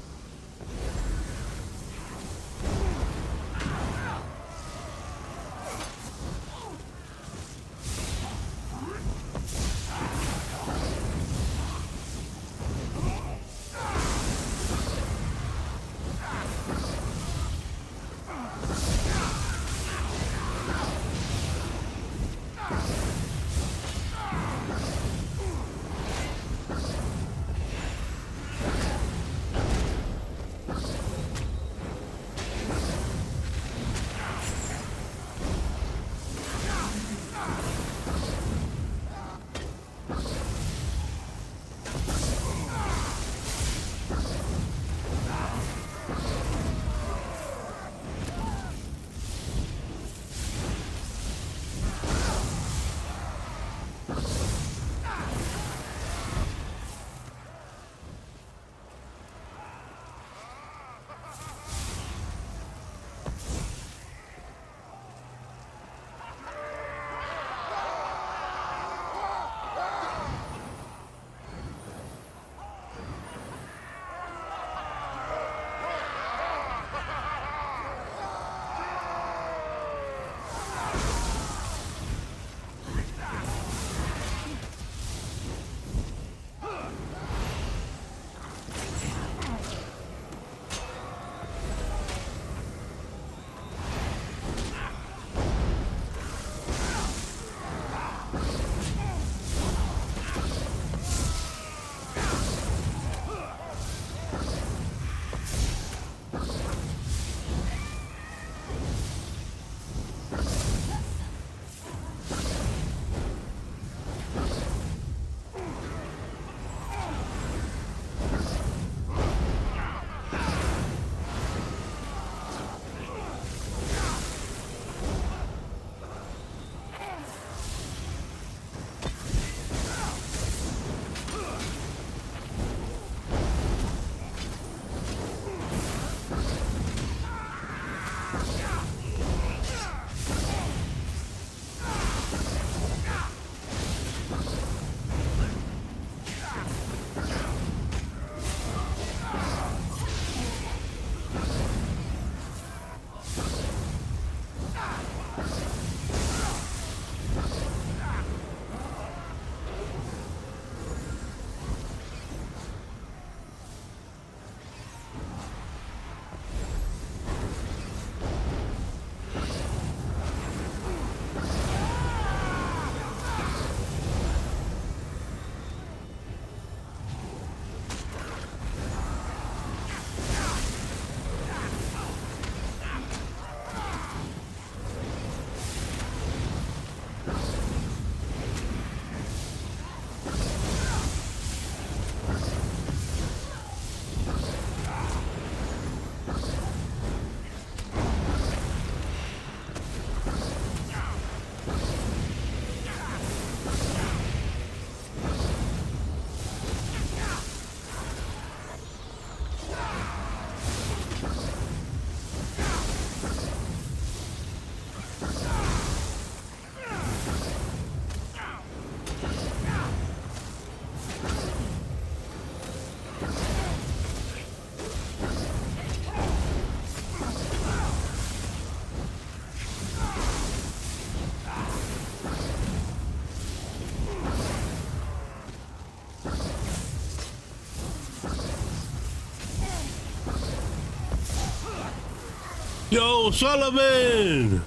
Yo, Sullivan!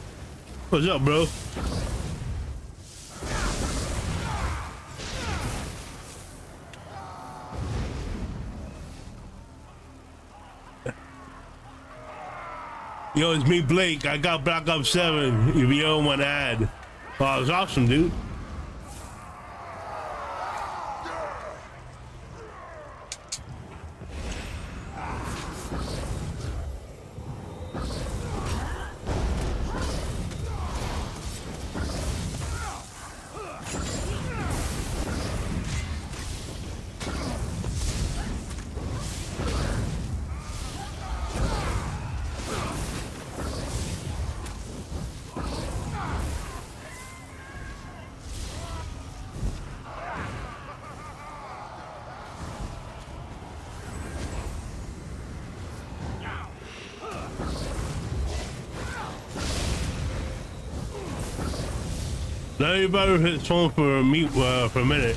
What's up, bro? Yo, it's me, Blake. I got Black Ops 7. If you don't want to add. Oh, it's awesome, dude. Now you better hit his phone for a minute.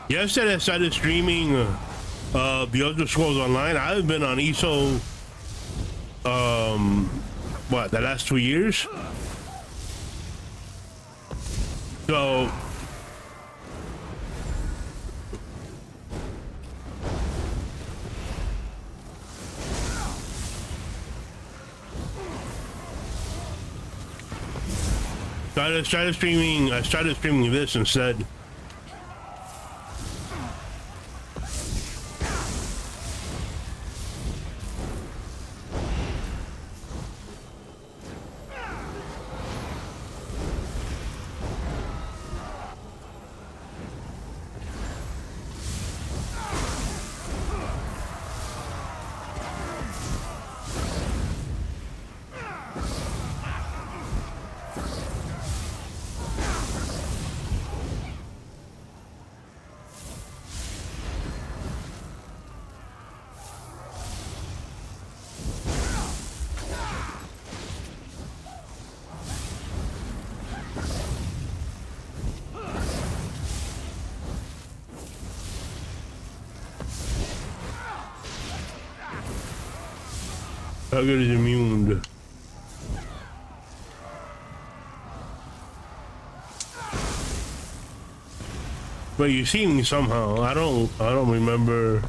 Yesterday I started streaming the Elder Scrolls Online. I haven't been on ESO what, the last 2 years? So I started streaming this instead. Target is immune. But you see me somehow. I don't remember.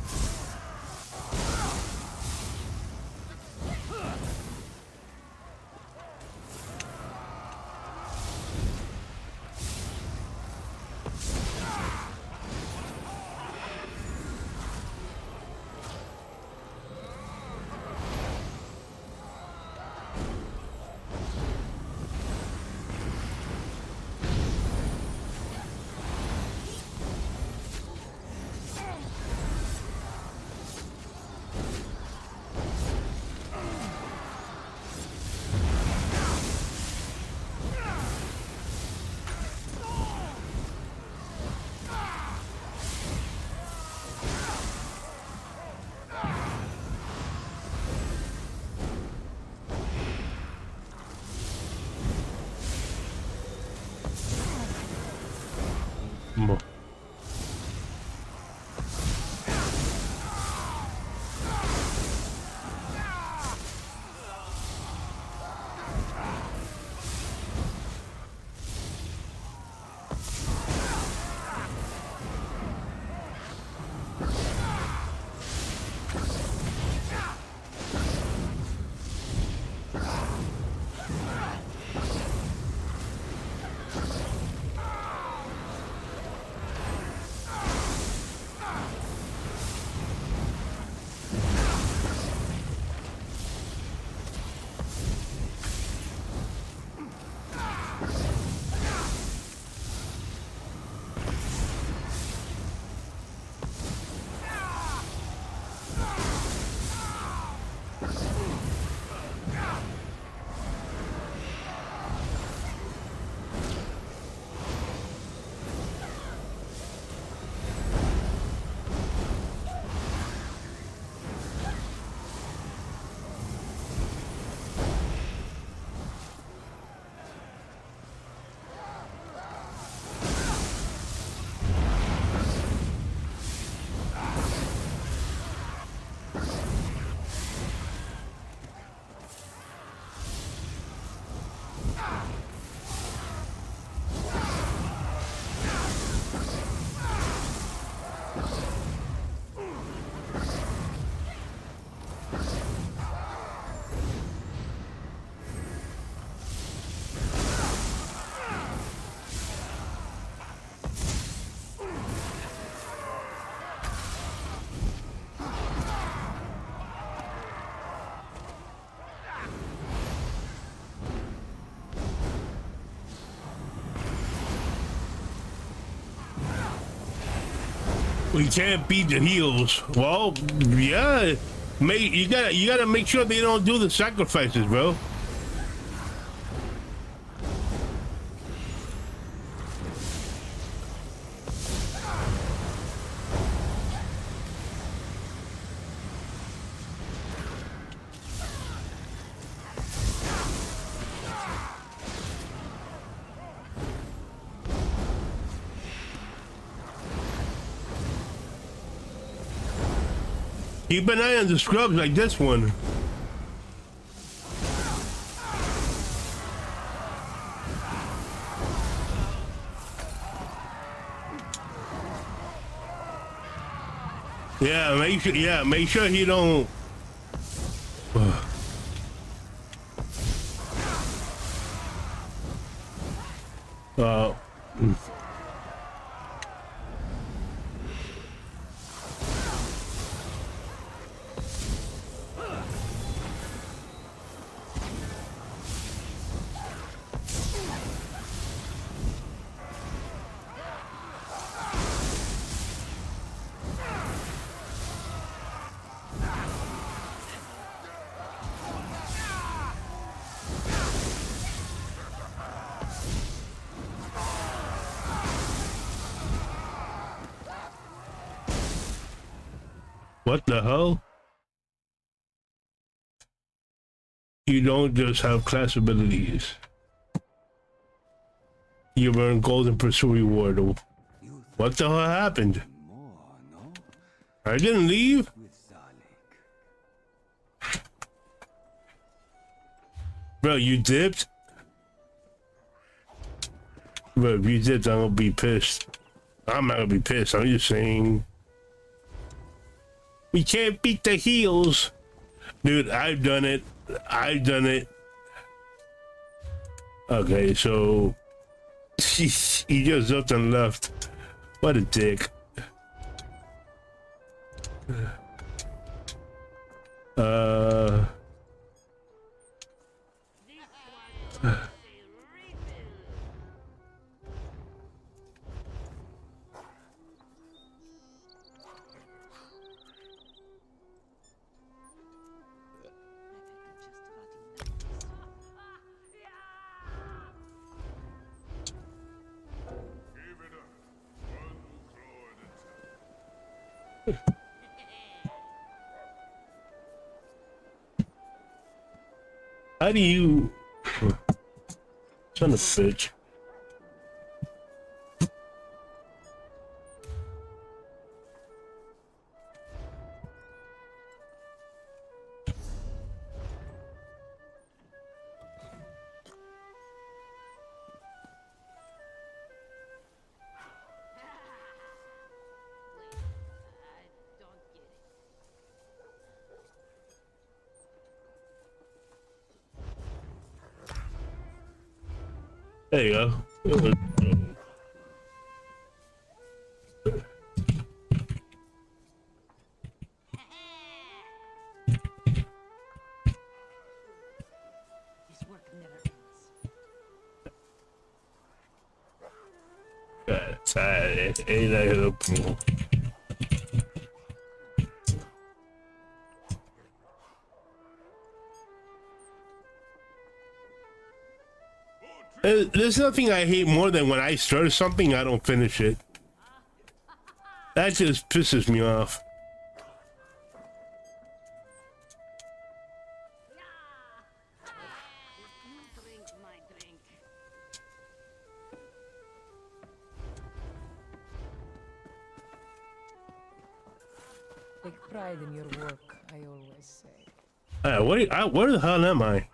We can't beat the heels. Well, yeah. You gotta make sure they don't do the sacrifices, bro. Keep an eye on the scrubs like this one. Yeah, make sure he don't. What the hell? You don't just have class abilities. You earn golden pursuit reward. What the hell happened? I didn't leave. Bro, you dipped? Bro, if you dipped, I'm gonna be pissed. I'm not gonna be pissed. I'm just saying. We can't beat the heels. Dude, I've done it. Okay, so he just up and left. What a dick. How do you... Son of a bitch. There you go. There's nothing I hate more than when I start something, I don't finish it. That just pisses me off. Take pride in your work, I always say. Where the hell am I?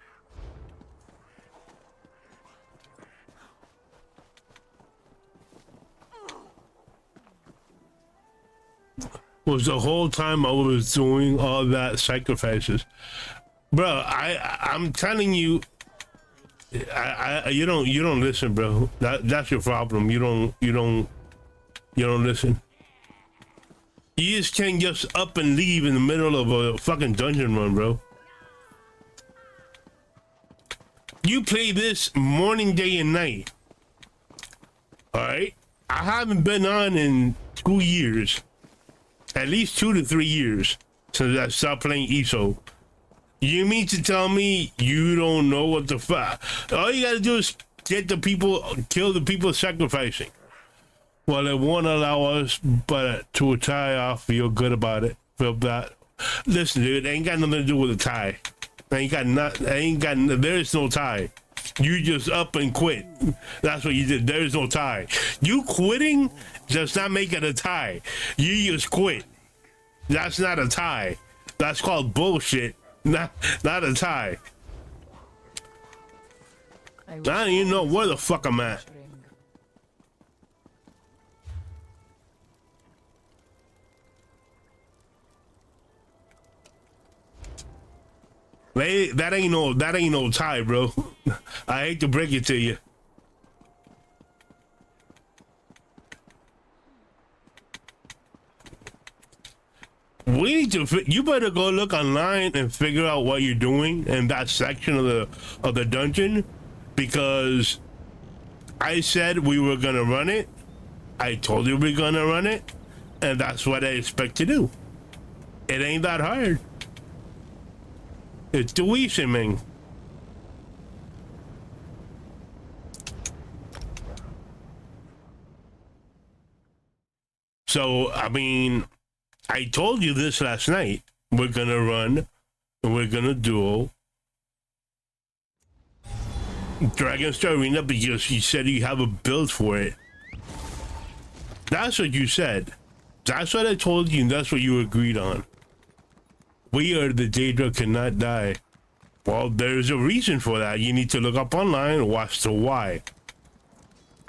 Was the whole time I was doing all that sacrifices, bro. I'm telling you, you don't listen, bro. That's your problem. You don't listen. You just can't just up and leave in the middle of a fucking dungeon run, bro. You play this morning, day, and night. All right, I haven't been on in 2 years. At least 2 to 3 years since I stopped playing ESO. You mean to tell me you don't know what the fuck? All you gotta do is get the people, kill the people sacrificing. Well, it won't allow us but to tie off. Feel good about it. Feel bad. Listen, dude, it ain't got nothing to do with the tie. There is no tie. You just up and quit. That's what you did. There is no tie. You quitting does not make it a tie. You just quit. That's not a tie. That's called bullshit. Not a tie. I don't even know where the fuck I'm at. That ain't no tie, bro. I hate to break it to you. We need to. You better go look online and figure out what you're doing in that section of the dungeon, because I said we were gonna run it. I told you we're gonna run it, and that's what I expect to do. It ain't that hard. It's too easy, man. So I mean, I told you this last night. We're gonna run, and we're gonna duel Dragon's Arena because you said you have a build for it. That's what you said. That's what I told you, and that's what you agreed on. We are the Daedra cannot die. Well, there's a reason for that. You need to look up online and watch the why.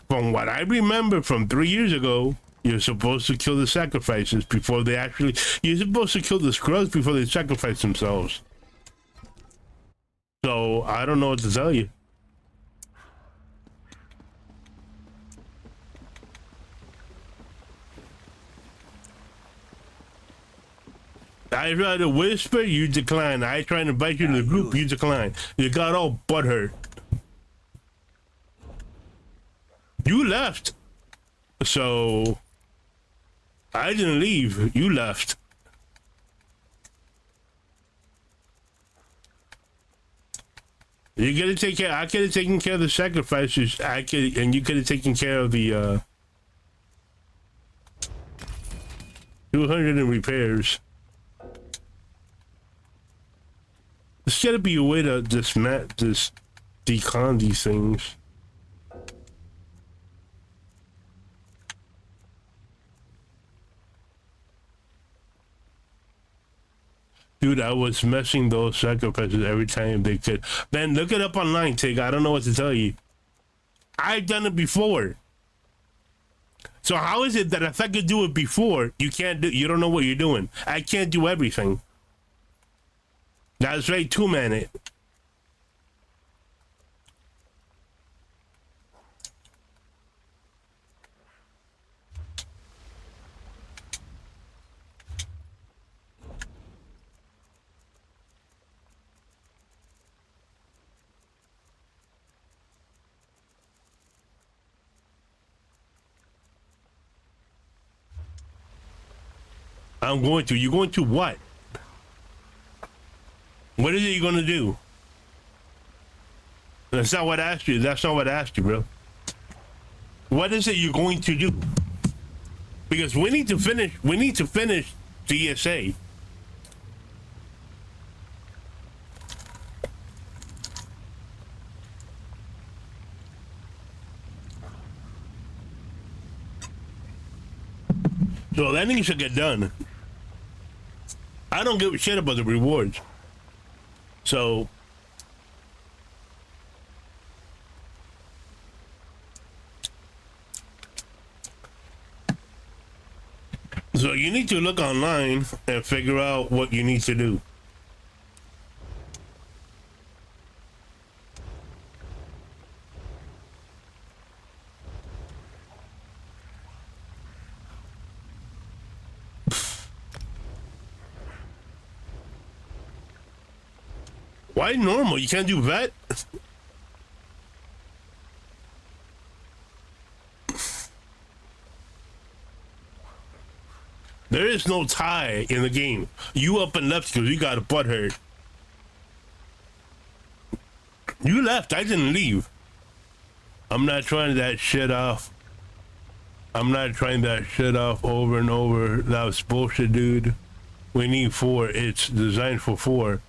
From what I remember from 3 years ago, you're supposed to kill the sacrifices before they actually... You're supposed to kill the scrubs before they sacrifice themselves. So, I don't know what to tell you. I tried to whisper, you decline. I tried to invite you to the group, you decline. You got all butthurt. You left. So, I didn't leave. You left. You could have taken care. I could have taken care of the sacrifices. And you could have taken care of the 200 in repairs. There's gotta be a way to decon these things. Dude, I was messing those sacrifices every time they could. Then look it up online, Tig. I don't know what to tell you. I've done it before. So how is it that if I could do it before, you don't know what you're doing? I can't do everything. That's right, two-man it. I'm going to. You're going to what? What is it you're going to do? That's not what I asked you. That's not what I asked you, bro. What is it you're going to do? Because we need to finish the ESA. So that needs to get done. I don't give a shit about the rewards. So you need to look online and figure out what you need to do. Why normal? You can't do vet? There is no tie in the game. You up and left because you got a butt hurt. You left. I didn't leave. I'm not trying that shit off. I'm not trying that shit off over and over. That was bullshit, dude. We need 4. It's designed for 4.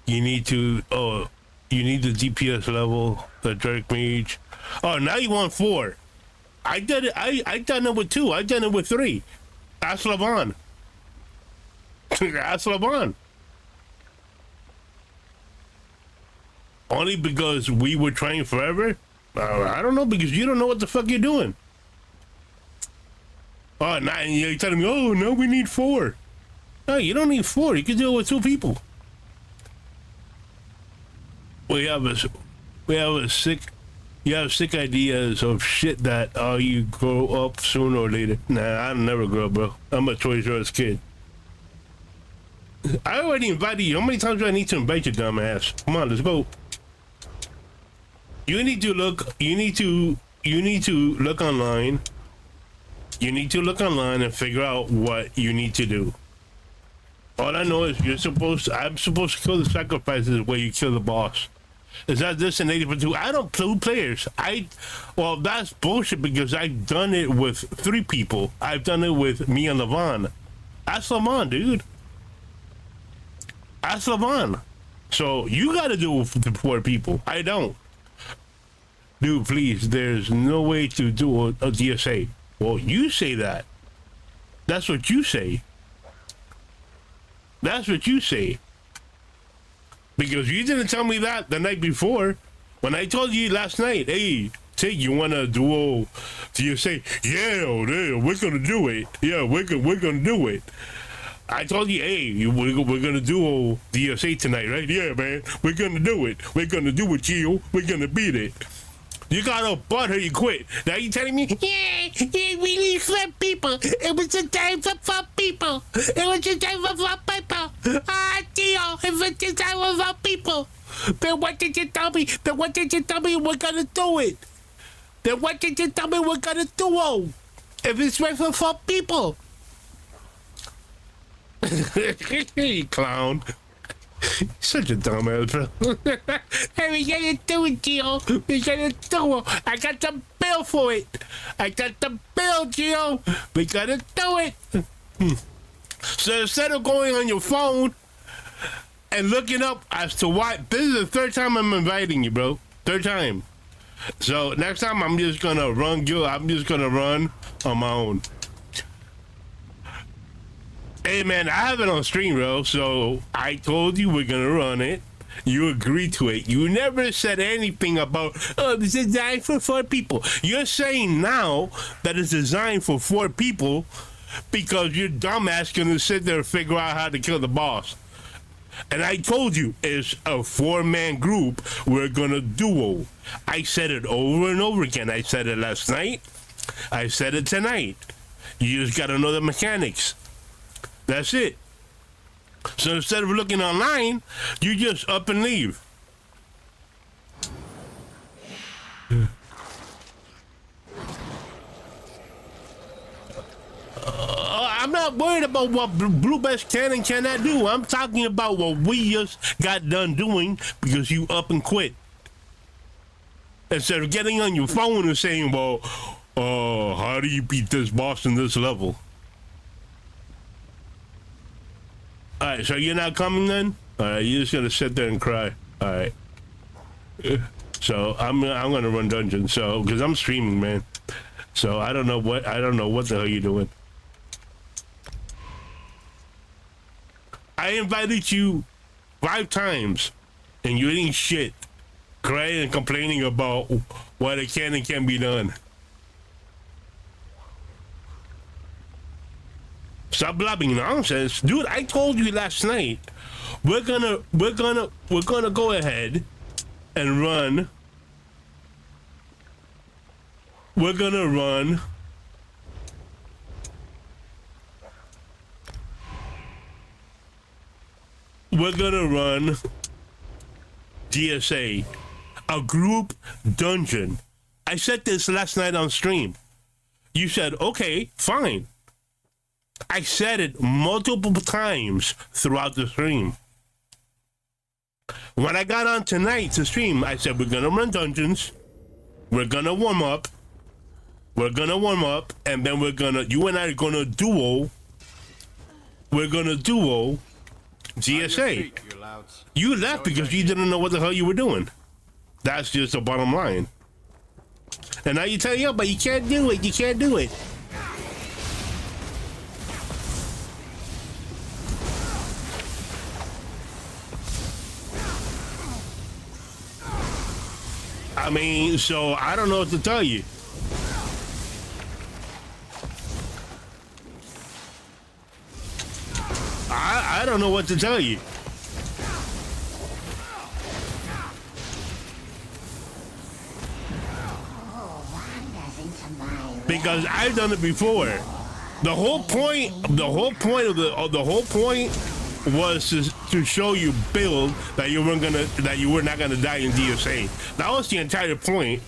You need to, you need the DPS level, the Dark Mage. Oh, now you want 4. I did it, I done it with 2. I done it with 3. Ask Levon. Ask LeBron. Only because we were trying forever? I don't know, because you don't know what the fuck you're doing. Oh, now you're telling me, oh, no, we need 4. No, you don't need 4. You can do it with 2 people. We have sick ideas of shit that you grow up sooner or later. Nah, I'll never grow up, bro. I'm a Toys R Us kid. I already invited you. How many times do I need to invite you, dumbass? Come on, let's go. You need to look online. You need to look online and figure out what you need to do. All I know is I'm supposed to kill the sacrifices where you kill the boss. Is that this an 80 for 2? I don't play players. Well, that's bullshit because I've done it with 3 people. I've done it with me and Levon. That's Levon, dude. That's Levon. So you got to do it with 4 people. I don't. Dude, please, there's no way to do a DSA. Well, you say that. That's what you say. That's what you say. Because you didn't tell me that the night before. When I told you last night, hey, Tig, you want to duo DSA? Yeah, we're going to do it. Yeah, we're going to do it. I told you, hey, we're going to do DSA tonight, right? Yeah, man, we're going to do it. We're going to do it, Gio. We're going to beat it. You got a butter, you quit. Now you telling me, yeah, we need 4 people. It was a time for 4 people. It was a time for 4 people. Gio, it was a time for 4 people. Then what did you tell me? Then what did you tell me we're going to do it? Then what did you tell me we're going to do? If it's right for 4 people. You clown. Such a dumbass, bro. Hey, we gotta do it, Gio. We gotta do it. I got the bill for it. I got the bill, Gio. We gotta do it. So instead of going on your phone and looking up as to why, this is the 3rd time I'm inviting you, bro. 3rd time. So next time I'm just gonna run on my own. Hey man, I have it on stream, bro. So I told you we're gonna run it. You agreed to it. You never said anything about, oh, it's designed for 4 people. You're saying now that it's designed for 4 people because your dumbass gonna sit there and figure out how to kill the boss. And I told you it's a 4-man group. We're gonna duo. I said it over and over again. I said it last night. I said it tonight. You just gotta know the mechanics. That's it. So instead of looking online, you just up and leave. I'm not worried about what Blue Best can and cannot do. I'm talking about what we just got done doing because you up and quit. Instead of getting on your phone and saying, well, how do you beat this boss in this level? All right, so you're not coming then? All right, you're just gonna sit there and cry. All right. So I'm gonna run dungeons. So because I'm streaming, man. So I don't know what the hell you're doing. I invited you 5 times, and you ain't shit, crying and complaining about what it can and can't be done. Stop blabbing nonsense, dude. I told you last night we're gonna go ahead and run. We're gonna run DSA, a group dungeon. I said this last night on stream. You said, okay, fine. I said it multiple times throughout the stream. When I got on tonight to stream, I said, we're gonna run dungeons. We're gonna warm up. And then you and I are gonna duo. We're gonna duo DSA. You left because you didn't know what the hell you were doing. That's just the bottom line. And now you tell you, but you can't do it. You can't do it. I mean, so I don't know what to tell you. I don't know what to tell you. Because I've done it before. The whole point was to show you build that you were not gonna die in DSA. That was the entire point.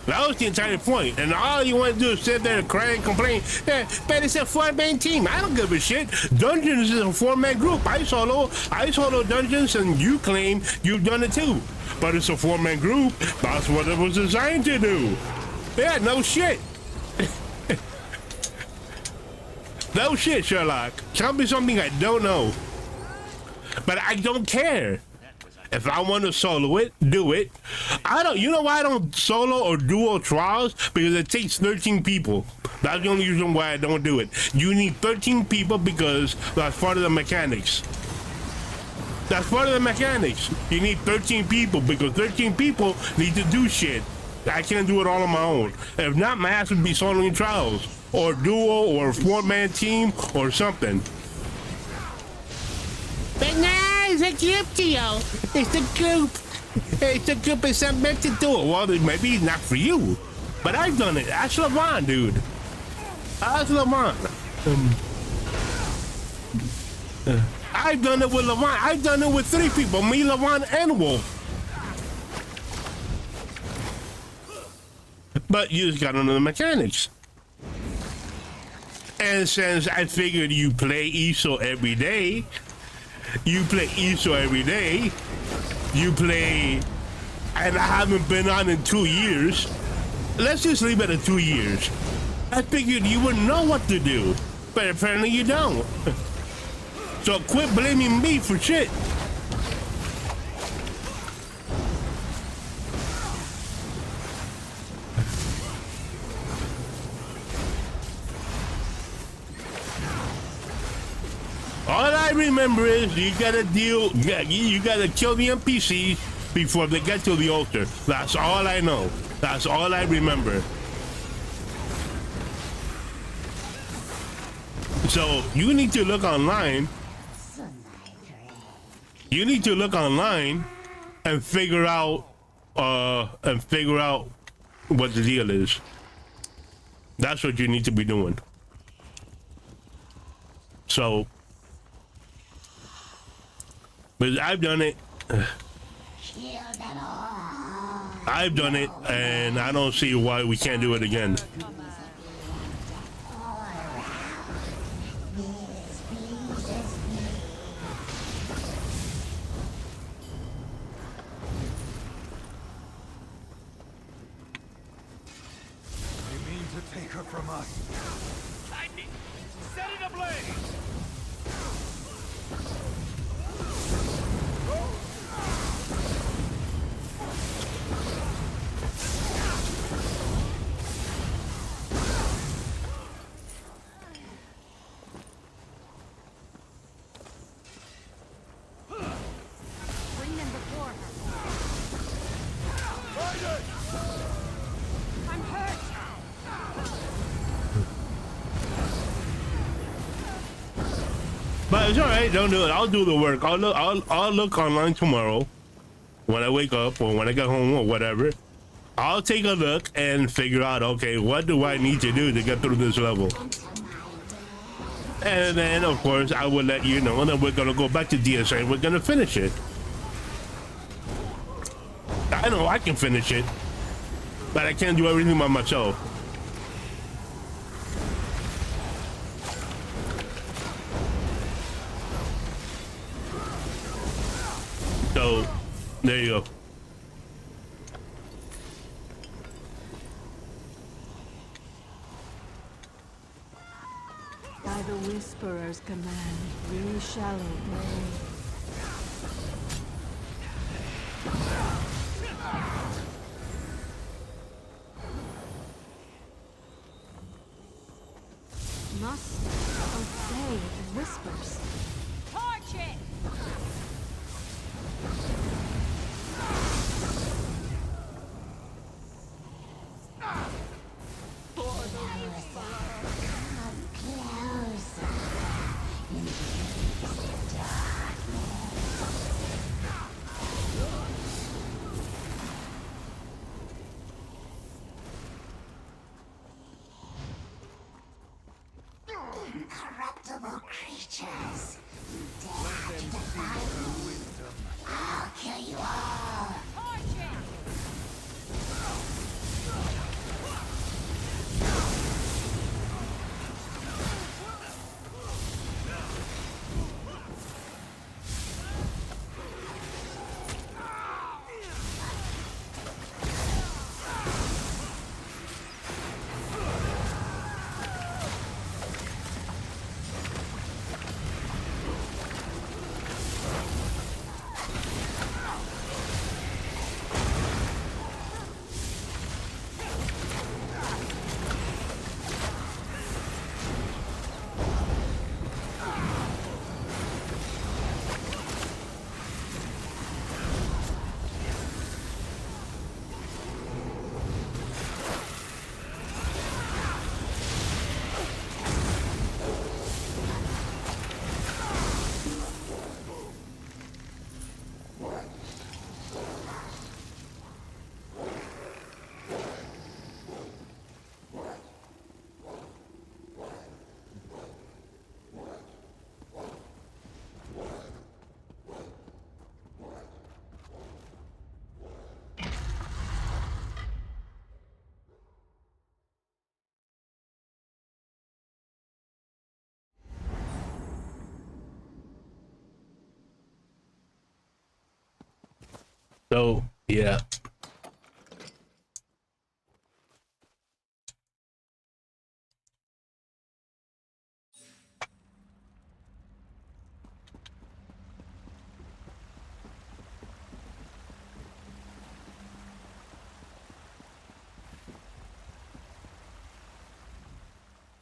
That was the entire point. And all you want to do is sit there and cry and complain. Yeah, but it's a 4-man team. I don't give a shit. Dungeons is a 4-man group. I solo dungeons, and you claim you've done it too. But it's a 4-man group. That's what it was designed to do. Yeah, no shit. No shit, Sherlock. Tell me something I don't know. But I don't care. If I want to solo it, do it. You know why I don't solo or duo trials? Because it takes 13 people. That's the only reason why I don't do it. You need 13 people because that's part of the mechanics. That's part of the mechanics. You need 13 people because 13 people need to do shit. I can't do it all on my own. If not, my ass would be soloing trials. Or duo or 4-man team or something. But nah, it's a group, Geo. It's the group. It's a group of some meant to do it. Well, maybe it's not for you. But I've done it. Ask Levon, dude. Ask Levon. I've done it with Levon. I've done it with 3 people. Me, Levon, and Wolf. But you just got to know the mechanics. And since I figured you play ESO every day, you play, and I haven't been on in 2 years. Let's just leave it at 2 years. I figured you would know what to do, but apparently you don't. So quit blaming me for shit. All I remember is you gotta kill the NPCs before they get to the altar. That's all I know. That's all I remember. So you need to look online. You need to look online and figure out what the deal is. That's what you need to be doing. So, but I've done it. I've done it, and I don't see why we can't do it again. They mean to take her from us. Lightning! Set it ablaze! Bring them before her. I'm hurt. But it's all right. Don't do it. I'll do the work. I'll look online tomorrow when I wake up or when I get home or whatever. I'll take a look and figure out, okay, what do I need to do to get through this level? And then, of course, I will let you know, and then we're going to go back to DSA and we're going to finish it. I know I can finish it, but I can't do everything by myself. So, there you go. By the Whisperer's command, we shall obey. Must obey the whispers. Charge it! Incorruptible creatures, dare to defy me. I'll kill you all. So, yeah.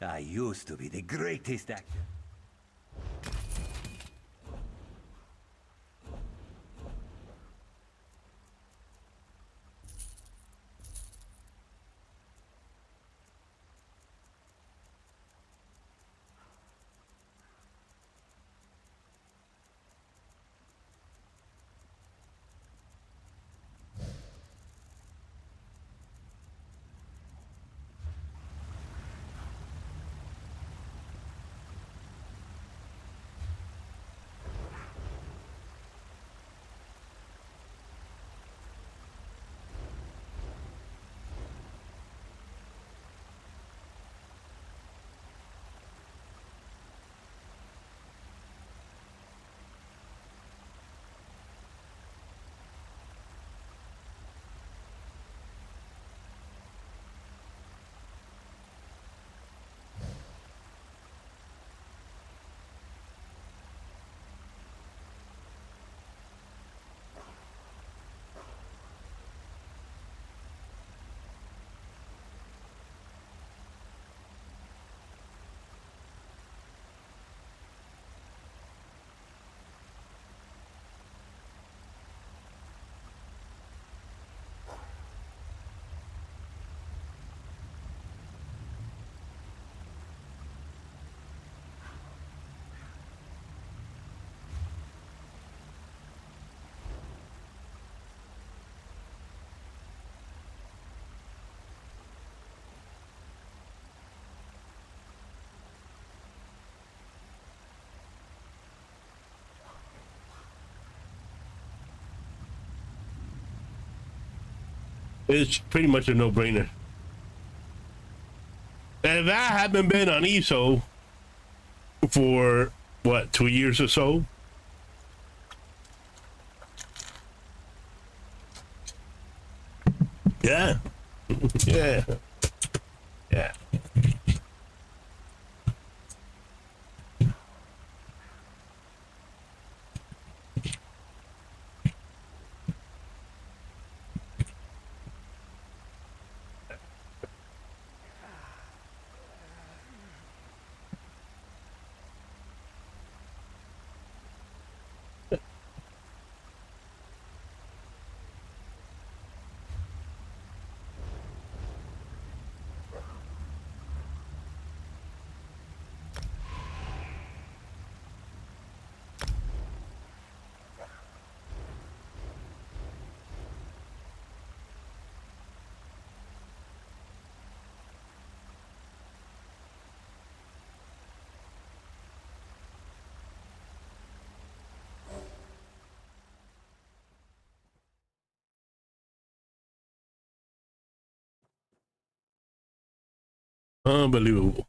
I used to be the greatest actor. It's pretty much a no-brainer. And if I haven't been on ESO for, what, 2 years or so? Yeah. Yeah. Yeah. Unbelievable.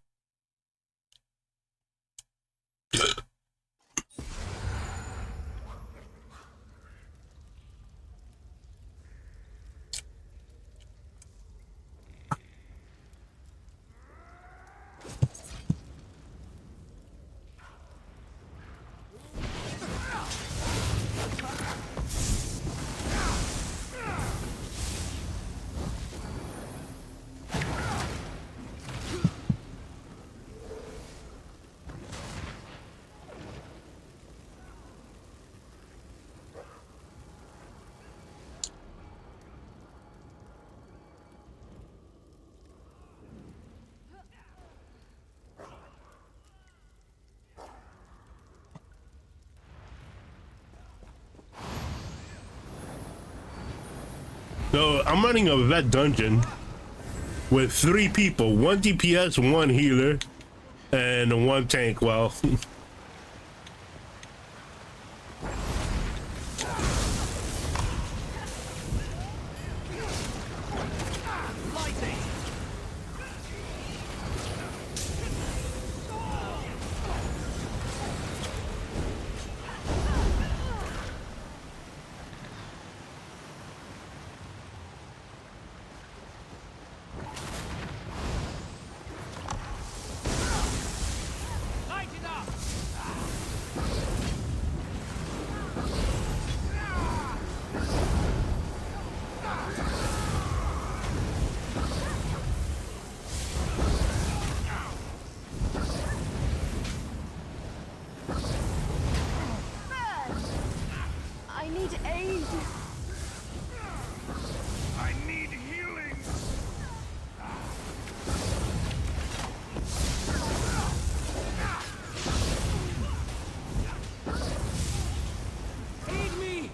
So I'm running a vet dungeon with 3 people, 1 DPS, 1 healer, and 1 tank. Well, I need aid. I need healing. Aid me!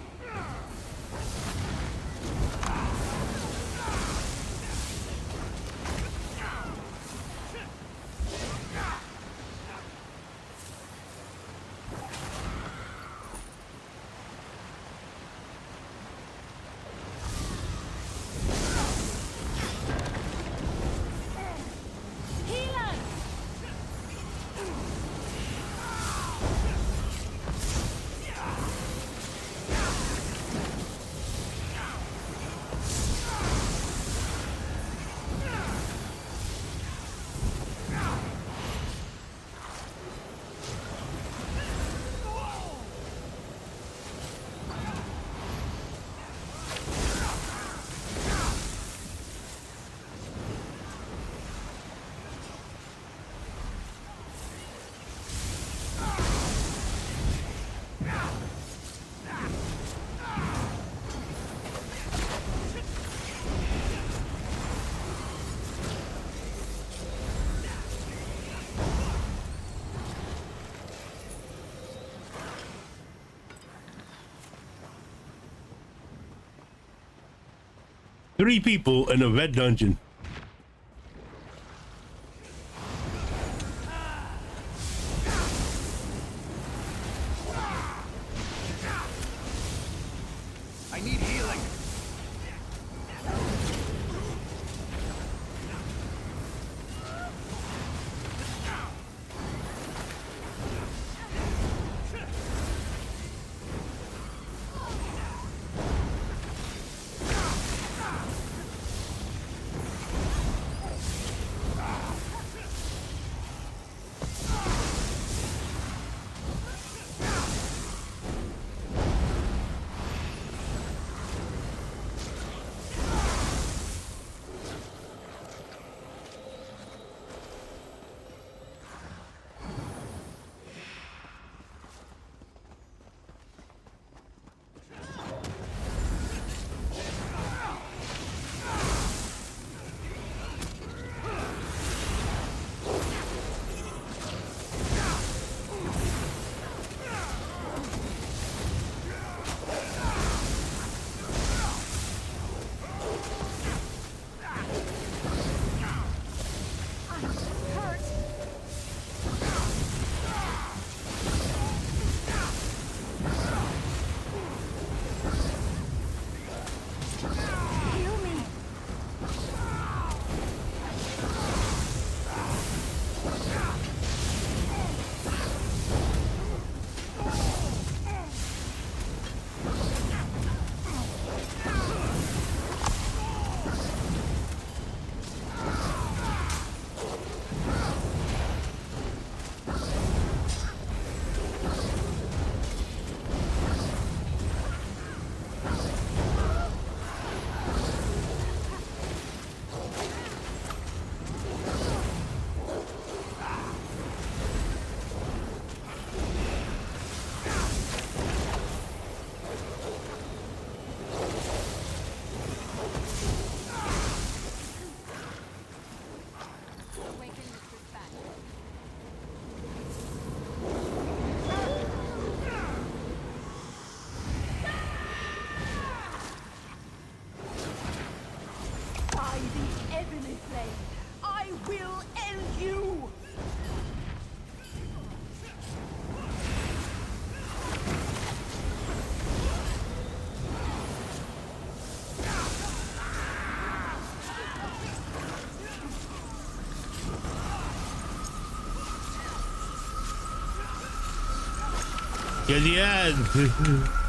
Three people in a vet dungeon. I need healing. Yeah, the ad.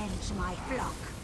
avenge my flock.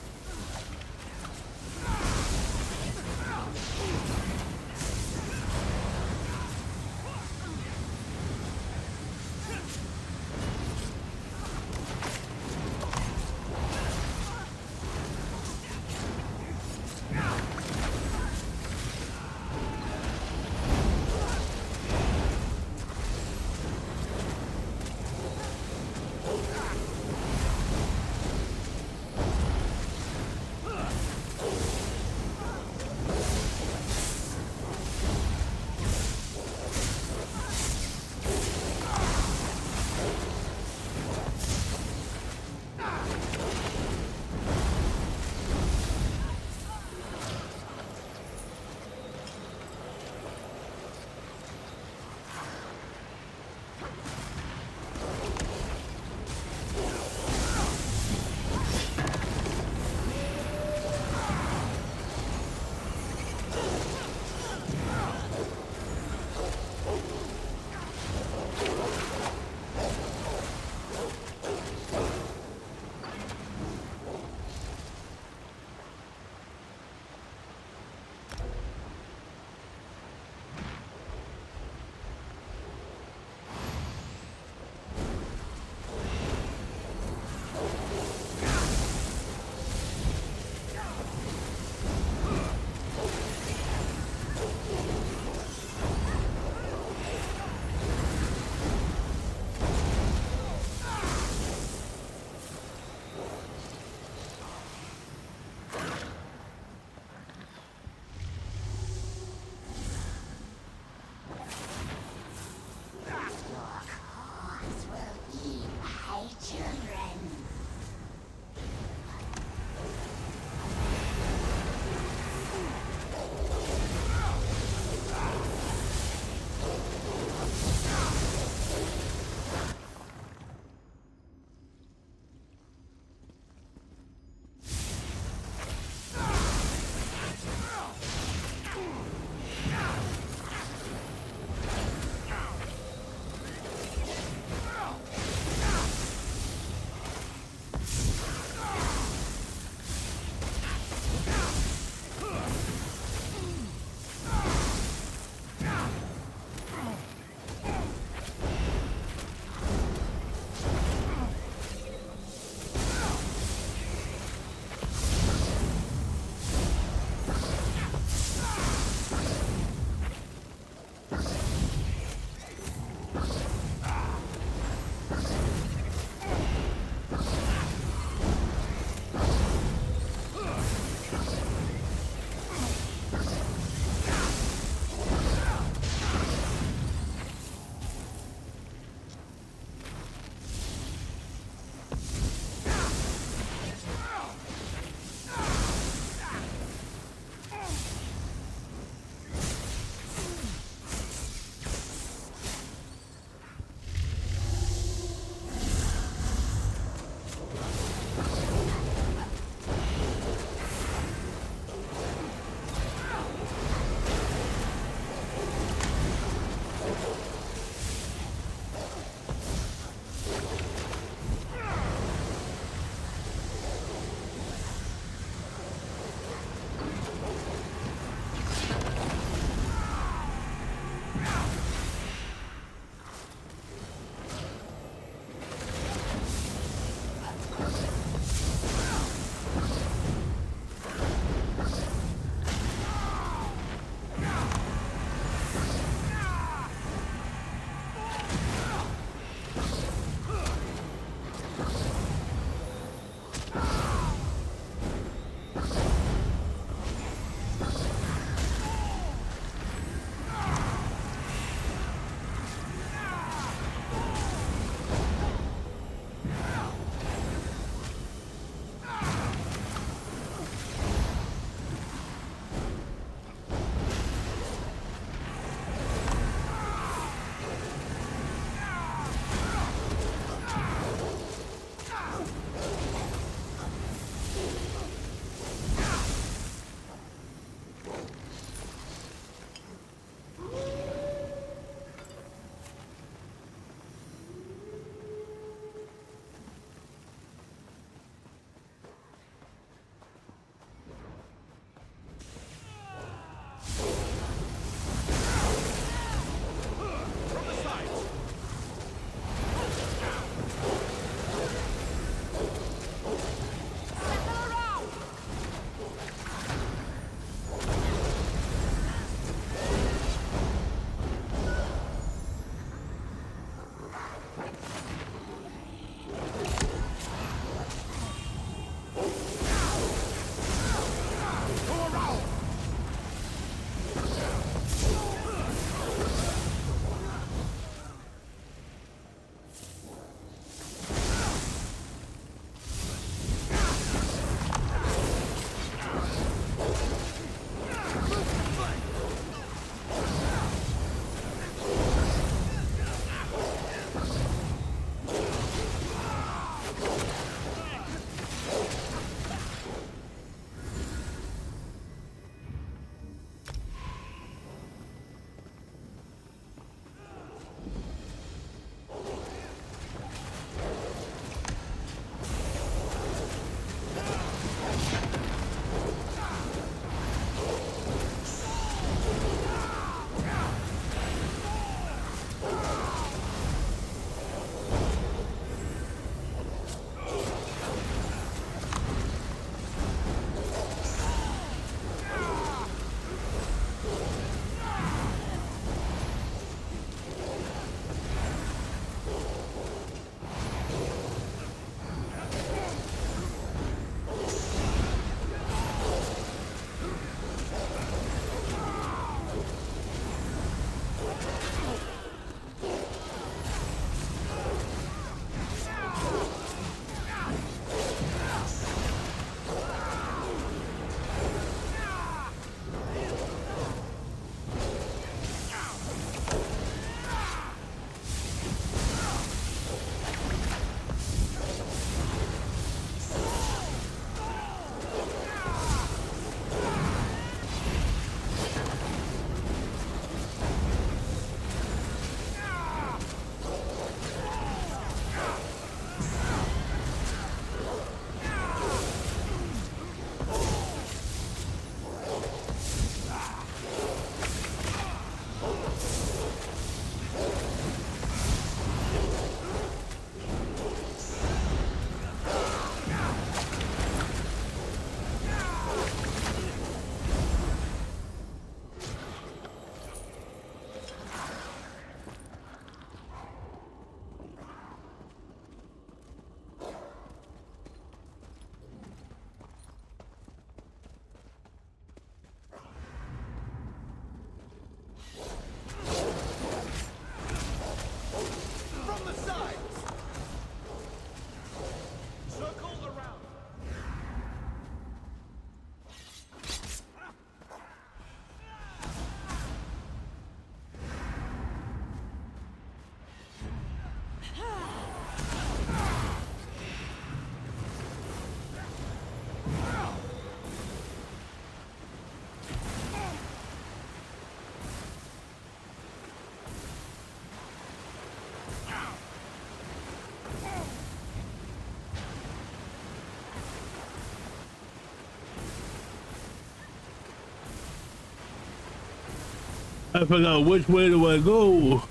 I forgot which way do I go.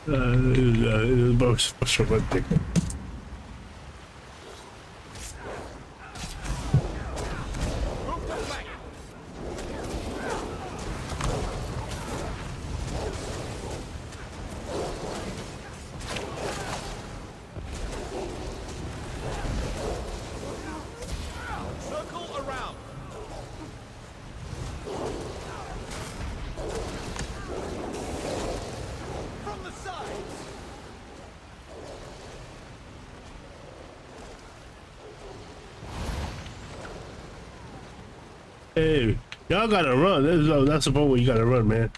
This box special birthday. Hey, y'all gotta run. That's the point where you gotta run, man.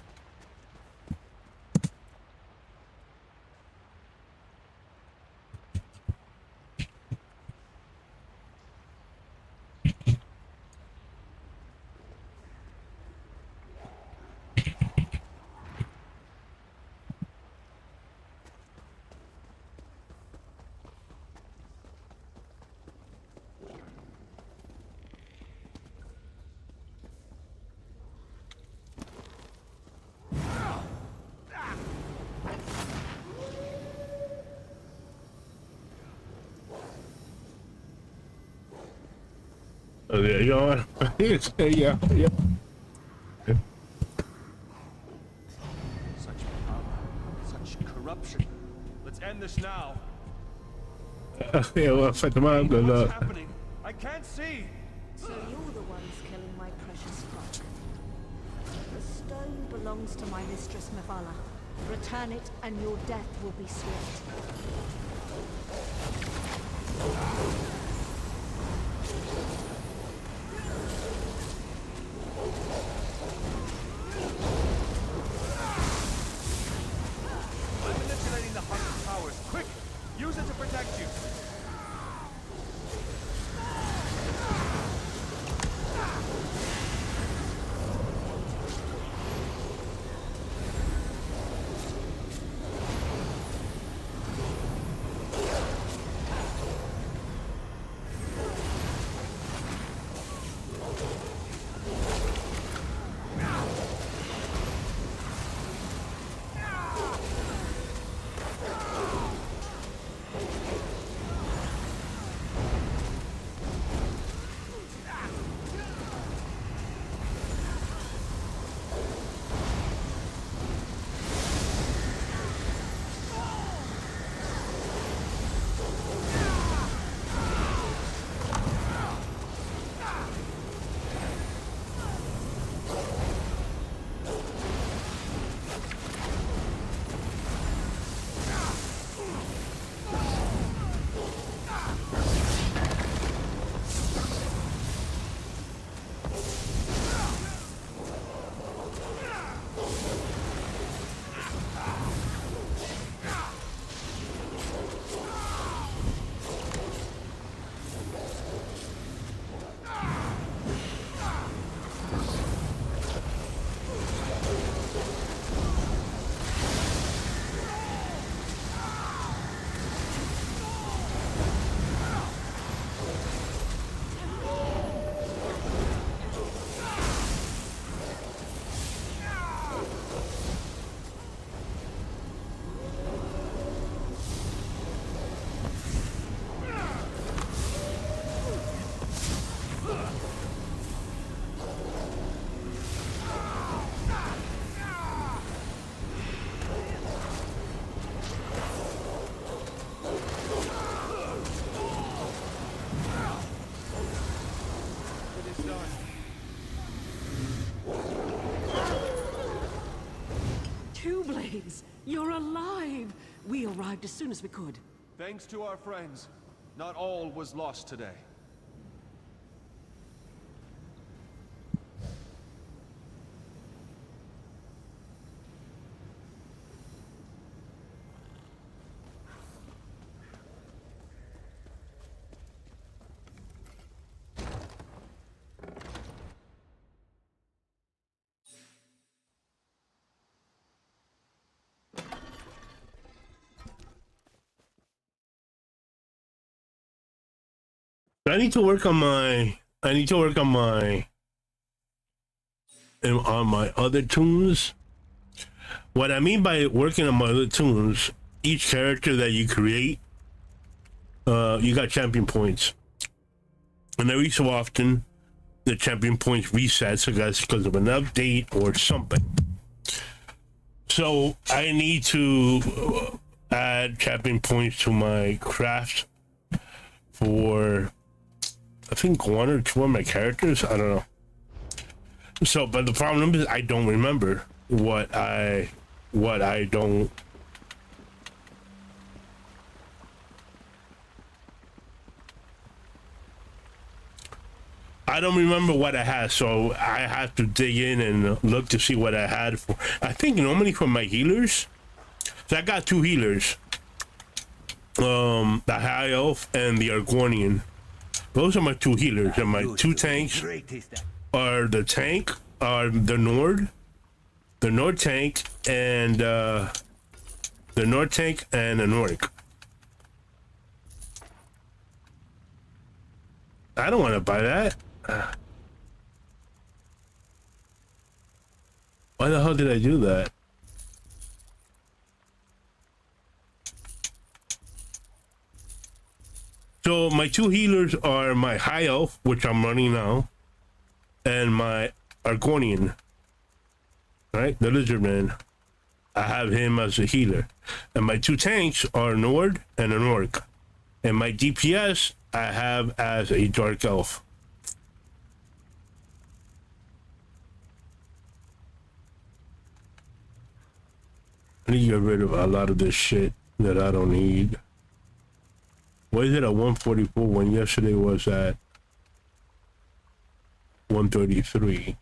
Oh, there you go. Yeah. Such power, such corruption. Let's end this now. Yeah, well, affect the mind, but What's happening? I can't see. So you're the ones killing my precious flock. The stone belongs to my mistress Mephala. Return it and your death will be swift. I'm manipulating the hunter's powers. Quick! Use it to protect you. Two Blades, you're alive! We arrived as soon as we could. Thanks to our friends, not all was lost today. I need to work on my. I need to work on my other toons. What I mean by working on my other toons, each character that you create, you got champion points, and every so often, the champion points resets, I guess, because of an update or something. So I need to add champion points to my craft for, I think, 1 or 2 of my characters. I don't know. So, but the problem is I don't remember what I don't. I don't remember what I had, so I have to dig in and look to see what I had for. I think normally for my healers, so I got 2 healers, the High Elf and the Argonian. Those are my 2 healers, and my 2 tanks are the tank, the Nord tank, and the Nord tank and the Nordic. I don't want to buy that. Why the hell did I do that? So my 2 healers are my High Elf, which I'm running now, and my Argonian, right? The Lizardman. I have him as a healer. And my 2 tanks are Nord and a Nordic. And my DPS I have as a Dark Elf. I need to get rid of a lot of this shit that I don't need. Why is it at 144 when yesterday was at 133?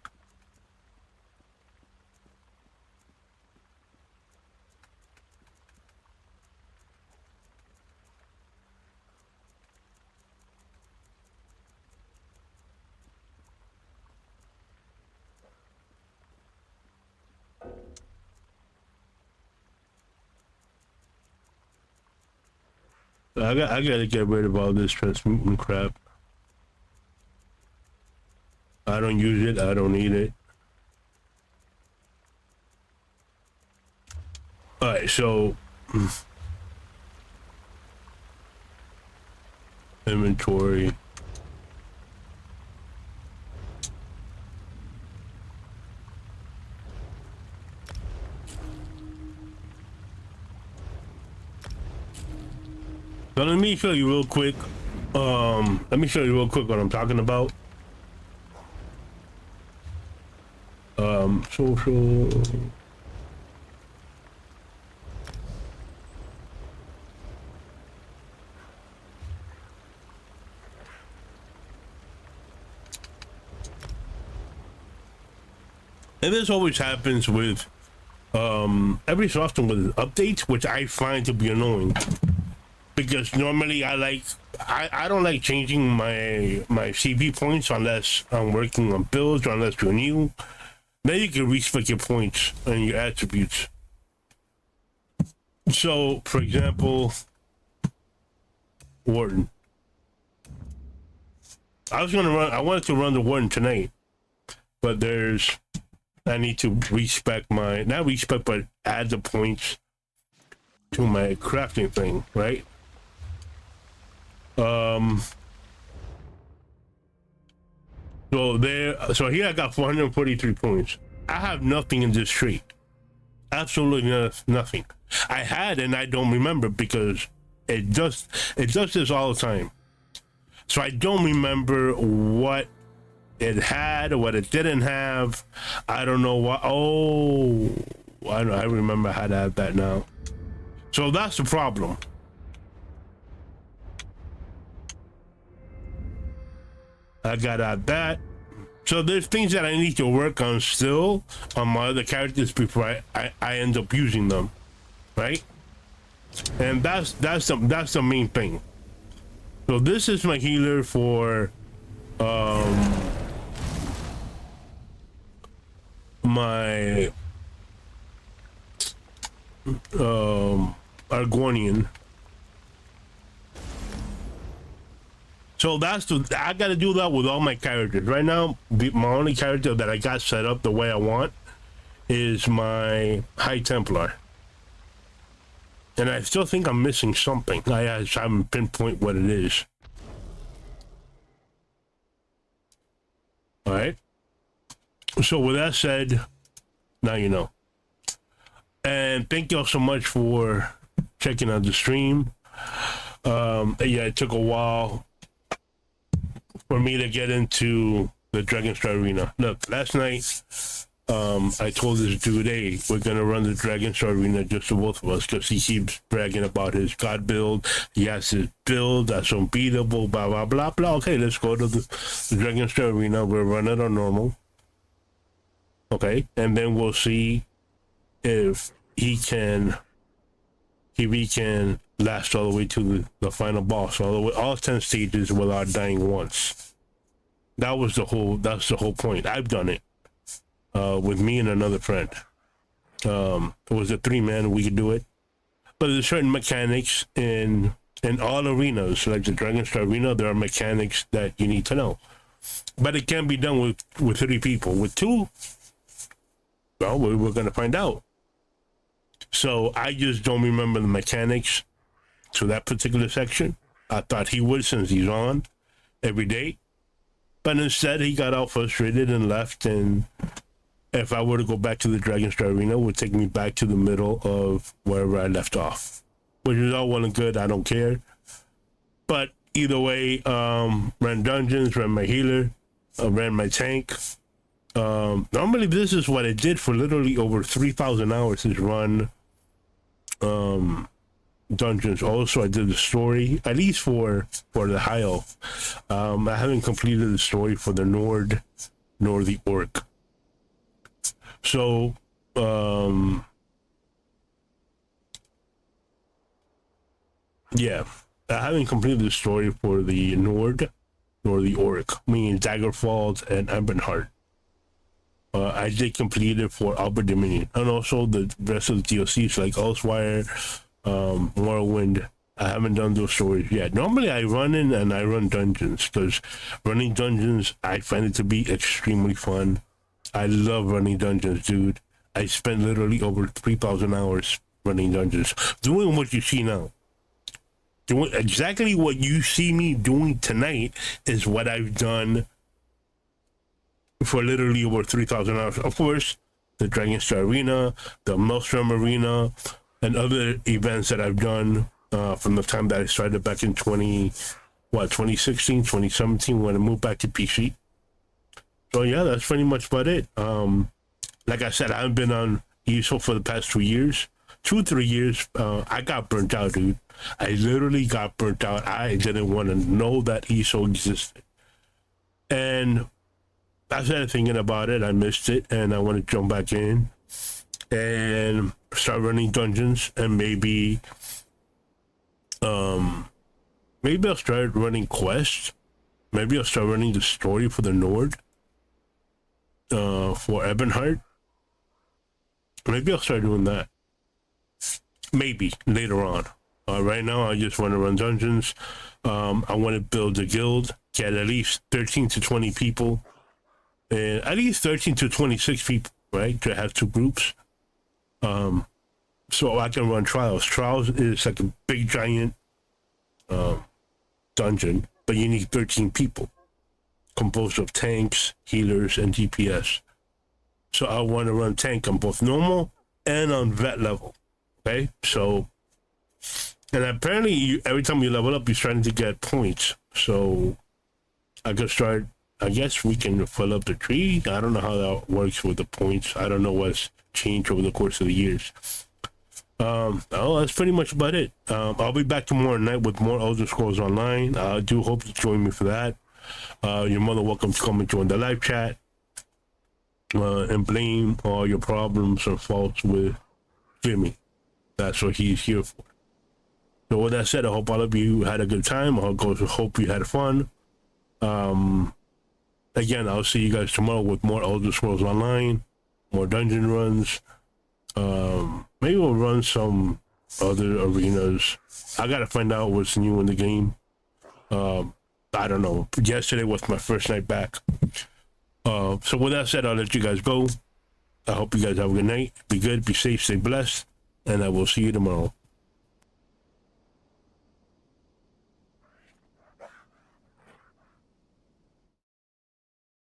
I gotta get rid of all this transmutant crap. I don't use it. I don't need it. All right, so inventory. So let me show you real quick. Let me show you real quick what I'm talking about. Social. And this always happens with every so often with updates, which I find to be annoying. Because normally I don't like changing my CP points unless I'm working on builds or unless you're new. Then you can respec your points and your attributes. So, for example, Warden. I wanted to run the Warden tonight, but I need to not respec, but add the points to my crafting thing, right? So here I got 443 points. I have nothing in this tree. Absolutely nothing. I had and I don't remember because it does this all the time. So I don't remember what it had or what it didn't have. I don't know what. Oh, I remember how to add that now. So that's the problem. I gotta add that. So there's things that I need to work on still on my other characters before I end up using them, right? And that's the main thing. So this is my healer for my Argonian. So I got to do that with all my characters. Right now, my only character that I got set up the way I want is my High Templar. And I still think I'm missing something. I haven't pinpoint what it is. All right. So with that said, now you know. And thank y'all so much for checking out the stream. Yeah, it took a while for me to get into the Dragonstone Arena. Look, last night, I told this dude, hey, we're going to run the Dragonstone Arena just the both of us, because he keeps bragging about his God build. He has his build that's unbeatable, blah, blah, blah, blah. Okay, let's go to the Dragonstone Arena. We'll run it on normal. Okay, and then we'll see if he can last all the way to the final boss, all 10 stages without dying once. That's the whole point. I've done it with me and another friend. It was a 3-man, we could do it. But there's certain mechanics in all arenas, like the Dragonstone Arena, there are mechanics that you need to know. But it can be done with 3 people. With 2, well, we're going to find out. So I just don't remember the mechanics to that particular section. I thought he would, since he's on every day. But instead, he got all frustrated and left. And if I were to go back to the Dragonstone Arena, it would take me back to the middle of wherever I left off. Which is all well and good. I don't care. But either way, ran dungeons, ran my healer, ran my tank. Normally, this is what I did for literally over 3,000 hours, is run dungeons. Also, I did the story, at least for the high elf. I haven't completed the story for the Nord nor the Orc. So yeah, I haven't completed the story for the Nord nor the Orc, meaning Daggerfalls and Ebonheart. I did complete it for Upper Dominion, and also the rest of the DLCs like Elsewhere, Morrowind. I haven't done those stories yet. Normally I run in and I run dungeons, because running dungeons, I find it to be extremely fun. I love running dungeons, dude. I spent literally over 3,000 hours running dungeons, doing what you see now. Doing exactly what you see me doing tonight is what I've done for literally over 3,000 hours. Of course, the Dragonstone Arena, the Maelstrom Arena, and other events that I've done from the time that I started back in 2016, 2017, when I moved back to PC. So yeah, that's pretty much about it. Like I said, I haven't been on ESO for the past 3 years. 2-3 years, I got burnt out, dude. I literally got burnt out. I didn't want to know that ESO existed. And I started thinking about it. I missed it, and I want to jump back in and start running dungeons, and maybe I'll start running quests. Maybe I'll start running the story for the Nord, for Ebonheart. Maybe I'll start doing that. Maybe later on. Right now, I just want to run dungeons. I want to build a guild, get at least 13 to 20 people. And at least 13 to 26 people, right, to have 2 groups. So I can run trials. Trials is like a big giant dungeon, but you need 13 people, composed of tanks, healers, and DPS. So I want to run tank on both normal and on vet level. Okay, so, and apparently every time you level up, you're starting to get points. So I could start. I guess we can fill up the tree. I don't know how that works with the points. I don't know what's changed over the course of the years. Oh, that's pretty much about it. I'll be back tomorrow night with more Elder Scrolls Online. I do hope you join me for that. You're more than welcome to come and join the live chat and blame all your problems or faults with Jimmy. That's what he's here for. So with that said, I hope all of you had a good time. I hope you had fun. Again, I'll see you guys tomorrow with more Elder Scrolls Online, more dungeon runs. Maybe we'll run some other arenas. I gotta find out what's new in the game. I don't know. Yesterday was my first night back. So with that said, I'll let you guys go. I hope you guys have a good night. Be good, be safe, stay blessed, and I will see you tomorrow.